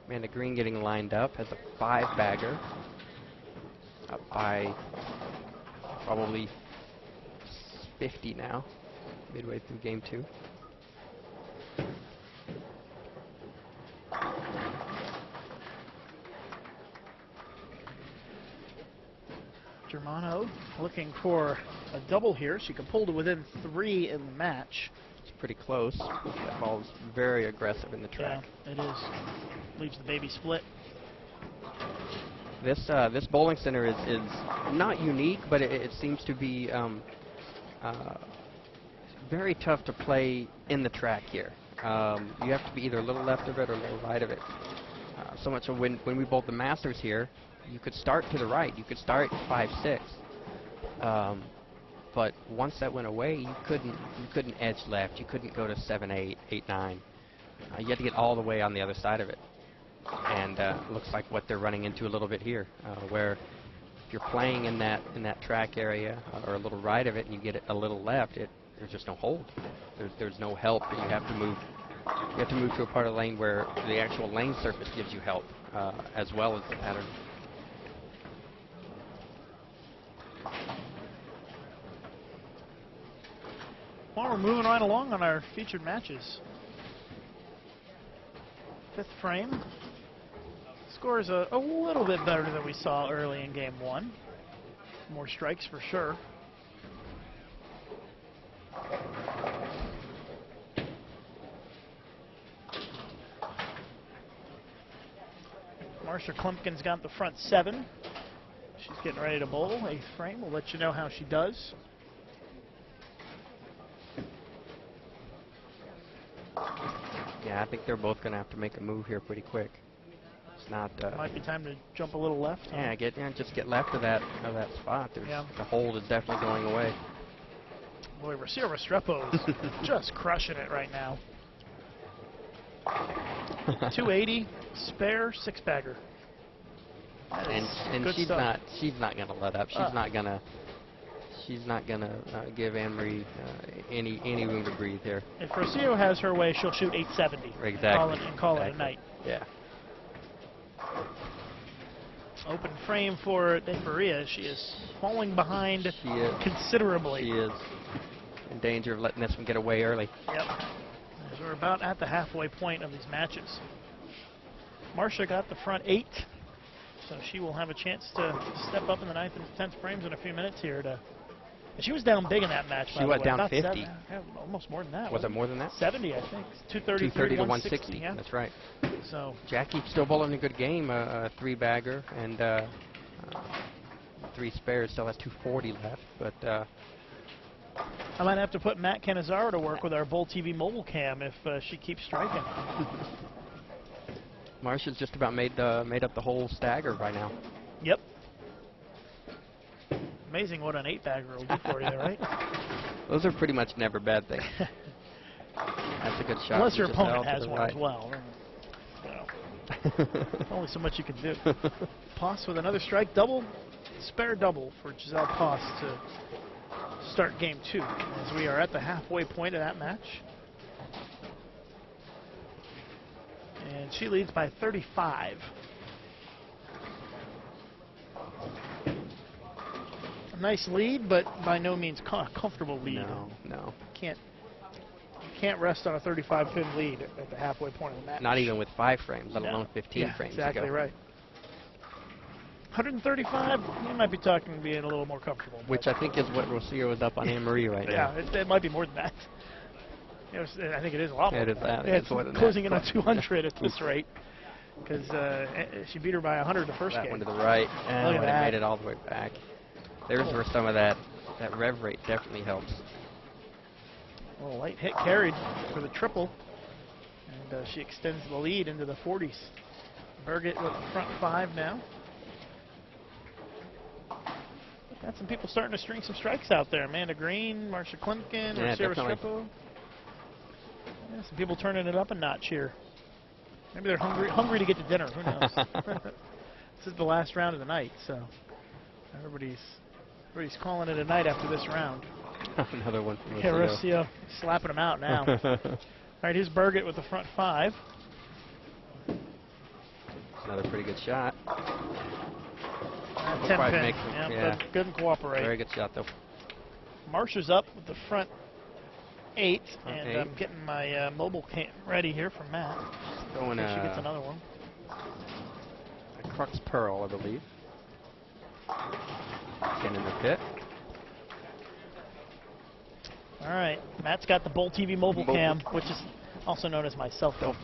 Amanda Green getting lined up as a 5-bagger. Up by probably 50 now, midway through game 2. Germano looking for a double here. She can pull to within 3 in the match. It's pretty close. That ball's very aggressive in the track. Yeah, it is. Leaves the baby split. This bowling center is not unique, but it seems to be very tough to play in the track here. You have to be either a little left of it or a little right of it. So much so when we bowled the Masters here, you could start to the right. You could start 5-6. But once that went away, you couldn't edge left. You couldn't go to 7-8, 8-9. You had to get all the way on the other side of it. And looks like what they're running into a little bit here, where if you're playing in that track area or a little right of it and you get it a little left, there's just no hold. There's no help. You have to move. You have to move to a part of the lane where the actual lane surface gives you help, as well as the pattern. Well, we're moving right along on our featured matches. 5th frame. Score is a little bit better than we saw early in game 1. More strikes for sure. Marsha Klumpkin's got the front 7. She's getting ready to bowl. 8th frame. We'll let you know how she does. Yeah, I think they're both going to have to make a move here pretty quick. not. Might be time to jump a little left. Yeah, just get left of that spot. The hold is definitely going away. Boy, Rocio Restrepo is just crushing it right now. 280, spare, 6-bagger. And she's not gonna let up. She's not gonna give Anne-Marie any room to breathe here. If Rocio has her way, she'll shoot 870. Exactly. And call it a night. Yeah. Open frame for De Faria. She is falling behind considerably. She is in danger of letting this one get away early. Yep. As we're about at the halfway point of these matches. Marcia got the front 8, so she will have a chance to step up in the 9th and 10th frames in a few minutes here. And she was down big in that match. She went down About 50. Almost more than that. Was it more than that? 70, I think. 230 to 160. Yeah. That's right. So Jackie still bowling a good game, a 3-bagger and 3 spares. Still has 240 left, but. I might have to put Matt Cannizzaro to work with our Bowl TV mobile cam if she keeps striking. Marcia's just about made up the whole stagger right now. Yep. Amazing what an 8-bagger will do for you, right? Those are pretty much never bad things. That's a good shot. Unless your Just opponent out to has the one right. as well. Only so much you can do. Poss with another strike, double, spare double for Giselle Poss to start game 2 as we are at the halfway point of that match. And she leads by 35. A nice lead, but by no means comfortable lead. No. Can't rest on a 35-pin lead at the halfway point of the match. Not even with 5 frames, let alone 15 frames exactly to go. Right. 135, you might be talking being a little more comfortable. Which I think is what Rocio is up on Anne-Marie right now. Yeah, it might be more than that. I think it is a lot more. It is that. It's closing in on 200 at this rate. Because she beat her by 100 the first that game. One to the right, and Look at that. Made it all the way back. There's where some of that rev rate definitely helps. A little light hit carried for the triple. And she extends the lead into the 40s. Birgit with the front 5 now. Got some people starting to string some strikes out there. Amanda Green, Marcia Klimkin, Rocio Restrepo. Yeah, some people turning it up a notch here. Maybe they're hungry to get to dinner. Who knows? This is the last round of the night, so everybody's calling it a night after this round. Another one from Rocio slapping them out now. All right, here's Birgit with the front 5. Another pretty good shot. 10 pin. But couldn't cooperate. Very good shot, though. Marcia's up with the front 8, and I'm getting my mobile cam ready here for Matt. Going, she gets another one. A Crux Pearl, I believe. Getting in the pit. All right, Matt's got the Bowl TV mobile cam, which is also known as my cell phone.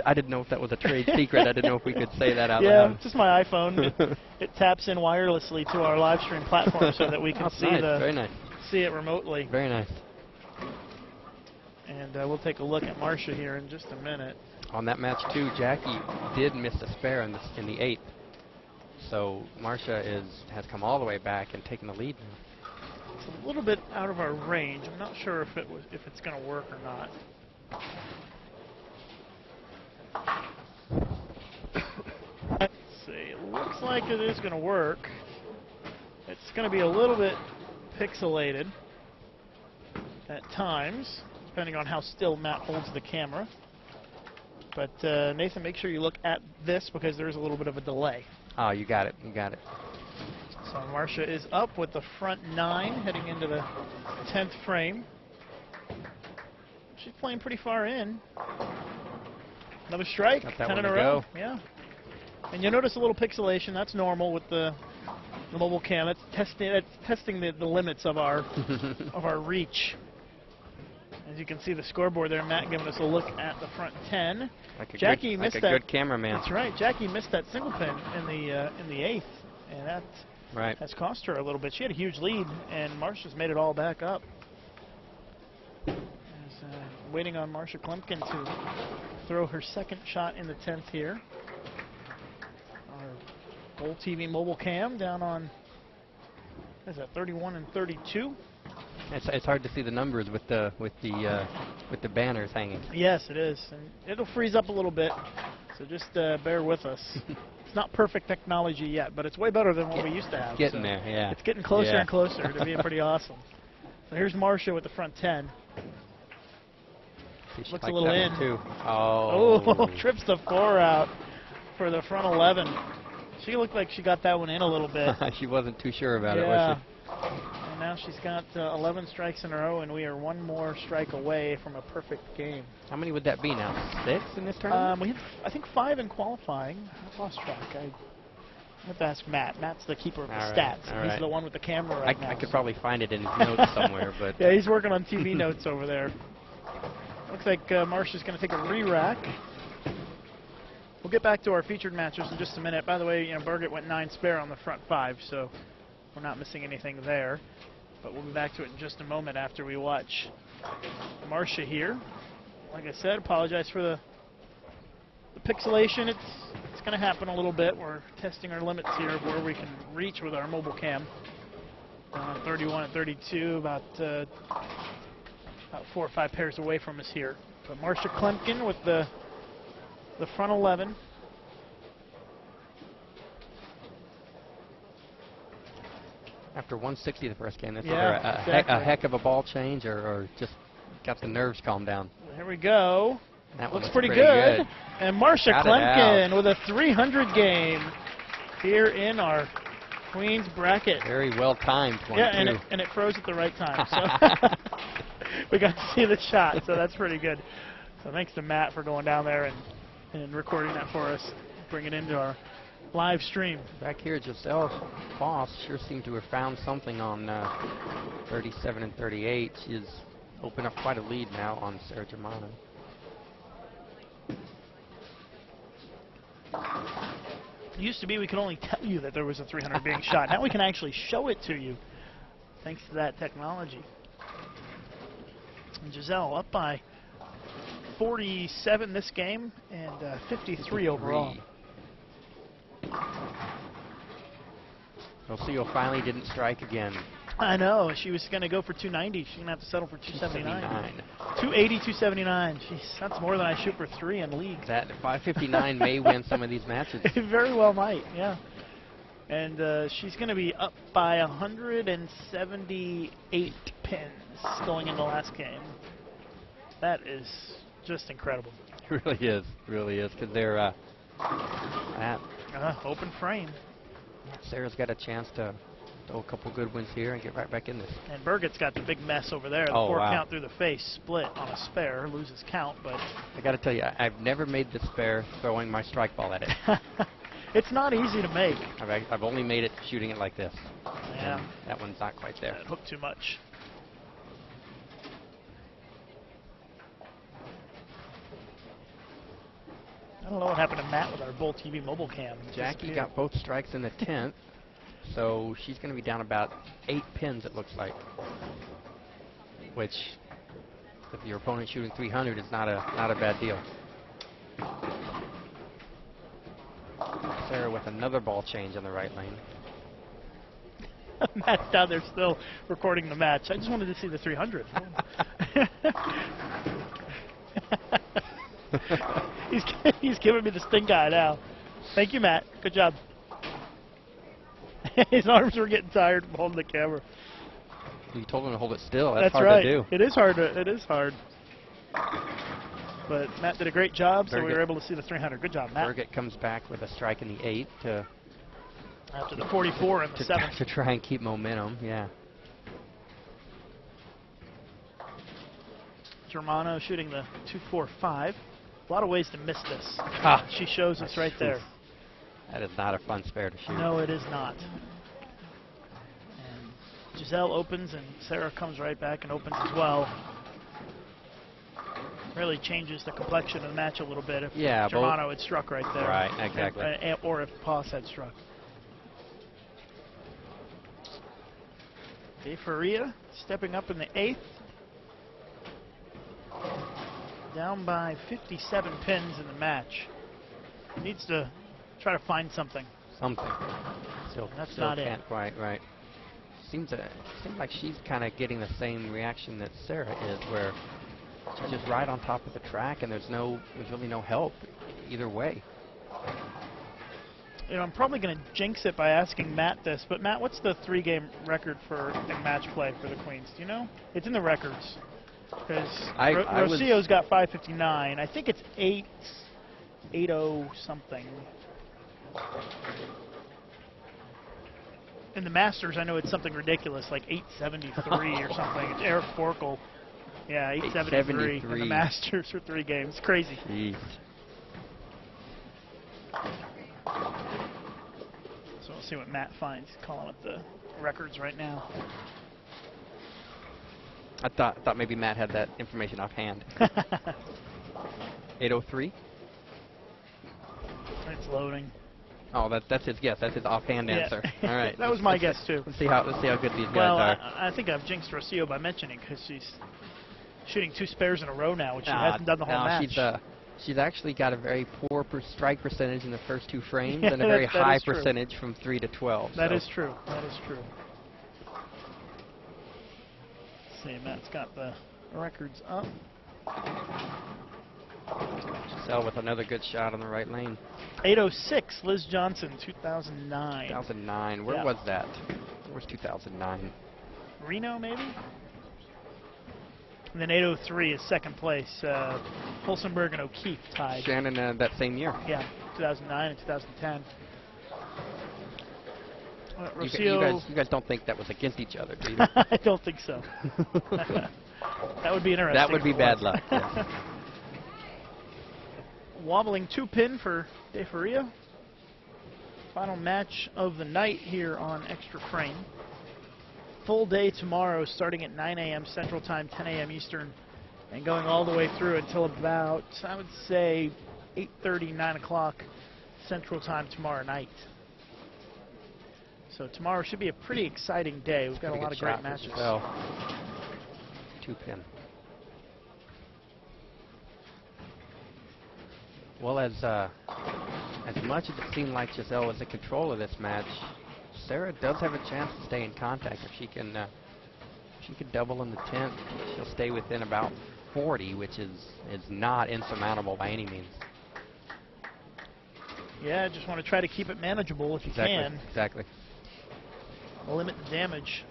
I didn't know if that was a trade secret. I didn't know if we could say that out loud. loud. Yeah, just my iPhone. It taps in wirelessly to our live stream platform so that we can see see it remotely. Very nice. And we'll take a look at Marcia here in just a minute. On that match too, Jackie did miss a spare in the 8th, so Marcia has come all the way back and taken the lead now. It's a little bit out of our range. I'm not sure if it's going to work or not. Let's see. It looks like it is going to work. It's going to be a little bit pixelated at times, depending on how still Matt holds the camera. But Nathan, make sure you look at this because there is a little bit of a delay. Oh, you got it. You got it. So Marcia is up with the front 9 heading into the 10th frame. She's playing pretty far in. Another strike, 10 in a row. Yeah. And you'll notice a little pixelation. That's normal with the mobile cam. It's testing the limits of our of our reach. As you can see the scoreboard there, Matt giving us a look at the front 10. Jackie missed that. Good cameraman. That's right. Jackie missed that single pin in the 8th, and that has cost her a little bit. She had a huge lead, and Marcia's made it all back up. As waiting on Marsha Klumpkin to throw her second shot in the 10th here. Our Bowl TV mobile cam down on, what is that, 31 and 32? It's hard to see the numbers with the banners hanging. Yes, it is, and it'll freeze up a little bit, so just bear with us. It's not perfect technology yet, but it's way better than what we used to have. Getting there, yeah. It's getting closer and closer to being pretty awesome. So here's Marsha with the front 10. Looks a little in. Too. Oh, trips the 4 out for the front 11. She looked like she got that one in a little bit. She wasn't too sure about it, was she? And now she's got 11 strikes in a row, and we are one more strike away from a perfect game. How many would that be now? 6 in this tournament? We had, I think, 5 in qualifying. I've lost track. I have to ask Matt. Matt's the keeper of the stats. He's the one with the camera right now. I could probably find it in his notes somewhere, but yeah, he's working on TV notes over there. Looks like Marsha's going to take a re-rack. We'll get back to our featured matches in just a minute. By the way, Birgit went 9 spare on the front 5, so we're not missing anything there. But we'll be back to it in just a moment after we watch Marsha here. Like I said, apologize for the pixelation. It's going to happen a little bit. We're testing our limits here of where we can reach with our mobile cam. 31 and 32, about 4 or 5 pairs away from us here. But Marsha Klumpkin with the front 11. After 160 the first game, that's exactly. a heck of a ball change, or just got the nerves calmed down. Here we go. That looks pretty good. And Marsha Klumpkin with a 300 game here in our Queens bracket. Very well timed one, yeah, too. and it froze at the right time. So we got to see the shot, so that's pretty good. So thanks to Matt for going down there and recording that for us, bring it into our live stream. Back here, Giselle Foss sure seemed to have found something on 37 and 38. She's opened up quite a lead now on Sarah Germano. It used to be we could only tell you that there was a 300 being shot. Now we can actually show it to you, thanks to that technology. And Giselle up by 47 this game and 53 overall. Rocio finally didn't strike again. I know. She was going to go for 290. She's going to have to settle for 279. 280, 279. Jeez, that's more than I shoot for 3 in league. That 559 may win some of these matches. It very well might, yeah. And she's going to be up by 178 pins going into the last game. That is just incredible. It really is, because they're open frame. Sarah's got a chance to throw a couple good ones here and get right back in this. And Birgit's got the big mess over there. The 4 count through the face, split on a spare, loses count, but I got to tell you, I've never made the spare throwing my strike ball at it. It's not easy to make. I've only made it shooting it like this. Yeah. And that one's not quite there. It hooked too much. I don't know what happened to Matt with our Bowl TV mobile cam. Jackie got both strikes in the 10th, so she's going to be down about 8 pins, it looks like. Which, if your opponent's shooting 300, is not a bad deal. Sarah with another ball change on the right lane. Matt's down there still recording the match. I just wanted to see the 300. He's giving me the stink eye now. Thank you, Matt. Good job. His arms were getting tired from holding the camera. You told him to hold it still. That's hard right. to do. It is hard. It is hard. But Matt did a great job, so we were able to see the 300. Good job, Matt. Birgit comes back with a strike in the 8 to after the 44 and the 7 to try and keep momentum. Yeah. Germano shooting the 245. A lot of ways to miss this. She shows us right there. That is not a fun spare to shoot. No, it is not. And Giselle opens, and Sarah comes right back and opens as well. Really changes the complexion of the match a little bit if Germano had struck right there. Right, exactly. Or if Poss had struck. De Faria stepping up in the 8th. down by 57 pins in the match. Needs to try to find something. Something. Still not it. can't quite, right. Seems like she's kind of getting the same reaction that Sarah is, where she's just right on top of the track, and there's really no help either way. You know, I'm probably going to jinx it by asking Matt this, but Matt, what's the 3-game record in match play for the Queens? Do you know? It's in the records. Because Rocio's got 559. I think it's 8-0 something. In the Masters, I know it's something ridiculous, like 873 or something. It's Eric Forkel. Yeah, 873 in the Masters for 3 games. Crazy. Jeez. So we'll see what Matt finds. He's calling up the records right now. I thought maybe Matt had that information offhand. 803. It's loading. Oh, that's his guess. That's his offhand answer. All right. That was my guess too. Let's see how good these guys well, are. I think I've jinxed Rocio by mentioning because she's shooting 2 spares in a row now, which she hasn't done the whole match. She's actually got a very poor strike percentage in the first 2 frames yeah, and a very high true. percentage from 3 to 12. That is true. That is true. Let's see, Matt's got the records up. Giselle with another good shot on the right lane. 806, Liz Johnson, 2009. 2009. Where was that? Where was 2009? Reno, maybe? And then 803 is second place. Holsenberg and O'Keefe tied. Shannon that same year. Yeah, 2009 and 2010. You guys don't think that was against each other, do you? I don't think so. That would be interesting. That would be bad luck. Yes. Wobbling 2-pin for De Faria. Final match of the night here on Extra Frame. Full day tomorrow starting at 9 a.m. Central Time, 10 a.m. Eastern, and going all the way through until about, I would say, 8:30, 9 o'clock Central Time tomorrow night. So tomorrow should be a pretty exciting day. We've got a lot of great matches. Well, 2-pin. Well, as much as it seemed like Giselle was in control of this match, Sarah does have a chance to stay in contact. If she can double in the 10th, she'll stay within about 40, which is not insurmountable by any means. Yeah, just want to try to keep it manageable if you can. Exactly. Limit the damage.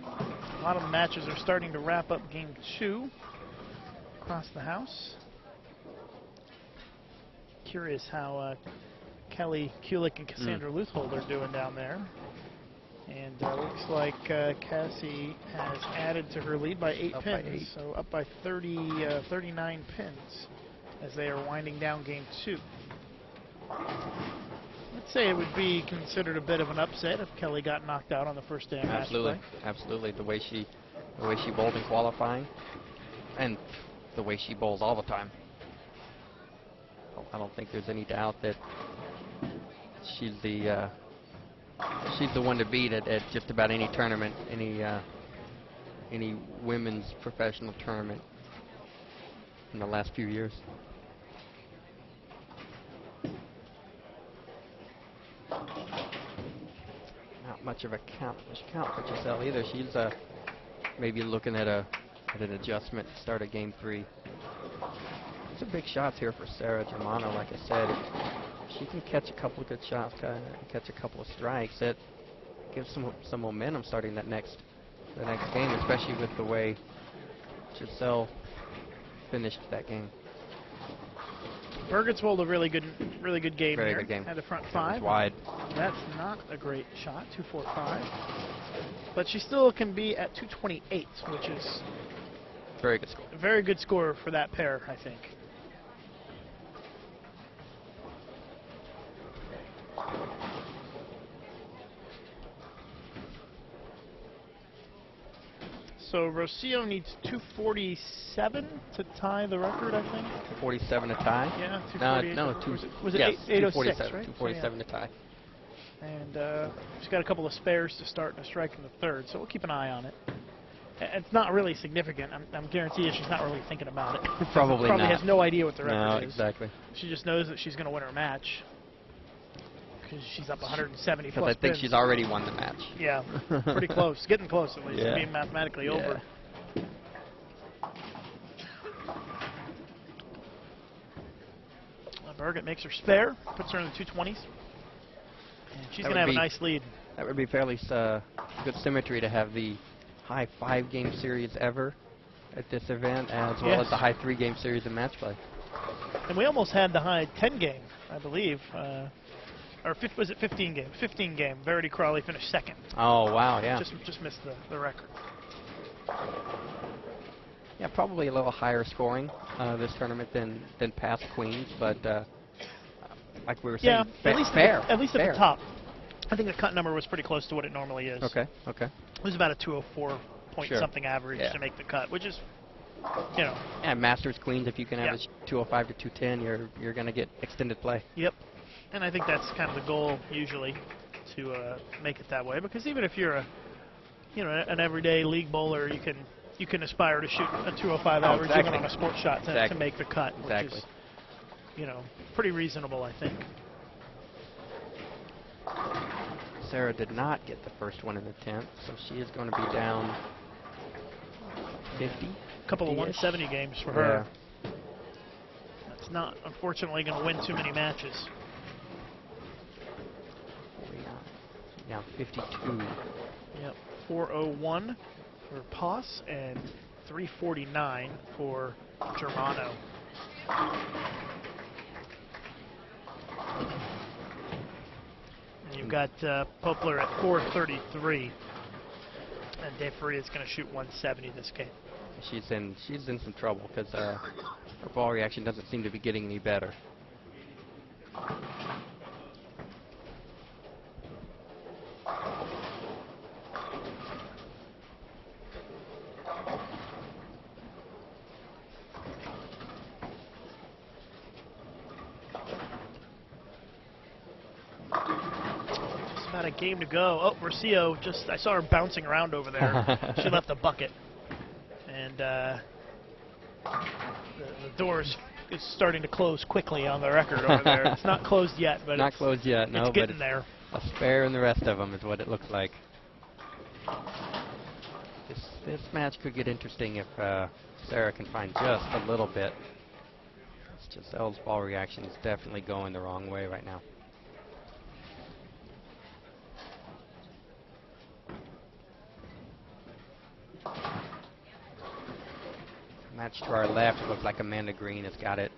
A lot of the matches are starting to wrap up game 2 across the house. Curious how Kelly Kulik and Cassandra Luthold are doing down there. And looks like Cassie has added to her lead by 8 pins, so up by 39 pins as they are winding down game 2. I'd say it would be considered a bit of an upset if Kelly got knocked out on the first day of match play. Absolutely. The way she bowled in qualifying, and the way she bowls all the time. I don't think there's any doubt that she's the one to beat at just about any tournament, any women's professional tournament in the last few years. Not much of a count for Giselle either. She's maybe looking at an adjustment to start of game 3. Some big shots here for Sarah Germano. Like I said, if she can catch a couple of good shots, catch a couple of strikes, that gives some momentum starting the next game, especially with the way Giselle finished that game. Burgett's bowled a really good game Very here. good game. Had a front 5. Wide. That's not a great shot, 245. But she still can be at 228, which is very good score. A very good score for that pair, I think. So Rocio needs 247 to tie the record, I think. 47 to tie? Yeah, 248. Was it 806, right? 247 to tie. And she's got a couple of spares to start and a strike in the 3rd, so we'll keep an eye on it. it's not really significant. I'm guaranteed she's not really thinking about it. Probably Probably not. has no idea what the record No, is. exactly. She just knows that she's going to win her match because she's up 170 Because plus I think pins. she's already won the match. Yeah, pretty close. Getting close at least. Yeah. Being mathematically over. Birgit makes her spare, puts her in the 220s. And she's going to have a nice lead. That would be fairly good symmetry to have the high 5-game series ever at this event, as well as the high 3-game series in match play. And we almost had the high 10-game, I believe. Or was it 15-game? 15-game. Verity Crawley finished second. Oh, wow, yeah. Just missed the record. Yeah, probably a little higher scoring this tournament than past Queens, but like we were saying, at least fair. At the top. I think the cut number was pretty close to what it normally is. Okay. It was about a 204 point something average to make the cut, which is, you know. And Masters Queens, if you can average 205 to 210, you're going to get extended play. Yep. And I think that's kind of the goal usually, to make it that way, because even if you're an everyday league bowler, you can aspire to shoot a 205 average even on a sports shot to make the cut, which is, pretty reasonable, I think. Sarah did not get the first one in the 10th, so she is going to be down 50. A couple of 170 games for her. That's not, unfortunately, going to win too many matches. Now 52. Yep, 401 for Poss and 349 for Germano. You've got Poplar at 433, and Dave Faria is going to shoot 170 this game. She's in some trouble because her ball reaction doesn't seem to be getting any better. A game to go. Oh, Rocio, I saw her bouncing around over there. She left the bucket. And the doors is starting to close quickly on the record over there. It's not closed yet, but not closed yet, no, it's getting there. A spare in the rest of them is what it looks like. This match could get interesting if Sarah can find just a little bit. It's just Elle's ball reaction is definitely going the wrong way right now. Match to our left, it looks like Amanda Green has got it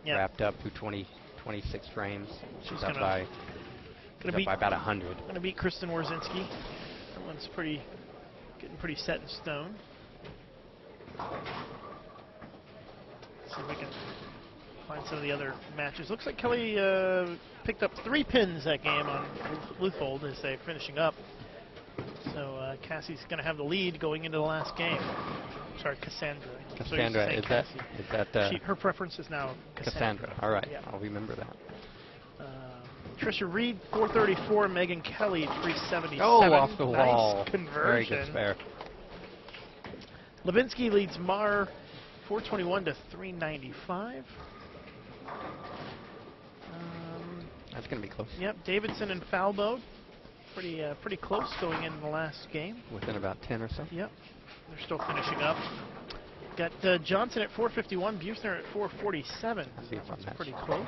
wrapped up through 26 frames. She's up by about 100. Going to beat Kristen Warzinski. That one's getting pretty set in stone. Let's see if we can find some of the other matches. Looks like Kelly picked up 3 pins that game on Luthold as they're finishing up. So Cassie's going to have the lead going into the last game. Sorry, Cassandra. Cassandra, is that her preference is now Cassandra. All right, yeah. I'll remember that. Trisha Reed, 434. Megan Kelly, 377. Oh, off the wall. Nice conversion. Very good spare. Levinsky leads Mar, 421 to 395. That's going to be close. Yep, Davidson and Falbo, pretty close going into the last game. Within about 10 or so. Yep. They're still finishing up. Got Johnson at 451, Buechner at 447. That's pretty close.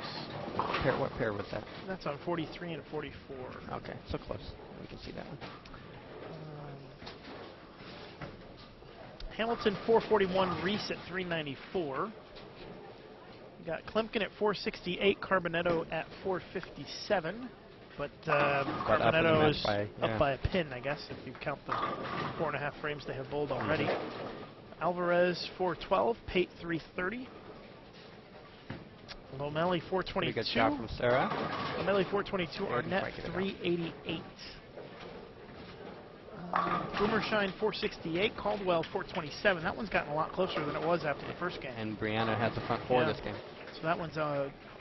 What pair was that? That's on 43 and 44. Okay, so close. We can see that one. Hamilton 441, Reese at 394. Got Klemkin at 468, Carbonetto at 457. But Carbonetto is up by a pin, I guess, if you count the 4.5 frames they have bowled already. Alvarez 412, Pate 330. Lomelli 422. Pretty good shot from Sarah. Lomelli 422, Arnett 388. Boomershine 468, Caldwell 427. That one's gotten a lot closer than it was after the first game. And Brianna has the front 4 this game. So that one's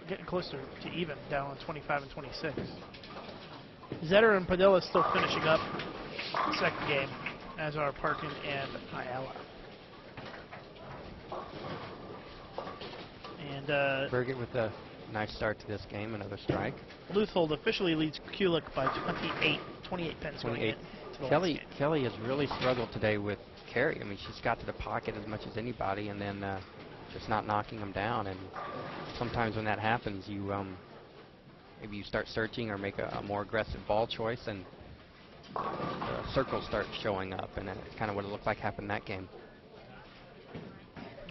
getting closer to even, down on 25 and 26. Zetter and Padilla still finishing up the second game. as are Parkin and Ayala. And Berget with a nice start to this game, another strike. Leuthold officially leads Kulik by 28 pins going 28. into the last game. Kelly has really struggled today with carry. I mean, she's got to the pocket as much as anybody, and then just not knocking them down. And sometimes when that happens, you maybe you start searching or make a more aggressive ball choice, and the circles start showing up, and that's kind of what it looked like happened in that game.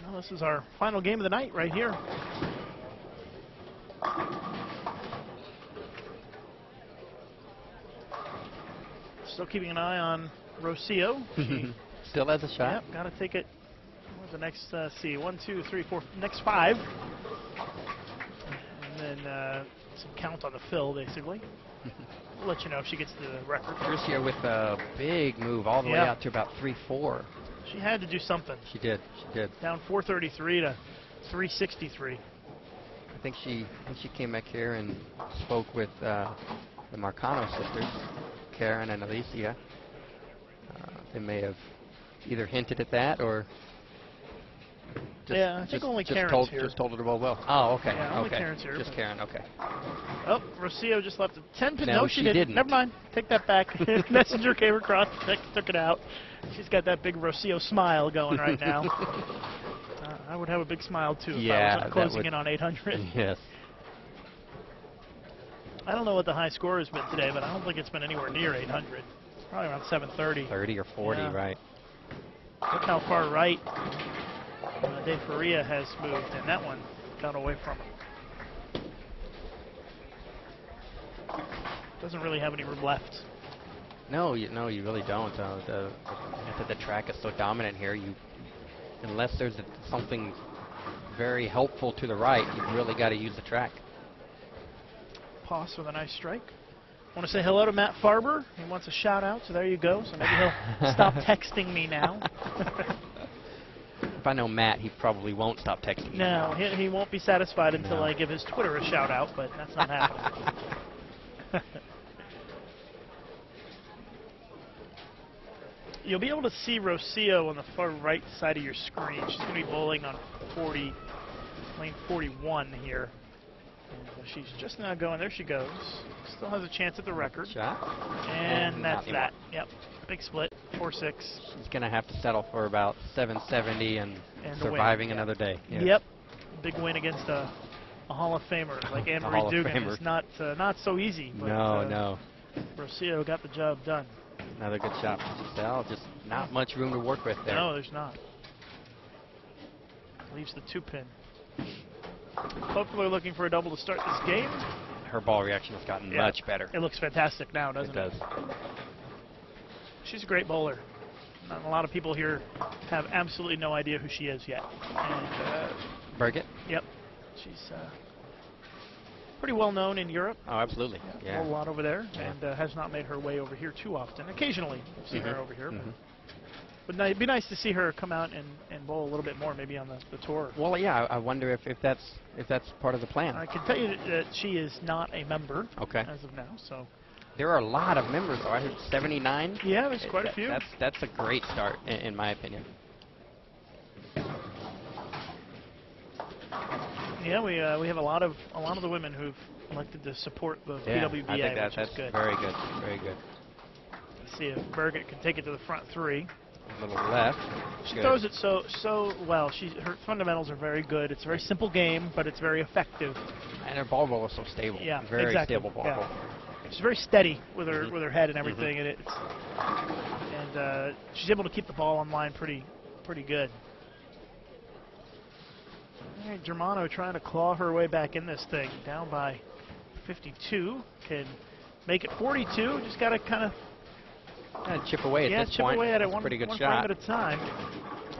Well, this is our final game of the night right here. Still keeping an eye on Rocio. She Still has a shot. Yep, got to take it. What's the next? See, 1, 2, 3, 4. Next 5, and then some count on the fill, basically. We'll let you know if she gets the record. Tricia with a big move all the way out to about 3-4. She had to do something. She did. She did. Down 433 to 363. I think she came back here and spoke with the Marcano sisters, Karen and Alicia. They may have either hinted at that or just, I think only just Karen's told, here. Just told it well. Oh, okay. Yeah, only okay. Karen's here. Just Karen. Okay. Oh, Rocio just left a 10 pin. No, No, she didn't. Never mind. Take that back. Messenger came across, took it out. She's got that big Rocio smile going right now. I would have a big smile too if I was closing in on 800. Yes. I don't know what the high score has been today, but I don't think it's been anywhere near 800. It's probably around 730. 30 or 40, Yeah. right? Look how far right De Faria has moved, and that one got away from him. Doesn't really have any room left. No, you really don't. The track is so dominant here. Unless there's something very helpful to the right, you've really got to use the track. Poss with a nice strike. Want to say hello to Matt Farber. He wants a shout out, so there you go. So maybe he'll stop texting me now. If I know Matt, he probably won't stop texting me. No, he won't be satisfied until No. I give his Twitter a shout out, but that's not happening. You'll be able to see Rocio on the far right side of your screen. She's going to be bowling on lane 41 here. And she's just now going. There she goes. Still has a chance at the record. Shot. And that's not that. Yep. Big split. 4-6. She's going to have to settle for about 770 and And surviving win. another day. Yes. Yep. Big win against a Hall of Famer like Anne Marie Hall of Dugan. Famer. It's not so easy. But, No. Rocio got the job done. Another good shot from Giselle. Just not much room to work with there. No, there's not. Leaves the 2-pin. Hopefully looking for a double to start this game. Her ball reaction has gotten much better. It looks fantastic now, doesn't it? It does. She's a great bowler. A lot of people here have absolutely no idea who she is yet. And, Berget? yep. She's pretty well known in Europe. Oh, absolutely. A Yeah. whole lot over there, Yeah. and has not made her way over here too often. Occasionally, we've seen her over here. Mhm. But it'd be nice to see her come out and bowl a little bit more, maybe on the tour. Well, yeah. I wonder if that's part of the plan. I can tell you that she is not a member Okay. as of now. So There are a lot of members, though. I heard 79. yeah, there's quite a few. That's a great start, in my opinion. Yeah, we have a lot of the women who've elected to support the PWBA, I think which that's is good. very good. Very good. Let's see if Berget can take it to the front 3. A little left. She Good. throws it so well. Her fundamentals are very good. It's a very simple game, but it's very effective. And her ball roll is so stable. Yeah, Very exactly. stable ball Yeah. roll. She's very steady with her Mhm. with her head and everything, and she's able to keep the ball on line pretty good. All right, Germano trying to claw her way back in this thing, down by 52, can make it 42. Just got to kind of Chip away at this chip point. away at it That's a one pretty good frame shot. at a time.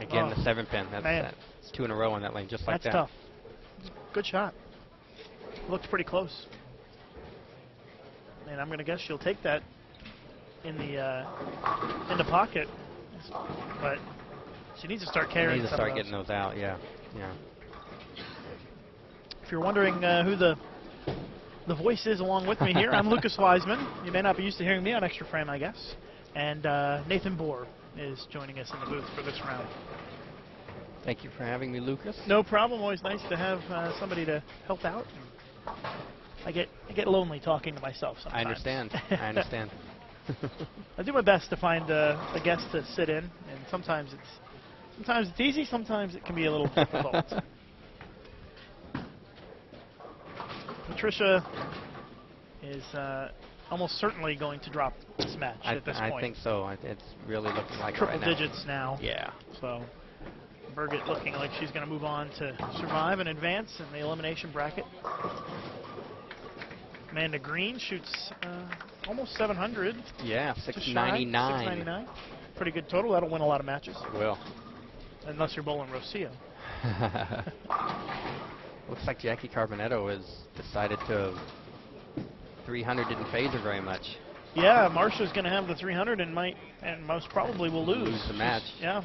Again, Oh, the 7-pin. man. That's 2 in a row on that lane, just like That's that. tough. Good shot. Looked pretty close. And I'm going to guess she'll take that in the pocket. But she needs to start carrying Need to some start of getting those. those out. Yeah. If you're wondering who the voice is along with me here, I'm Lucas Wiseman. You may not be used to hearing me on Extra Frame, I guess. And Nathan Bohr is joining us in the booth for this round. Thank you for having me, Lucas. No problem. Always nice to have somebody to help out. I get lonely talking to myself sometimes. I understand. I understand. I do my best to find a guest to sit in, and sometimes it's easy. Sometimes it can be a little difficult. Patricia is almost certainly going to drop this match at this point. I think so. It's really looking like triple it right digits now. Yeah. So Birgit looking like she's going to move on to survive and advance in the elimination bracket. Amanda Green shoots almost 700. Yeah, 699. 699. Pretty good total. That'll win a lot of matches. Will. Unless you're bowling Rocio. Looks like Jackie Carbonetto has decided to 300 didn't phase her very much. Yeah, Marsha's going to have the 300 and most probably will lose the match. Yeah.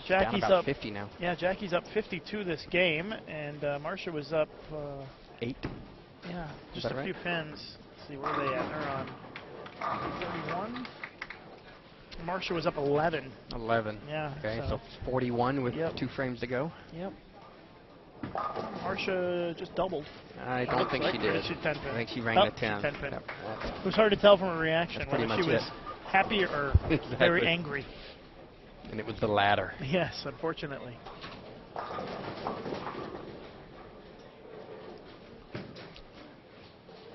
Jackie's down about up 50 now. Yeah, Jackie's up 52 this game, and Marsha was up 8. Yeah, just a few pins. Let's see, where are they at? They're on 31. Marsha was up 11. 11. Yeah. Okay, so 41 with 2 frames to go. Yep. Marsha just doubled. I don't think she did. She 10 pin. I think she rang the 10. 10 pin. Yep. It was hard to tell from her reaction That's whether she was happy or exactly. very angry. And it was the latter. Yes, unfortunately.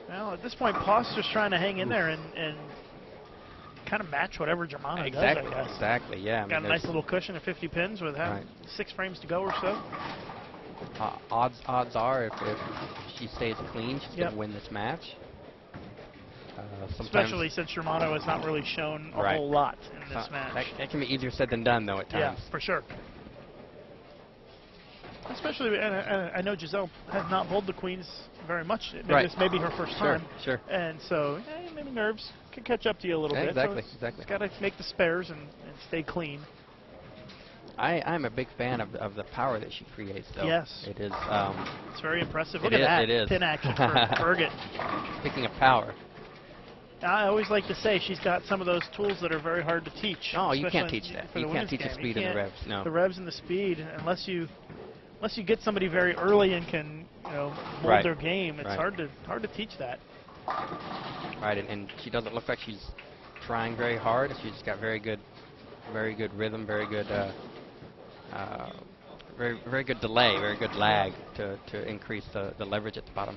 Well, at this point, Poss just trying to hang in there and kind of match whatever Germana does, I guess. Exactly, yeah. Got a nice little cushion of 50 pins with 6 frames to go or so. Odds are, if she stays clean, she's going to win this match. Especially since Germano has not really shown a whole lot in this match. That can be easier said than done, though, at times. Yeah, for sure. Especially, and I know Giselle has not bowled the Queens very much. This may be her first time. Sure. And so, maybe nerves can catch up to you a little bit. Exactly, so exactly. Got to make the spares and stay clean. I'm a big fan of the power that she creates, though. Yes. It is. It's very impressive. Look at that it is. pin action for Birgit. Speaking of power. I always like to say she's got some of those tools that are very hard to teach. Oh, you can't teach that. You can't teach the speed and the revs. No. The revs and the speed, unless you get somebody very early and can mold their game, it's hard to teach that. Right, and she doesn't look like she's trying very hard. She's got very good rhythm, very good very good delay, very good lag to increase the leverage at the bottom.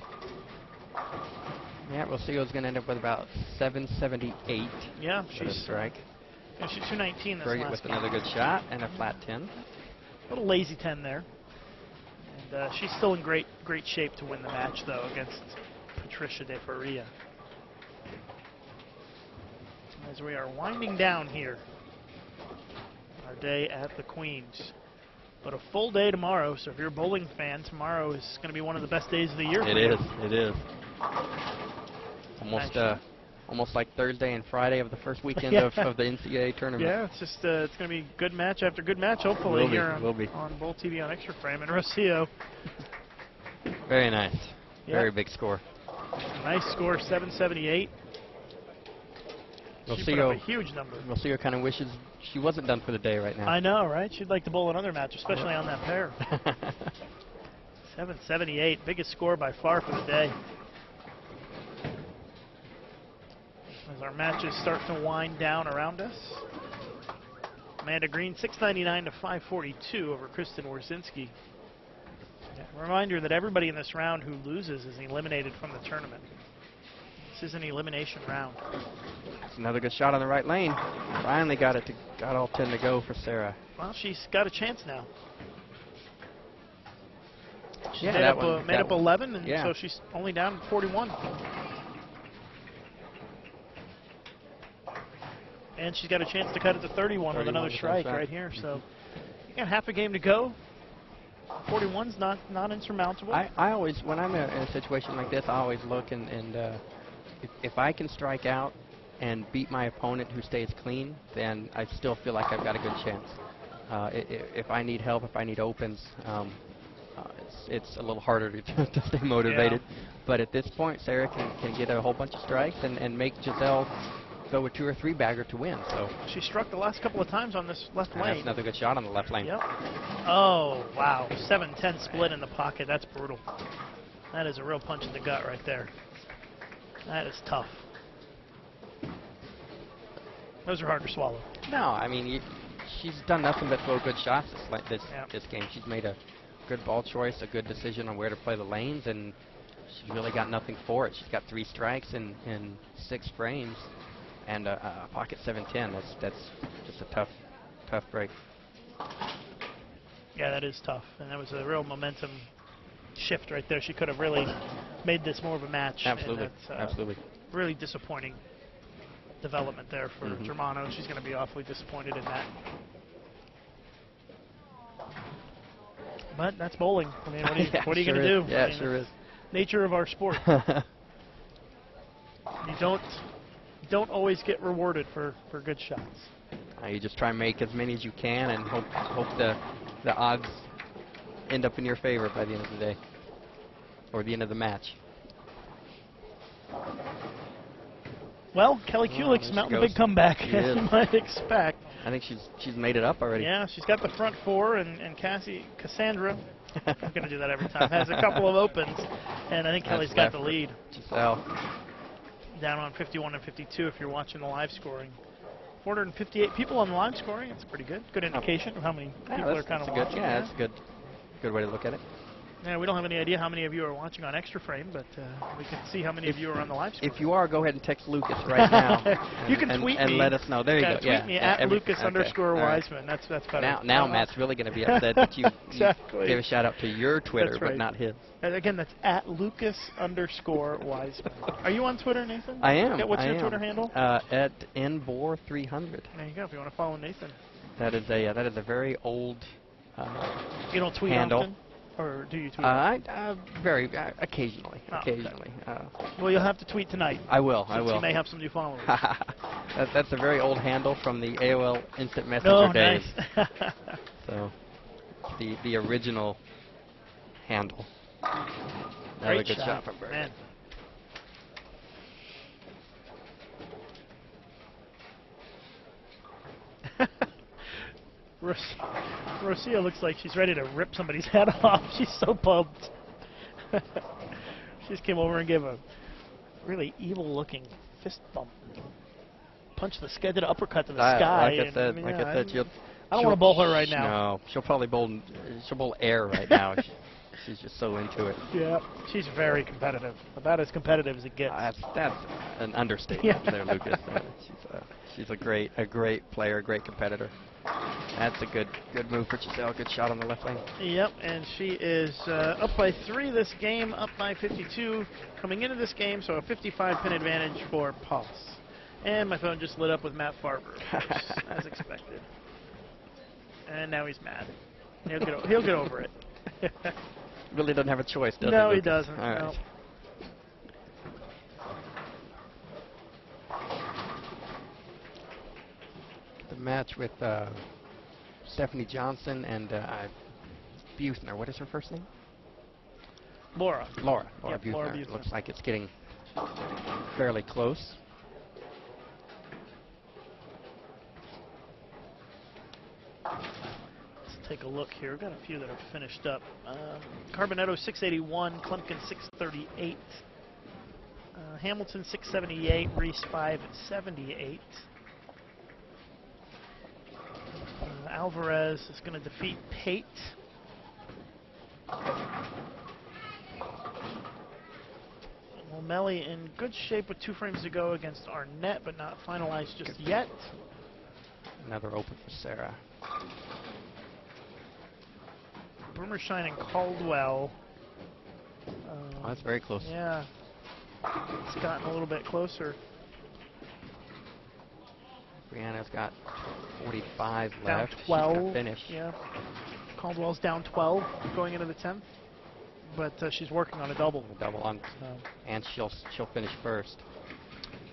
Yeah, Rocio's going to end up with about 778. Yeah, she's a strike. Yeah, she's 219 this Birgit last with game. another good shot and a flat 10. A little lazy 10 there. And she's still in great shape to win the match, though, against Patricia De Faria. As we are winding down here, our day at the Queens. But a full day tomorrow, so if you're a bowling fan, tomorrow is going to be one of the best days of the year. It is. Almost like Thursday and Friday of the first weekend of the NCAA tournament. Yeah, it's just it's going to be good match after good match, hopefully, on Bowl TV on Extra Frame and Rocio. Very nice. Very big score. Nice score, 778. She put up a huge number. Rocio kind of wishes she wasn't done for the day right now. I know, right? She'd like to bowl another match, especially on that pair. 778, biggest score by far for the day. As our matches start to wind down around us. Amanda Green, 699 to 542 over Kristen Warzinski. Reminder that everybody in this round who loses is eliminated from the tournament. This is an elimination round. That's another good shot on the right lane. Finally got all 10 to go for Sarah. Well, she's got a chance now. She's made up 11, and so she's only down 41. And she's got a chance to cut it to 31 with another strike right here. So you got half a game to go. 41's not insurmountable. I always, when I'm in a situation like this, I always look and if I can strike out and beat my opponent who stays clean, then I still feel like I've got a good chance. If I need help, if I need opens, it's a little harder to stay motivated. But at this point, Sarah can get a whole bunch of strikes and make Giselle go with 2 or 3 bagger to win. So She struck the last couple of times on this left and lane. that's another good shot on the left lane. Yep. Oh, wow. 7-10 split in the pocket. That's brutal. That is a real punch in the gut right there. That is tough. Those are hard to swallow. No, I mean, she's done nothing but throw good shots this Yep. game. She's made a good ball choice, a good decision on where to play the lanes, and she's really got nothing for it. She's got 3 strikes in 6 frames, and a pocket 7-10. That's just a tough break. Yeah, that is tough. And that was a real momentum shift right there. She could have really made this more of a match. Absolutely, And that's, absolutely. really disappointing development there for Mhm. Germano. She's going to be awfully disappointed in that. But that's bowling. I mean, what are you going to do? Yeah, I it mean, sure is. nature of our sport. You don't always get rewarded for good shots. You just try and make as many as you can and hope the odds end up in your favor by the end of the day or the end of the match. Well, Kelly Kulik's there she mounting a goes. big comeback, She as is. you might expect. I think she's made it up already. Yeah, she's got the front 4, and Cassandra, I'm going to do that every time, has a couple of opens, and I think Kelly's got That's the left lead. Giselle. Down on 51 and 52 if you're watching the live scoring. 458 people on the live scoring. It's pretty good. Good indication of how many people are kind of watching. Yeah, that's a good way to look at it. Yeah, we don't have any idea how many of you are watching on Extra Frame, but we can see how many of you are on the live scoring. If you are, go ahead and text Lucas right now. You can tweet me. and let us know. There you go. Tweet me at Lucas _ All right. Wiseman. That's better. Now Matt's really going to be upset that you Exactly. gave a shout out to your Twitter, That's but right. not his. And again, that's at Lucas _ Wiseman. Are you on Twitter, Nathan? I am. Yeah, what's I your am. Twitter handle? At nbor300. There you go. If you want to follow Nathan. That is a very old You don't tweet handle. often? Or do you tweet often? Very occasionally. Oh, okay. Occasionally. Well, you'll have to tweet tonight. I will. Since you may have some new followers. That's a very old handle from the AOL Instant Messenger Oh, days. nice. So the original handle. Another Great good shot from Bergen. Man. Rosia looks like she's ready to rip somebody's head off. She's so pumped. She just came over and gave a really evil-looking fist bump. Punched the sky, did an uppercut to the sky. Like I said, I don't want to bowl her right now. No, she'll probably bowl air right now. She's just so into it. Yeah, she's very competitive. About as competitive as it gets. That's an understatement Yeah. there, Lucas. She's a great player, great competitor. That's a good move for Giselle. Good shot on the left lane. Yep, and she is up by 3 this game, up by 52 coming into this game, so a 55-pin advantage for Pulse. And my phone just lit up with Matt Farber, of course, as expected. And now he's mad. He'll get over it. Really doesn't have a choice, does he? No, he Lucas? doesn't. All right. No. The match with Stephanie Johnson and Buchner. What is her first name? Laura. Laura Yep, Buchner. Laura Buchner. Looks like it's getting fairly close. Let's take a look here. We've got a few that have finished up. Carbonetto 681, Klumpkin 638, Hamilton 678, Reese 578. Alvarez is going to defeat Pate. O'Malley in good shape with 2 frames to go against Arnett, but not finalized just yet. Another open for Sarah. Boomershine and Caldwell. Oh, that's very close. Yeah. It's gotten a little bit closer. Brianna's got 45 Down left. She's 12. gonna finish. Yeah. Caldwell's down 12 going into the 10th. But she's working on a double. A double on, So, and she'll finish first.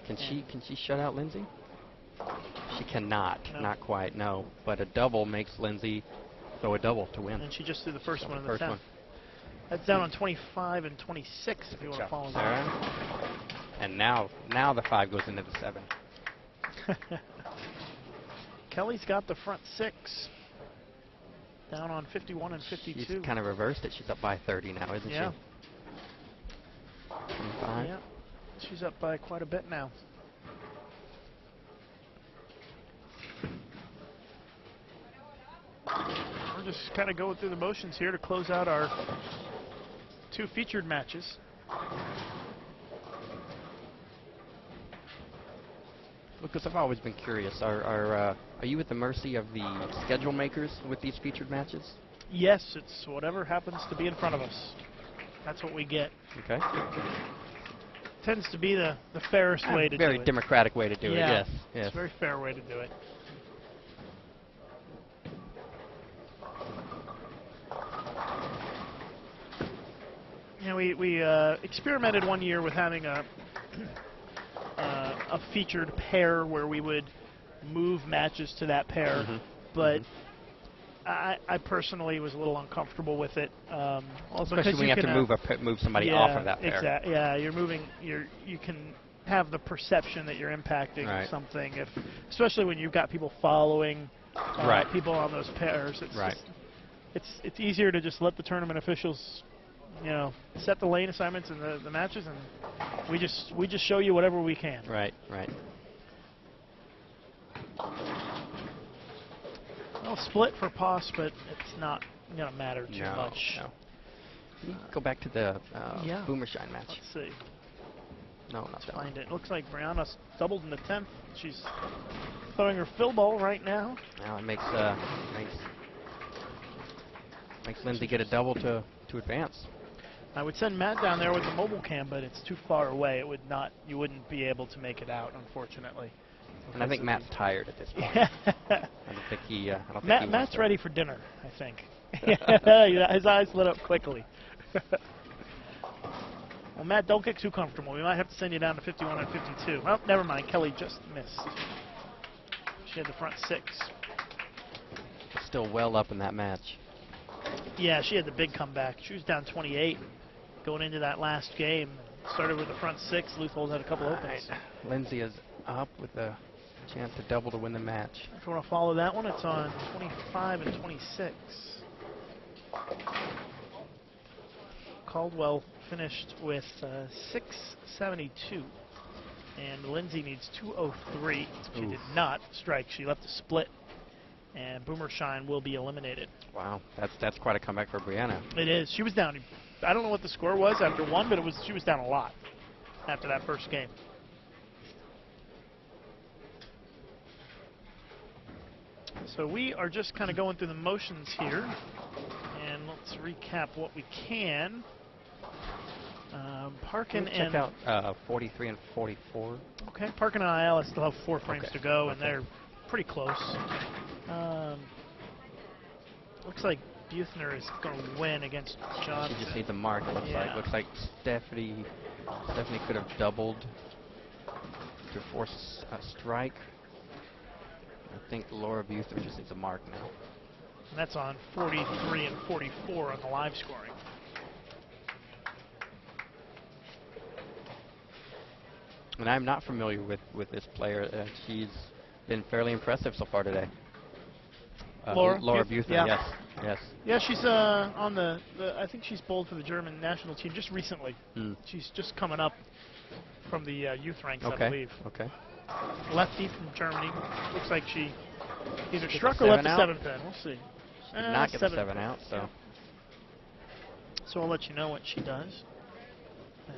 Can she shut out Lindsay? She cannot. No. Not quite. No. But a double makes Lindsay throw a double to win. and she just threw the first one in the First 10th. one. That's down on 25 and 26 if you want to follow that. Sarah. And now the 5 goes into the 7. Kelly's got the front 6. Down on 51 and 52. She's kind of reversed it. She's up by 30 now, isn't Yeah. she? 25. Yeah. She's up by quite a bit now. We're just kind of going through the motions here to close out our 2 featured matches. Because I've always been curious. Are you at the mercy of the schedule makers with these featured matches? Yes, it's whatever happens to be in front of us. That's what we get. Okay. Tends to be the fairest way to do it. Very democratic way to do it. Yes. Yes. It's a very fair way to do it. You know, we experimented one year with having a featured pair where we would move matches to that pair, but I personally was a little uncomfortable with it. Well, especially when you have to move somebody off of that pair. Exactly. Yeah, you're moving. You can have the perception that you're impacting something, especially when you've got people following people on those pairs. It's easier to just let the tournament officials, set the lane assignments and the matches, and we just show you whatever we can. Right. Right. Well, split for Poss, but it's not going to matter too much. No. Can you go back to the Boomershine match? Let's see. No, not that Find it. Looks like Brianna's doubled in the 10th. She's throwing her fill ball right now. Now it makes Lindsay get a double to advance. I would send Matt down there with the mobile cam, but it's too far away. It would not. You wouldn't be able to make it out, unfortunately. And I think Matt's tired at this point. I don't think he. Matt's ready for dinner, I think. His eyes lit up quickly. Well, Matt, don't get too comfortable. We might have to send you down to 51 and 52. Well, never mind. Kelly just missed. She had the front 6. Still well up in that match. Yeah, she had the big comeback. She was down 28 going into that last game. Started with the front 6. Leuthold had a couple opens. Lindsay is up with a chance to double to win the match. If you want to follow that one, it's on 25 and 26. Caldwell finished with 672, and Lindsay needs 203. She did not strike. She left a split, and Boomershine will be eliminated. Wow, that's quite a comeback for Brianna. It is. She was down. I don't know what the score was after 1, but she was down a lot after that first game. So we are just kind of going through the motions here, and let's recap what we can. Parkin check out 43 and 44. Okay, Parkin and Ayala still have 4 frames to go, and they're pretty close. Looks like Buethner is going to win against Johnson. She just needs a mark, it looks like. Looks like Stephanie could have doubled to force a strike. I think Laura Buethner just needs a mark now. And that's on 43 and 44 on the live scoring. And I'm not familiar with this player. She's been fairly impressive so far today. Laura Buethner, yes. Yeah, she's on the I think she's bowled for the German national team just recently. She's just coming up from the youth ranks, I believe. Okay. Lefty from Germany. Looks like she either struck or left the 7th in. We'll see. She did not get the 7 out, so. Yeah. So I'll let you know what she does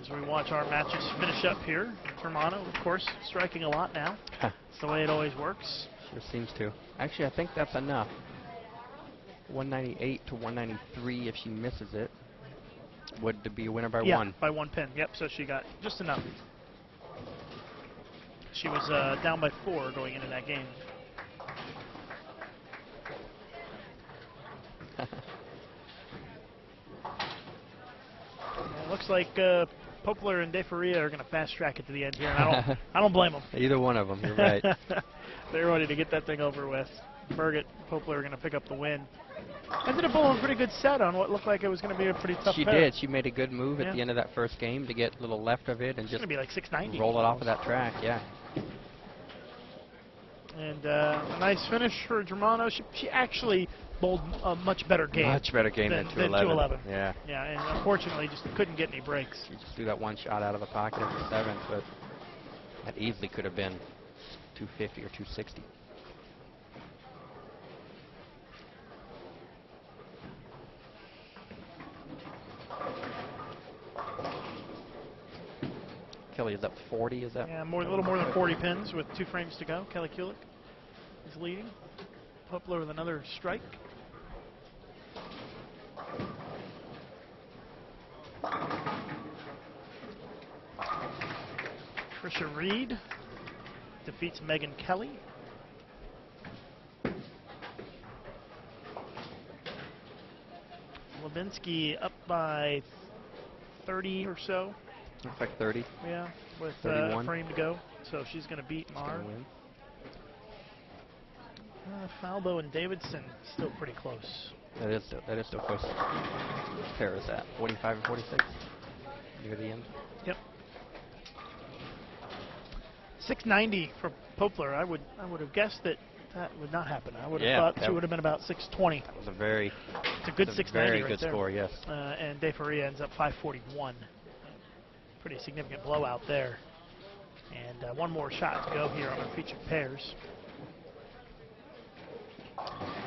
as we watch our matches finish up here. Fermano, of course, striking a lot now. It's the way it always works. Sure seems to. Actually, I think that's enough. 198 to 193 if she misses it. Would be a winner by 1. Yeah, by 1 pin. Yep, so she got just enough. She was down by 4 going into that game. Looks like Poplar and De Faria are going to fast track it to the end here, and I don't blame them. Either one of them, you're right. They're ready to get that thing over with. Burgett, Poplar are going to pick up the win. Ended up bowling a pretty good set on what looked like it was going to be a pretty tough She pair. did. She made a good move at the end of that first game to get a little left of it and just going to be like 690 roll it off of that track, yeah. And a nice finish for Germano. She actually bowled a much better game. Much better game than 211. Yeah. Yeah, and unfortunately just couldn't get any breaks. She just threw that one shot out of the pocket in the 7th, but that easily could have been 250 or 260. Kelly is up 40, is that? Yeah, a little more than 40 pins with 2 frames to go. Kelly Kulik is leading. Poplar with another strike. Trisha Reed defeats Megan Kelly. Levinsky up by 30 or so. Looks like 30. Yeah, with a 31. frame to go. So she's going to beat Mar. Falbo and Davidson still pretty close. That is still close. What pair is that? 45 and 46? Near the end? Yep. 690 for Poplar. I would have guessed that would not happen. I would have thought she would have been about 620. That was a very It's a good 690 very good score, yes. And De Faria ends up 541. Pretty significant blowout there. And one more shot to go here on our featured pairs.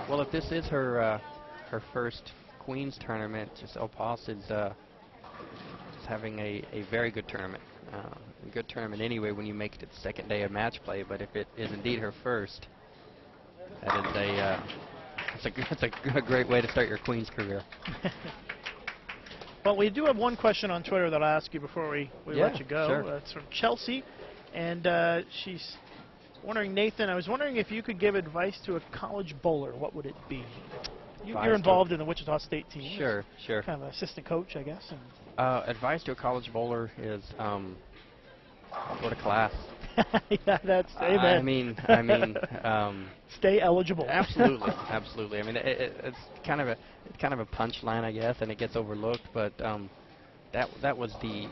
Well, if this is her first Queens tournament, Giselle Poss is having a very good tournament. A good tournament anyway when you make it to the second day of match play, but if it is indeed her first, that is that's a great way to start your Queens career. Well, we do have one question on Twitter that I'll ask you before we let you go. Sure. It's from Chelsea, and she's wondering, Nathan, I was wondering if you could give advice to a college bowler. What would it be? You're involved in the Wichita State team. Sure. Kind of an assistant coach, I guess. Advice to a college bowler is go to class. Yeah, that's amen. I mean, stay eligible. Absolutely. I mean, it's kind of a punchline, I guess, and it gets overlooked. But that was the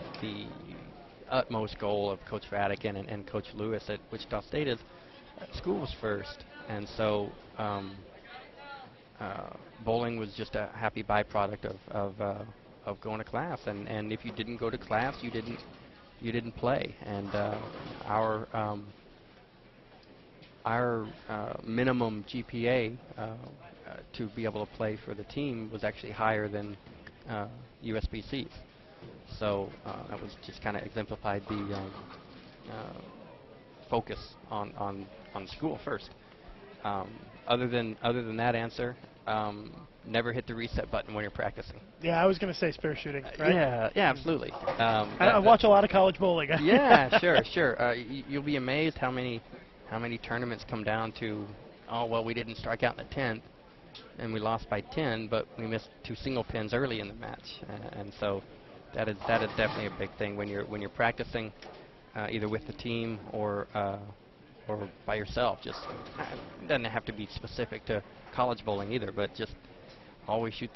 utmost goal of Coach Vatican and Coach Lewis at Wichita State. Is school was first, and so bowling was just a happy byproduct of going to class. And if you didn't go to class, you didn't play. And our minimum GPA to be able to play for the team was actually higher than USBC's. So that was just kind of exemplified the focus on school first. Other than that answer, never hit the reset button when you're practicing. Yeah, I was going to say spare shooting, right? Yeah, absolutely. I watch a lot of college bowling. Yeah, sure. You'll be amazed how many tournaments come down to, oh, well, we didn't strike out in the 10th, and we lost by 10, but we missed 2 single pins early in the match. And so that is definitely a big thing when you're practicing, either with the team or by yourself. Just it doesn't have to be specific to college bowling either, but just always use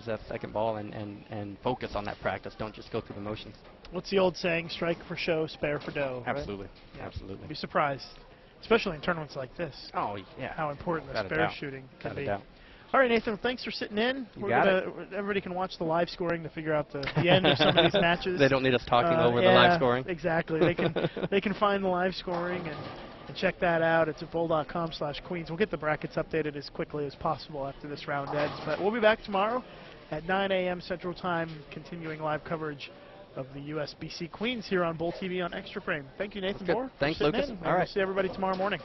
that second ball and focus on that practice. Don't just go through the motions. What's the old saying? Strike for show, spare for dough. Absolutely, right? Yeah. absolutely. Be surprised, especially in tournaments like this. Oh yeah. How important the spare shooting can be. Doubt. All right, Nathan. Thanks for sitting in. Everybody can watch the live scoring to figure out the end of some of these matches. They don't need us talking over the live scoring. Exactly. They can find the live scoring and check that out. It's at bowl.com/Queens. We'll get the brackets updated as quickly as possible after this round ends. But we'll be back tomorrow at 9 a.m. Central Time, continuing live coverage of the USBC Queens here on Bowl TV on Extra Frame. Thank you, Nathan Moore. Thanks, Lucas. All right. We'll see everybody tomorrow morning.